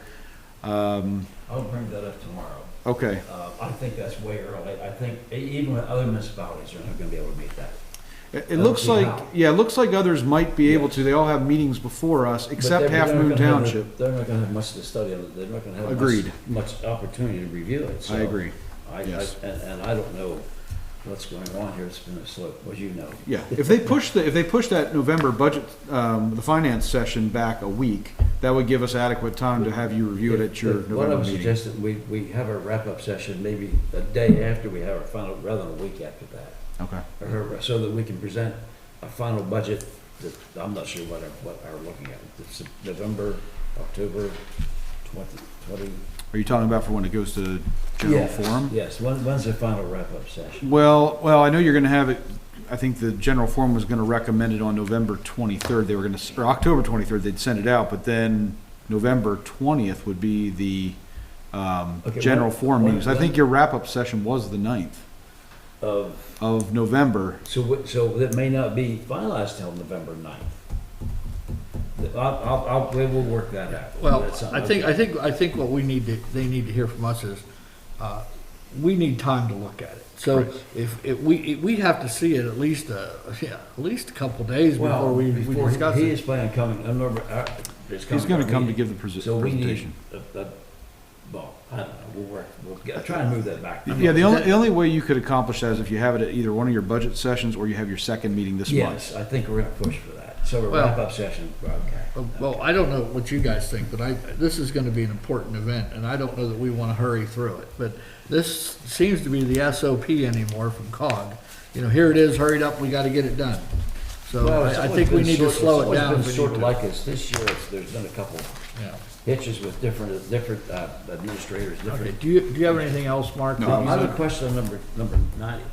I'll bring that up tomorrow. okay. I think that's way early. I think even with other municipalities are not gonna be able to meet that. It looks like, how. yeah, it looks like others might be able to. They all have meetings before us, except But they're Half not Moon gonna have Township. They're not gonna have much to study on it. They're not gonna have Agreed. much opportunity to review it. So I agree. Yes. And I don't know what's going on here. It's been a slow, as you know. Yeah, if they push that November budget, the finance session back a week, that would give us adequate time to have you review it at your What I November was meeting. suggesting, we have our wrap-up session maybe a day after we have our final, rather than a week after that. Okay. So that we can present a final budget that, I'm not sure what are looking at. It's November, October 2020. Are you talking about for when it goes to general Yeah, forum? Yes, when's the final wrap-up session? Well, I know you're going to have it. I think the general forum was going to recommend it on November 23rd. They were going to, or October 23rd, they'd send it out, but then November 20th would be the Okay, general when- forum when- meetings. I think your wrap-up session was the 9th of November. So that may not be finalized till November 9th. We will work that out. Well, That's something I think what they need to hear from us is, we need time to look at it. So Right. if we have to see it at least a couple days before Well, we discuss he it. is planning on coming, I remember, He's going to come to give the So we need, presentation. well, I don't know, I'll try and move that back. Yeah, the only way you could accomplish that is if you have it at either one of your budget sessions or you have your second meeting this month. Yes, I think we're gonna push for that. So a Well- wrap-up session, okay. Well, I don't know what you guys think, but this is gonna be an important event, and I don't know that we wanna hurry through it. But this seems to be the SOP anymore from COG. Here it is, hurried up, we gotta get it done. So Well, it's I always think we been need to sort- slow it down. It's if we always been sort need of to. like this. This year, there's been a couple Yeah. hitches with different administrators, Okay, different. do you have anything else, Mark? No, that I you have a think- question on number 90.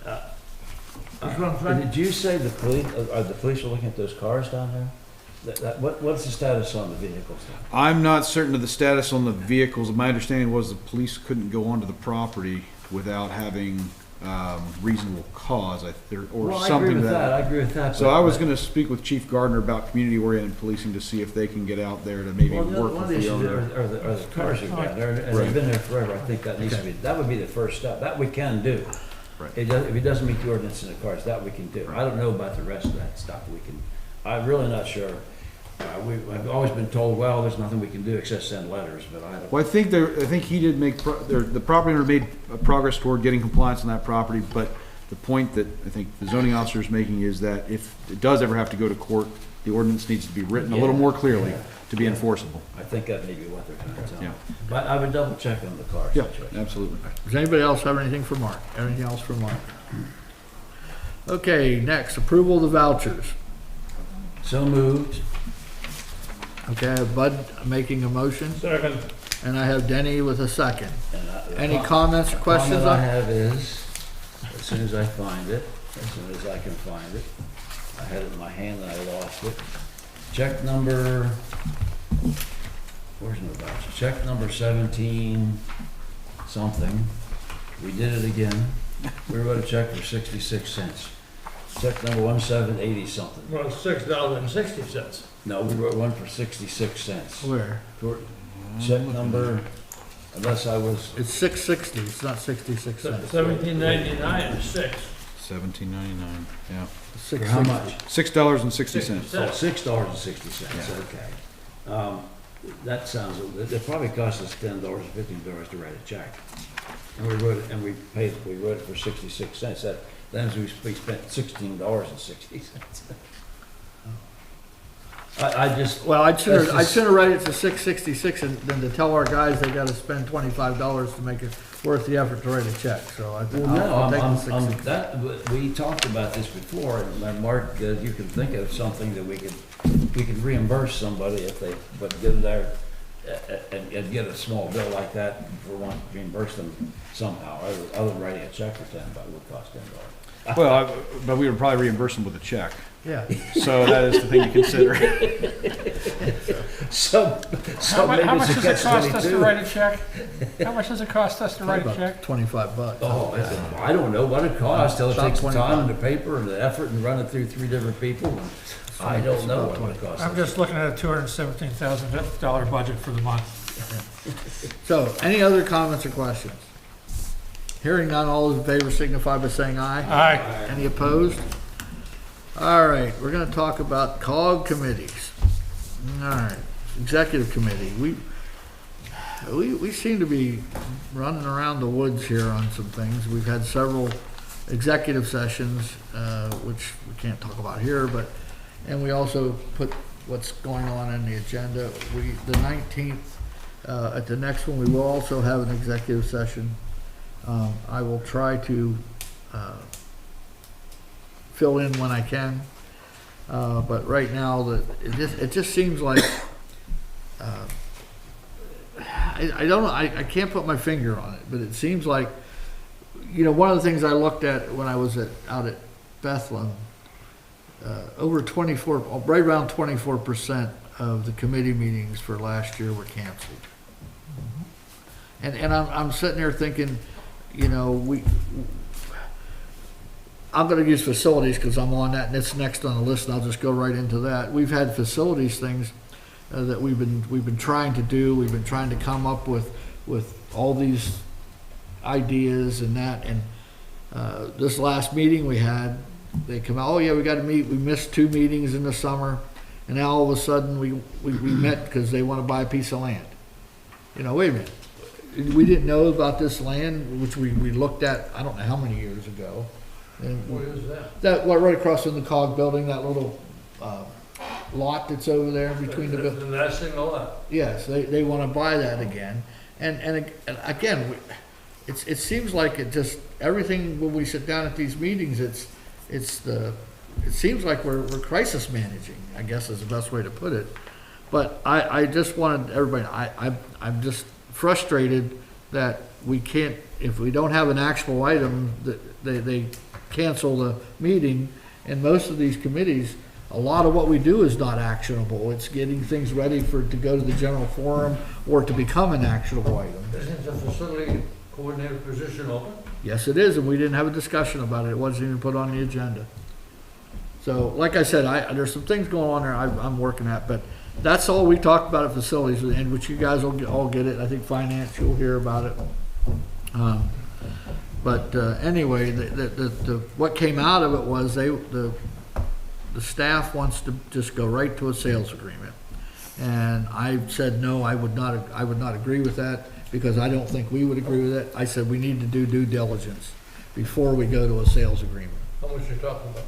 Which one, Frank? Did you say the police are looking at those cars down there? What's the status on the vehicles? I'm not certain of the status on the vehicles. My understanding was the police couldn't go onto the property without having reasonable cause, or Well, I agree something with to that, I that. agree with that. So I was gonna speak with Chief Gardner about community-oriented policing to see if they can get out there to maybe Well, work one of with the the issues owner. are the cars you've got there, and they've been there forever. I think that needs to be, that would be the first step. That we can do. Right. If it doesn't meet the ordinance in the cars, that we can do. I don't know about the rest of that stuff. I'm really not sure. I've always been told, well, there's nothing we can do except send letters, but I don't. Well, I think he did make, the property owner made progress toward getting compliance on that property, but the point that I think the zoning officer is making is that if it does ever have to go to court, the ordinance needs to be written a little more clearly to be enforceable. I think that may be what they're trying to tell me. Yeah. But I would double check on the car Yeah, situation. absolutely. Does anybody else have anything for Mark? Anything else for Mark? Okay, next, approval of the vouchers. So moved. Okay, I have Bud making a motion, Second. and I have Denny with a second. And Any comments or questions Comment I on? have is, as soon as I find it, as soon as I can find it, I had it in my hand and I lost it. Check number, where's my voucher? Check number 17 something. We did it again. We wrote a check for 66 cents. Check number 1780 something. Well, $6.60. No, we wrote one for 66 cents. Where? Check number, unless I was, It's 660, it's not 66 cents. $17.99 is $6. $17.99, yeah. for how much? $6.60. Oh, $6.60, okay. That sounds, it probably cost us $10 or $15 to write a check. And we wrote it, and we wrote it for 66 cents. That means we spent $16.60. I just. Well, I'd that's just- sooner write it to 666 than to tell our guys they gotta spend $25 to make it worth the effort to write a check, so I think Well, no, I'll take the I'm, 666. we talked about this before, and Mark, you can think of something that we could reimburse somebody if they, but get there and get a small bill like that for one, reimburse them somehow, other than writing a check for $10, would cost $10. Well, but we would probably reimburse them with a check. Yeah. So that is the thing to consider. So How maybe much it's a does it cost us to catch-22. write a check? How much does it cost us to write a About check? $25. Oh, I don't know what it costs, till it About takes the time 25. and the paper and the effort and run it through 3 different people. And I don't know what it costs. I'm just looking at a $217,000 budget for the month. So, any other comments or questions? Hearing none, all those in favor signify by saying aye. Aye. Any opposed? All right, we're gonna talk about COG committees. All right, executive committee. We seem to be running around the woods here on some things. We've had several executive sessions, which we can't talk about here, and we also put what's going on in the agenda. The 19th, at the next one, we will also have an executive session. I will try to fill in when I can, but right now it just seems like I don't know. I can't put my finger on it, but it seems like, you know, one of the things I looked at when I was out at Bethlehem, over 24, right around 24% of the committee meetings for last year were canceled. And I'm sitting there thinking, you know, I'm going to use facilities because I'm on that, and it's next on the list, and I'll just go right into that. We've had facilities things that we've been trying to do. We've been trying to come up with all these ideas and that. And this last meeting we had, they come out, oh yeah, we got to meet. We missed 2 meetings in the summer, and now all of a sudden we met because they want to buy a piece of land. You know, wait a minute. We didn't know about this land, which we looked at, I don't know how many years ago. And What is that? that, right across from the COG building, that little lot that's over there between the buildings. The nesting lot. Yes, they want to buy that again. And again, it seems like it just, everything, when we sit down at these meetings, it seems like we're crisis managing, I guess is the best way to put it. But I just wanted everybody, I'm just frustrated that we can't, if we don't have an actual item, that they cancel the meeting. And most of these committees, a lot of what we do is not actionable. It's getting things ready to go to the general forum or to become an actionable item. Isn't the facility coordinator position open? Yes, it is, and we didn't have a discussion about it. It wasn't even put on the agenda. So, like I said, there's some things going on there I'm working at, but that's all we talked about at facilities, and which you guys will all get it. I think finance, you'll hear about it. Anyway, what came out of it was the staff wants to just go right to a sales agreement. And I said, no, I would not agree with that, because I don't think we would agree with it. I said, we need to do due diligence before we go to a sales agreement. How much you talking about?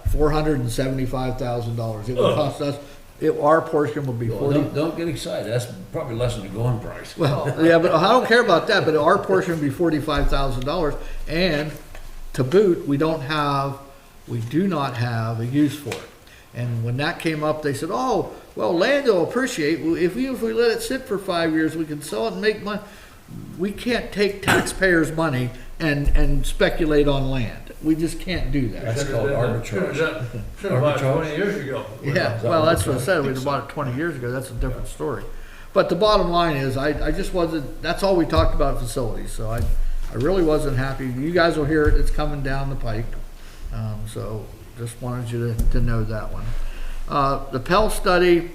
$475,000. It would cost us, our portion would be Well, 40. don't get excited, that's probably less than the going price. Well, yeah, but I don't care about that, but our portion would be $45,000. And to boot, we do not have a use for it. And when that came up, they said, oh, well, land will appreciate, if we let it sit for 5 years, we can sell it and make money. We can't take taxpayers' money and speculate on land. We just can't do that. That's called arbitrage. Should have bought it 20 years ago. Yeah, well, that's what I said. We'd have bought it 20 years ago. That's a different story. But the bottom line is, I just wasn't, that's all we talked about facilities. So I really wasn't happy. You guys will hear it. It's coming down the pike. So just wanted you to know that one. The Pell study,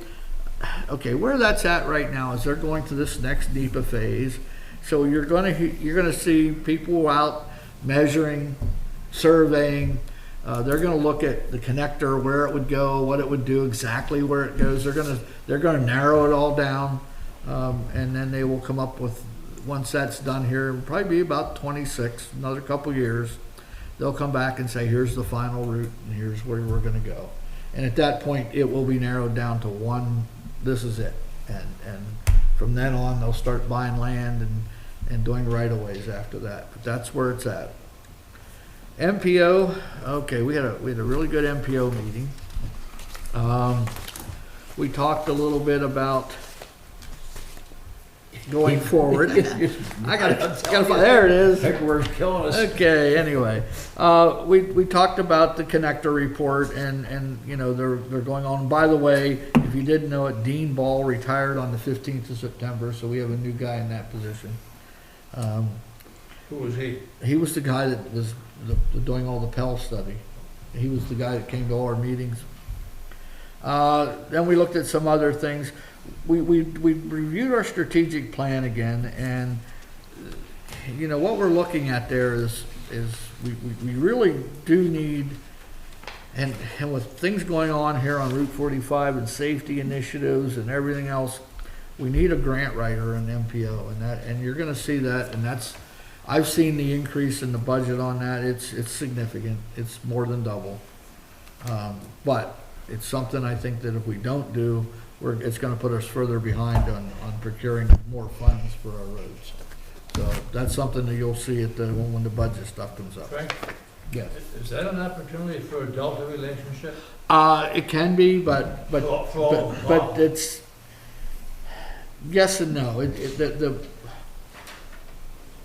okay, where that's at right now is they're going to this next NEPA phase. So you're gonna see people out measuring, surveying. They're gonna look at the connector, where it would go, what it would do, exactly where it goes. They're gonna narrow it all down, and then they will come up with, once that's done here, it'll probably be about 26, another couple years. They'll come back and say, here's the final route, and here's where we're gonna go. And at that point, it will be narrowed down to one. This is it, and from then on, they'll start buying land and doing right-of-ways after that. But that's where it's at. MPO, okay, we had a really good MPO meeting. We talked a little bit about going forward. I gotta find, there it is. Paperwork's killing us. Okay, anyway, we talked about the connector report and you know, they're going on. By the way, if you didn't know it, Dean Ball retired on the 15th of September, so we have a new guy in that position. Who was he? He was the guy that was doing all the Pell study. He was the guy that came to all our meetings. Then we looked at some other things. We reviewed our strategic plan again, and you know what we're looking at there is we really do need, and with things going on here on Route 45 and safety initiatives and everything else, we need a grant writer in MPO, and you're going to see that, and that's, I've seen the increase in the budget on that. It's significant. It's more than double, but it's something I think that if we don't do, it's going to put us further behind on procuring more funds for our roads. So that's something that you'll see when the budget stuff comes up. Frank, Yes. is that an opportunity for a Delta relationship? It can be, but it's yes and no.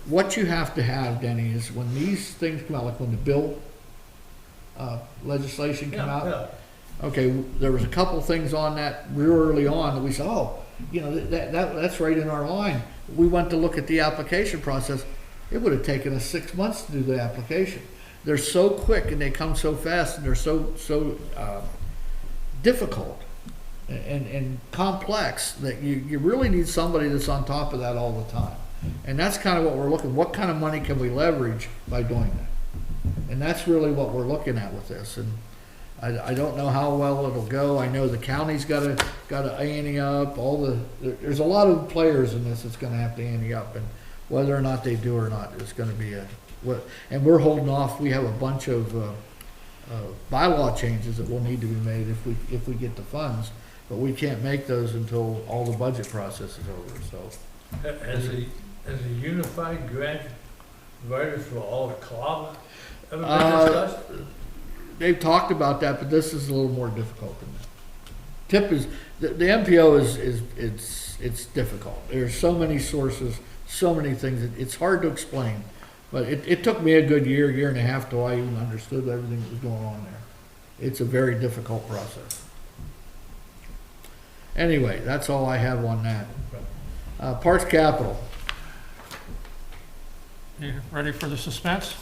What you have to have, Denny, is when these things come out, like when the bill legislation came out. Yeah. Okay, there was a couple things on that real early on that we said, oh, you know, that's right in our line. We went to look at the application process. It would have taken us 6 months to do the application. They're so quick and they come so fast and they're so difficult and complex that you really need somebody that's on top of that all the time. And that's kind of what we're looking, what kind of money can we leverage by doing that? And that's really what we're looking at with this. And I don't know how well it'll go. I know the county's got to ante up. There's a lot of players in this that's going to have to ante up, and whether or not they do or not, it's going to be and we're holding off. We have a bunch of bylaw changes that will need to be made if we get the funds, but we can't make those until all the budget process is over. So, Has a unified grant provided for all the club ever been discussed? They've talked about that, but this is a little more difficult than that. TIP is the MPO it's difficult. There's so many sources, so many things. It's hard to explain, but it took me a good year and a half till I even understood everything that was going on there. it's a very difficult process. Anyway, that's all I have on that. Parks Capital. You ready for the suspense?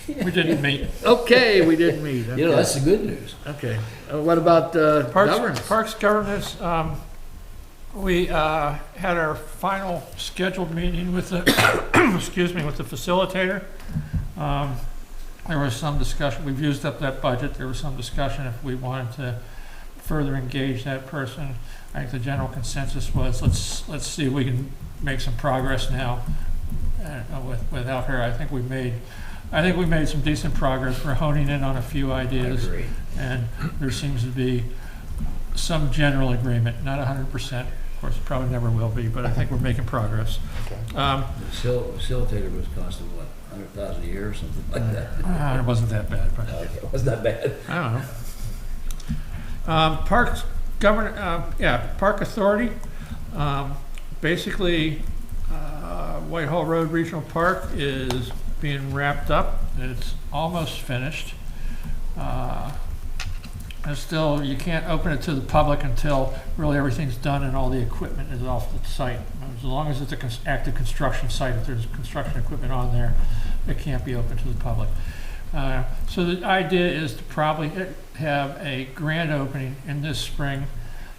We didn't meet. Okay, we didn't meet. You know, that's the good news. Okay. What about governance? Parks governance, we had our final scheduled meeting with the, excuse me, with the facilitator. There was some discussion, we've used up that budget, there was some discussion if we wanted to further engage that person. I think the general consensus was, let's see if we can make some progress now without her. I think we made some decent progress. We're honing in on a few ideas. I agree. And there seems to be some general agreement, not 100%. Of course, it probably never will be, but I think we're making progress. The facilitator was costing, what, 100,000 a year or something like that? It wasn't that bad, but Okay, it wasn't that bad. I don't know. Parks Park Authority. Basically, Whitehall Road Regional Park is being wrapped up. It's almost finished. And still, you can't open it to the public until really everything's done and all the equipment is off the site. As long as it's an active construction site, if there's construction equipment on there, it can't be open to the public. So the idea is to probably have a grand opening in this spring,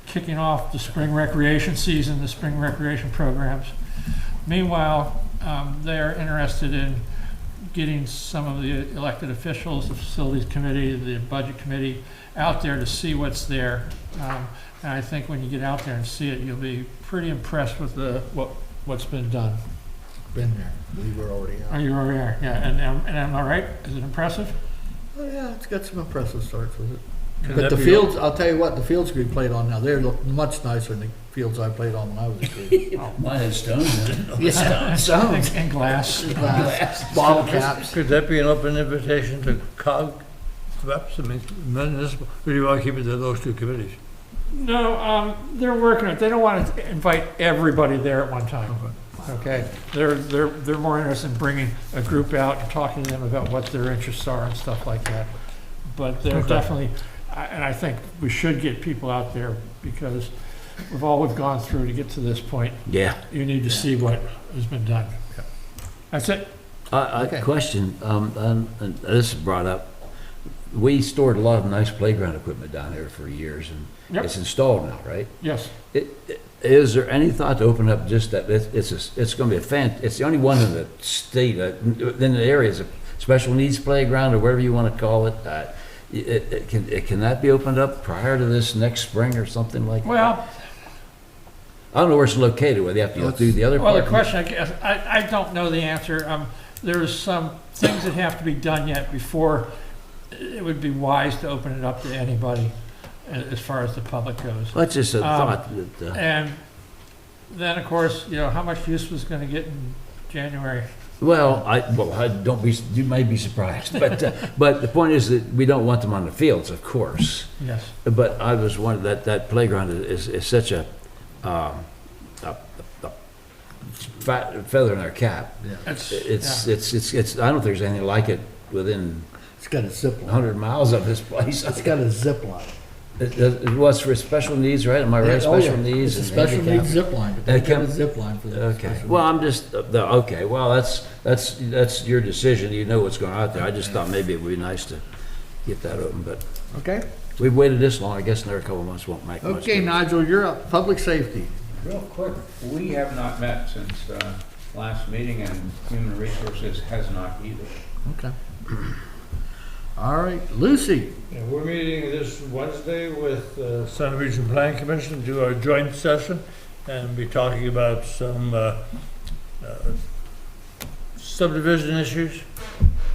kicking off the spring recreation season, the spring recreation programs. Meanwhile, they're interested in getting some of the elected officials, the facilities committee, the budget committee, out there to see what's there. And I think when you get out there and see it, you'll be pretty impressed with what's been done. Been there. We were already out. Oh, you already are, yeah. And am I right? Is it impressive? Oh, yeah, it's got some impressive starts with it. Can But that the be fields, I'll tell you what, the fields we played on now, they look much nicer than the fields I played on when I was a kid. Mine had stones in it. Yeah, stones. And glass. Glass, bottle caps. Could that be an open invitation to COG, perhaps, I mean, municipal, or do you want to keep it to those two committees? No, they're working on it. They don't want to invite everybody there at one time. Okay, they're more interested in bringing a group out and talking to them about what their interests are and stuff like that. But they're definitely, and I think we should get people out there because with all we've gone through to get to this point, Yeah. you need to see what has been done. That's it. Okay. Question, and this is brought up. We stored a lot of nice playground equipment down there for years, and Yep. it's installed now, right? Yes. Is there any thought to open up just that, it's going to be it's the only one in the state, in the area, is a special needs playground, or whatever you want to call it. Can that be opened up prior to this next spring or something like that? Well, I don't know where it's located, whether you have to go through the other well, part. the question, I guess, I don't know the answer. There's some things that have to be done yet before it would be wise to open it up to anybody as far as the public goes. That's just a thought. That, And then, of course, how much use was going to get in January? You may be surprised, but the point is that we don't want them on the fields, of course. Yes. But I was wondering that playground is such a feather in our cap. It's I don't think there's anything like it within It's got a zip line. 100 miles of this place. It's got a zip line. It was for special needs, right? Am I right? Oh, yeah. Special needs It's a and special handicap. needs zip line, but they got a zip line for the Okay, special well, needs. I'm just, okay, well, that's your decision, you know what's going on out there. I just thought maybe it would be nice to get that open, but Okay, we've waited this long, I guess another couple of months won't make much okay, difference. Nigel, you're up. Public safety. Real quick, we have not met since last meeting, and Human Resources has not either. Okay. All right, Lucy. Yeah, we're meeting this Wednesday with Center Region Planning Commission to do our joint session and be talking about some subdivision issues,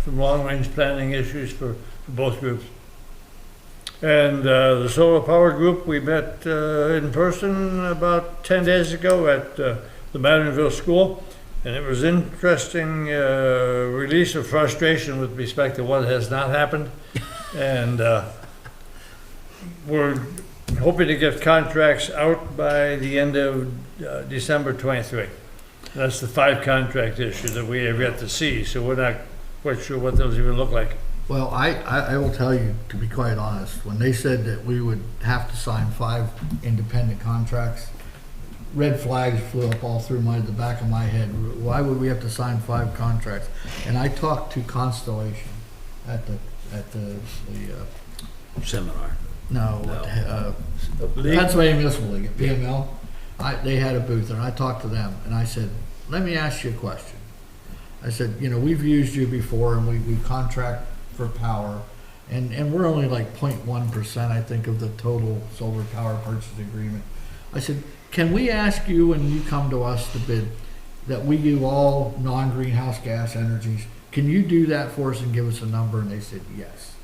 some long-range planning issues for both groups. And the solar power group, we met in person about 10 days ago at the Maddenville School. And it was interesting release of frustration with respect to what has not happened. And we're hoping to get contracts out by the end of December 23. That's the 5 contract issue that we have yet to see, so we're not quite sure what those even look like. Well, I will tell you, to be quite honest, when they said that we would have to sign 5 independent contracts, red flags flew up all through the back of my head. Why would we have to sign 5 contracts? And I talked to Constellation at the Seminar. Pennsylvania Municipal League, at PML. They had a booth, and I talked to them, and I said, let me ask you a question. I said, we've used you before, and we contract for power, and we're only like 0.1%, I think, of the total solar power purchase agreement. I said, can we ask you, when you come to us to bid, that we do all non-greenhouse gas energies? Can you do that for us and give us a number? And they said, yes.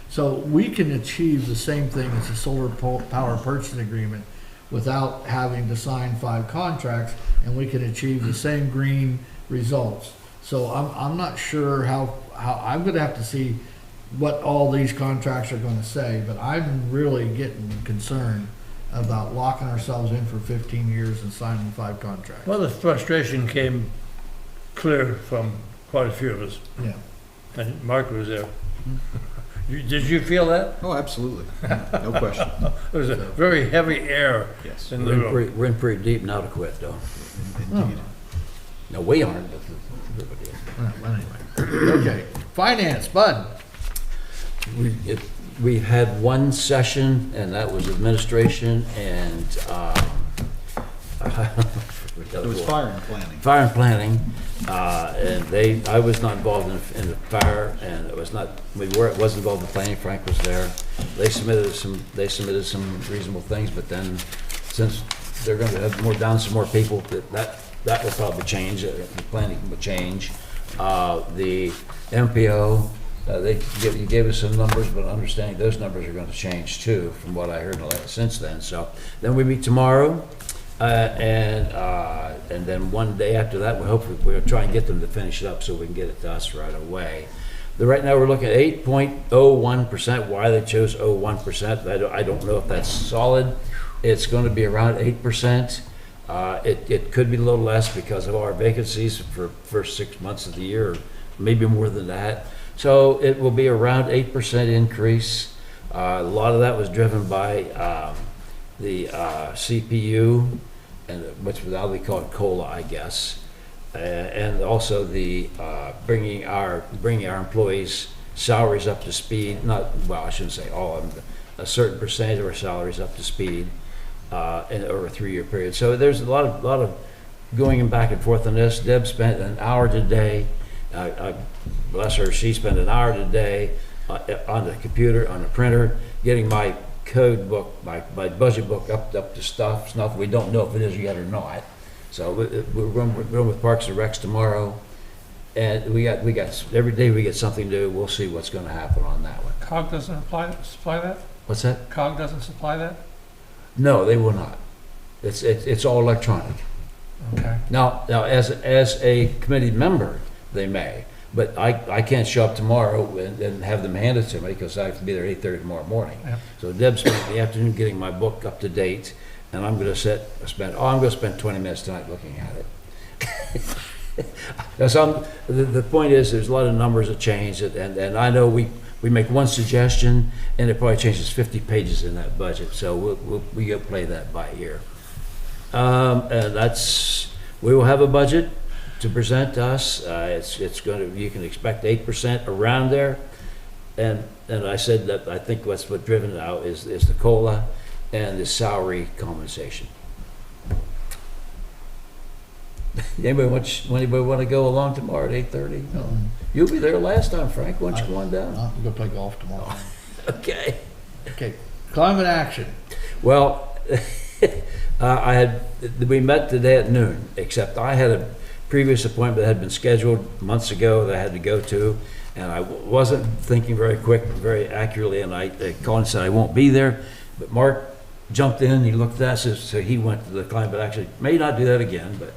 So we can achieve the same thing as a solar power purchase agreement without having to sign 5 contracts, and we can achieve the same green results. So I'm not sure how I'm gonna have to see what all these contracts are gonna say, but I'm really getting concerned about locking ourselves in for 15 years and signing 5 contracts. Well, the frustration came clear from quite a few of us, Yeah. and Mark was there. Did you feel that? Oh, absolutely. No question. There was a very heavy air Yes. in the room. We're in pretty deep now to quit, though. Indeed. No, we aren't, but everybody is. Well, anyway. Okay. Finance, Bud. We had one session, and that was administration and, It was fire and planning. Fire and planning, and I was not involved in the fire, and it was not, was involved in planning, Frank was there. They submitted some reasonable things, but then, since they're gonna have some more people, that will probably change, the planning will change. The MPO, you gave us some numbers, but understanding those numbers are gonna change too, from what I heard since then. So, then we meet tomorrow. And then one day after that, we're gonna try and get them to finish it up so we can get it to us right away. Right now, we're looking at 8.01%. Why they chose 0.01%, I don't know if that's solid. It's gonna be around 8%. It could be a little less because of our vacancies for first 6 months of the year, or maybe more than that. So it will be around 8% increase. A lot of that was driven by the CPU, and which would now be called COLA, I guess, and also the bringing our employees' salaries up to speed. I shouldn't say all of them, but a certain percentage of our salaries up to speed over a 3-year period. So there's a lot of going back and forth on this. Deb spent an hour today. Bless her, she spent an hour today on the computer, on the printer, getting my code book, my budget book up to stuff. We don't know if it is yet or not. So we're going with Parks and Recs tomorrow, and we got every day we get something new. We'll see what's going to happen on that one. COG doesn't supply that? What's that? COG doesn't supply that? No, they will not. It's all electronic. Okay. Now as a committee member, they may. But I can't show up tomorrow and have them hand it to me because I have to be there at 8:30 tomorrow morning. Yeah. So Deb spent the afternoon getting my book up to date, and I'm going to spend 20 minutes tonight looking at it. So the point is, there's a lot of numbers that change, and I know we make one suggestion, and it probably changes 50 pages in that budget. So we go play that by ear. And we will have a budget to present to us. It's going to, you can expect 8% around there, and I said that I think what's driven it out is the COLA and the salary compensation. Anybody want to go along tomorrow at 8:30? No. You'll be there last time, Frank. Why don't you go on down? I'm gonna play golf tomorrow. Okay. Okay. Climate action. Well, we met today at noon, except I had a previous appointment that had been scheduled months ago that I had to go to, and I wasn't thinking very accurately, and I called and said I won't be there. But Mark jumped in, he looked at us, so he went to the climate action. May not do that again, but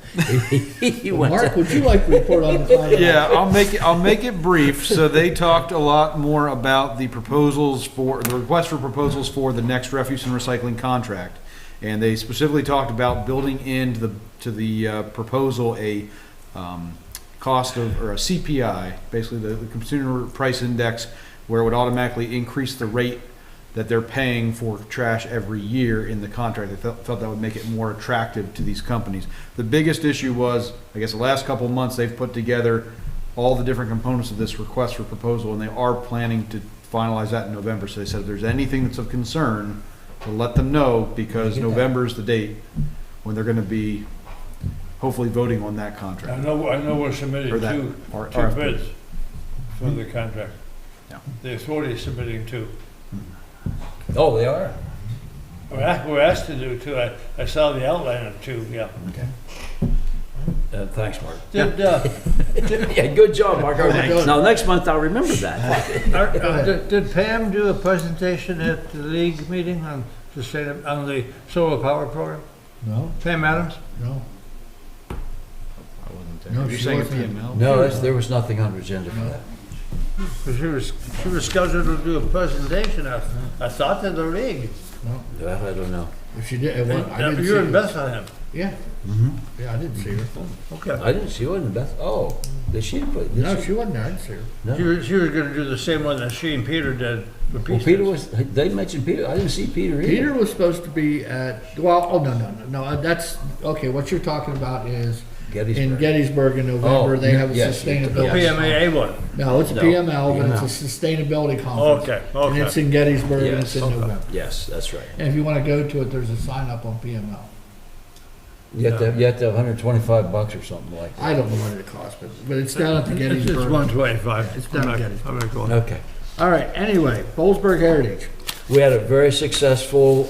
he went. Mark, would you like to report on the climate? Yeah, I'll make it brief. So they talked a lot more about the request for proposals for the next refuse and recycling contract, and they specifically talked about building into the proposal a cost of, or a CPI, basically the consumer price index where it would automatically increase the rate that they're paying for trash every year in the contract. They felt that would make it more attractive to these companies. The biggest issue was, I guess the last couple of months, they've put together all the different components of this request for proposal, and they are planning to finalize that in November. So they said if there's anything that's of concern, to let them know, because November is the date when they're gonna be hopefully voting on that I contract. know we're submitting Or that two RFP. bids for the contract. Yeah. The authority is submitting two. Oh, they are? We're asked to do two. I saw the outline of two, yeah. Thanks, Mark. Did, Yeah, good job, Mark. Now, next month I'll remember that. did Pam do a presentation at the league meeting on on the solar power program? No, Pam Adams? no. I wasn't there. No, You're she saying a wasn't. PML? No, there was nothing on the agenda for that. She was scheduled to do a presentation, I thought, at the league. That I don't know. If she did, I didn't see You're in her. Bethlehem. Yeah, Mm-hmm. yeah, I didn't see her. Okay. I didn't, she wasn't Beth, oh, did she put? No, she wasn't there, I didn't see her. No. She was gonna do the same one that she and Peter did for Well, Peace. Peter was, they mentioned Peter, I didn't see Peter either. Peter was supposed to be at, well, oh, no, that's, okay, what you're talking about is in Gettysburg. Gettysburg in November, Oh, they have a yes, sustainability. yes. PMAA one. No, it's a No, PML, but PML. it's a sustainability conference. Okay, And it's okay. in Gettysburg and it's Yes, in okay. November. Yes, that's right. And if you wanna go to it, there's a sign up on PML. You have to have $125 or something like that. I don't know what it costs, but it's down at the It's Gettysburg. 125. It's down I'm Gettysburg. not going. Okay. All right, anyway, Bollesburg Heritage. We had a very successful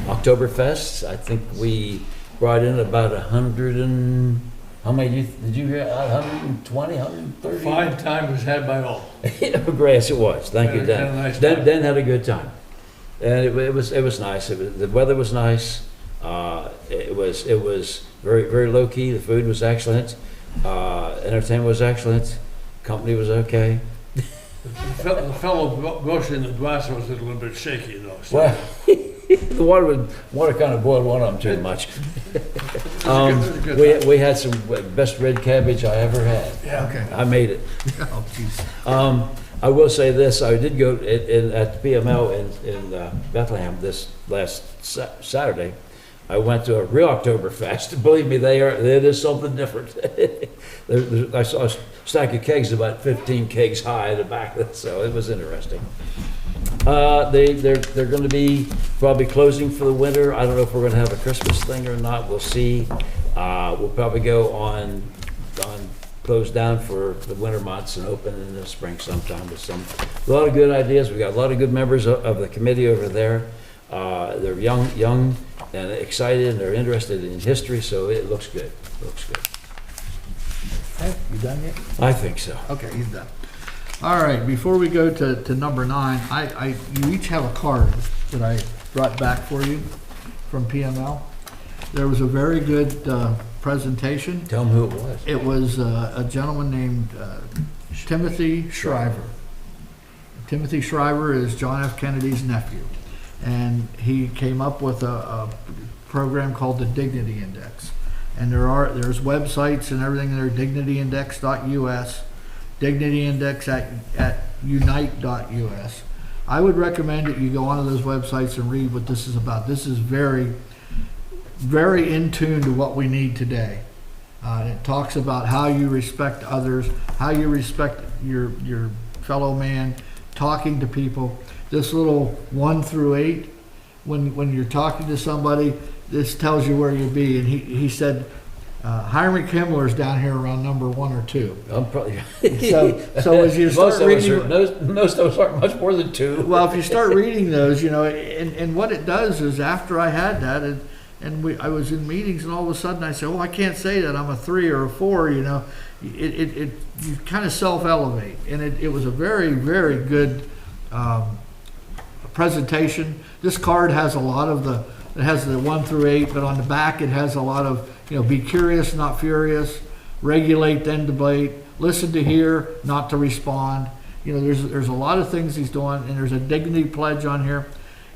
Oktoberfest. I think we brought in about 100 and, how many did you hear? 120, 130? Fine time was had by all. Yes, it was. Thank you, Had a Dan. nice Dan time. Dan had a good time. And it was nice. The weather was nice. It was very, very low key. The food was excellent. Entertainment was excellent. Company was okay. The fellow Bush in the glass was a little bit shaky though. So Well, the water kind of boiled one of them too much. We had some best red cabbage I ever had. Okay. I made it. Oh, jeez. I will say this, I did go at the PML in Bethlehem this last Saturday. I went to a real Oktoberfest. Believe me, it is something different. I saw a stack of kegs about 15 kegs high in the back, so it was interesting. They're going to be probably closing for the winter. I don't know if we're going to have a Christmas thing or not. We'll see. We'll probably go on close down for the winter months and open in the spring sometime with a lot of good ideas. We got a lot of good members of the committee over there. They're young and excited, and they're interested in history, so it looks good. Hey, you done yet? I think so. Okay, he's done. All right, before we go to number 9, you each have a card that I brought back for you from PML. There was a very good presentation. Tell them who it was. It was a gentleman named Timothy Shriver. Timothy Shriver is John F. Kennedy's nephew. And he came up with a program called the Dignity Index. And there's websites and everything there, dignityindex.us, dignityindex at unite.us. I would recommend that you go onto those websites and read what this is about. This is very, very in tune to what we need today. It talks about how you respect others, how you respect your fellow man, talking to people. This little 1 through 8, when you're talking to somebody, this tells you where you'll be. And he said, Heinrich Himmler's down here around number 1 or 2. I'm probably. So as you start reading, most of us aren't much more than 2. well, if you start reading those, and what it does is after I had that, I was in meetings, and all of a sudden I said, oh, I can't say that I'm a 3 or a 4, you kind of self-elevate. And it was a very, very good presentation. This card has a lot of it has the 1 through 8, but on the back it has a lot of, be curious, not furious, regulate, then debate, listen to hear, not to respond. There's a lot of things he's doing, and there's a dignity pledge on here.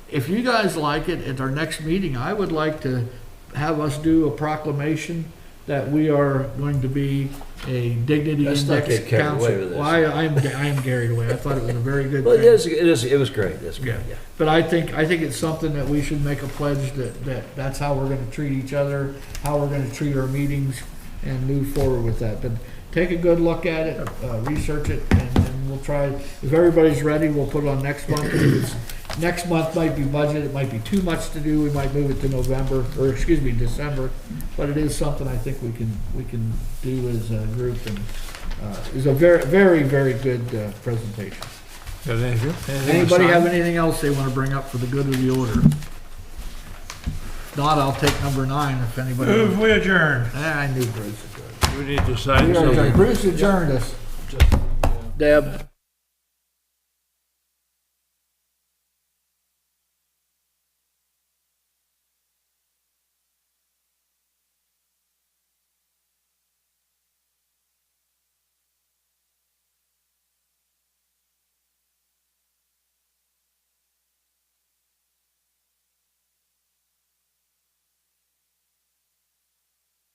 If you guys like it, at our next meeting, I would like to have us do a proclamation that we are going to be a dignity Let's not index get carried away council. with this. Well, I am carried away. I thought it was a very good Well, thing. it was great, it's Yeah, great, yeah. but I think it's something that we should make a pledge that's how we're gonna treat each other, how we're gonna treat our meetings, and move forward with that. But take a good look at it, research it, and we'll try, if everybody's ready, we'll put it on next month. If it's, next month might be budget, it might be too much to do, we might move it to November, or excuse me, December. But it is something I think we can do as a group, and, is a very, very, very good, presentation. Yeah, thank you. Anything Anybody have assigned? anything else they want to bring up for the good of the order? If not, I'll take number 9 if anybody. Move, we adjourn. I knew Bruce would. We need to sign We are something. adjourned. Bruce adjourned us. Deb.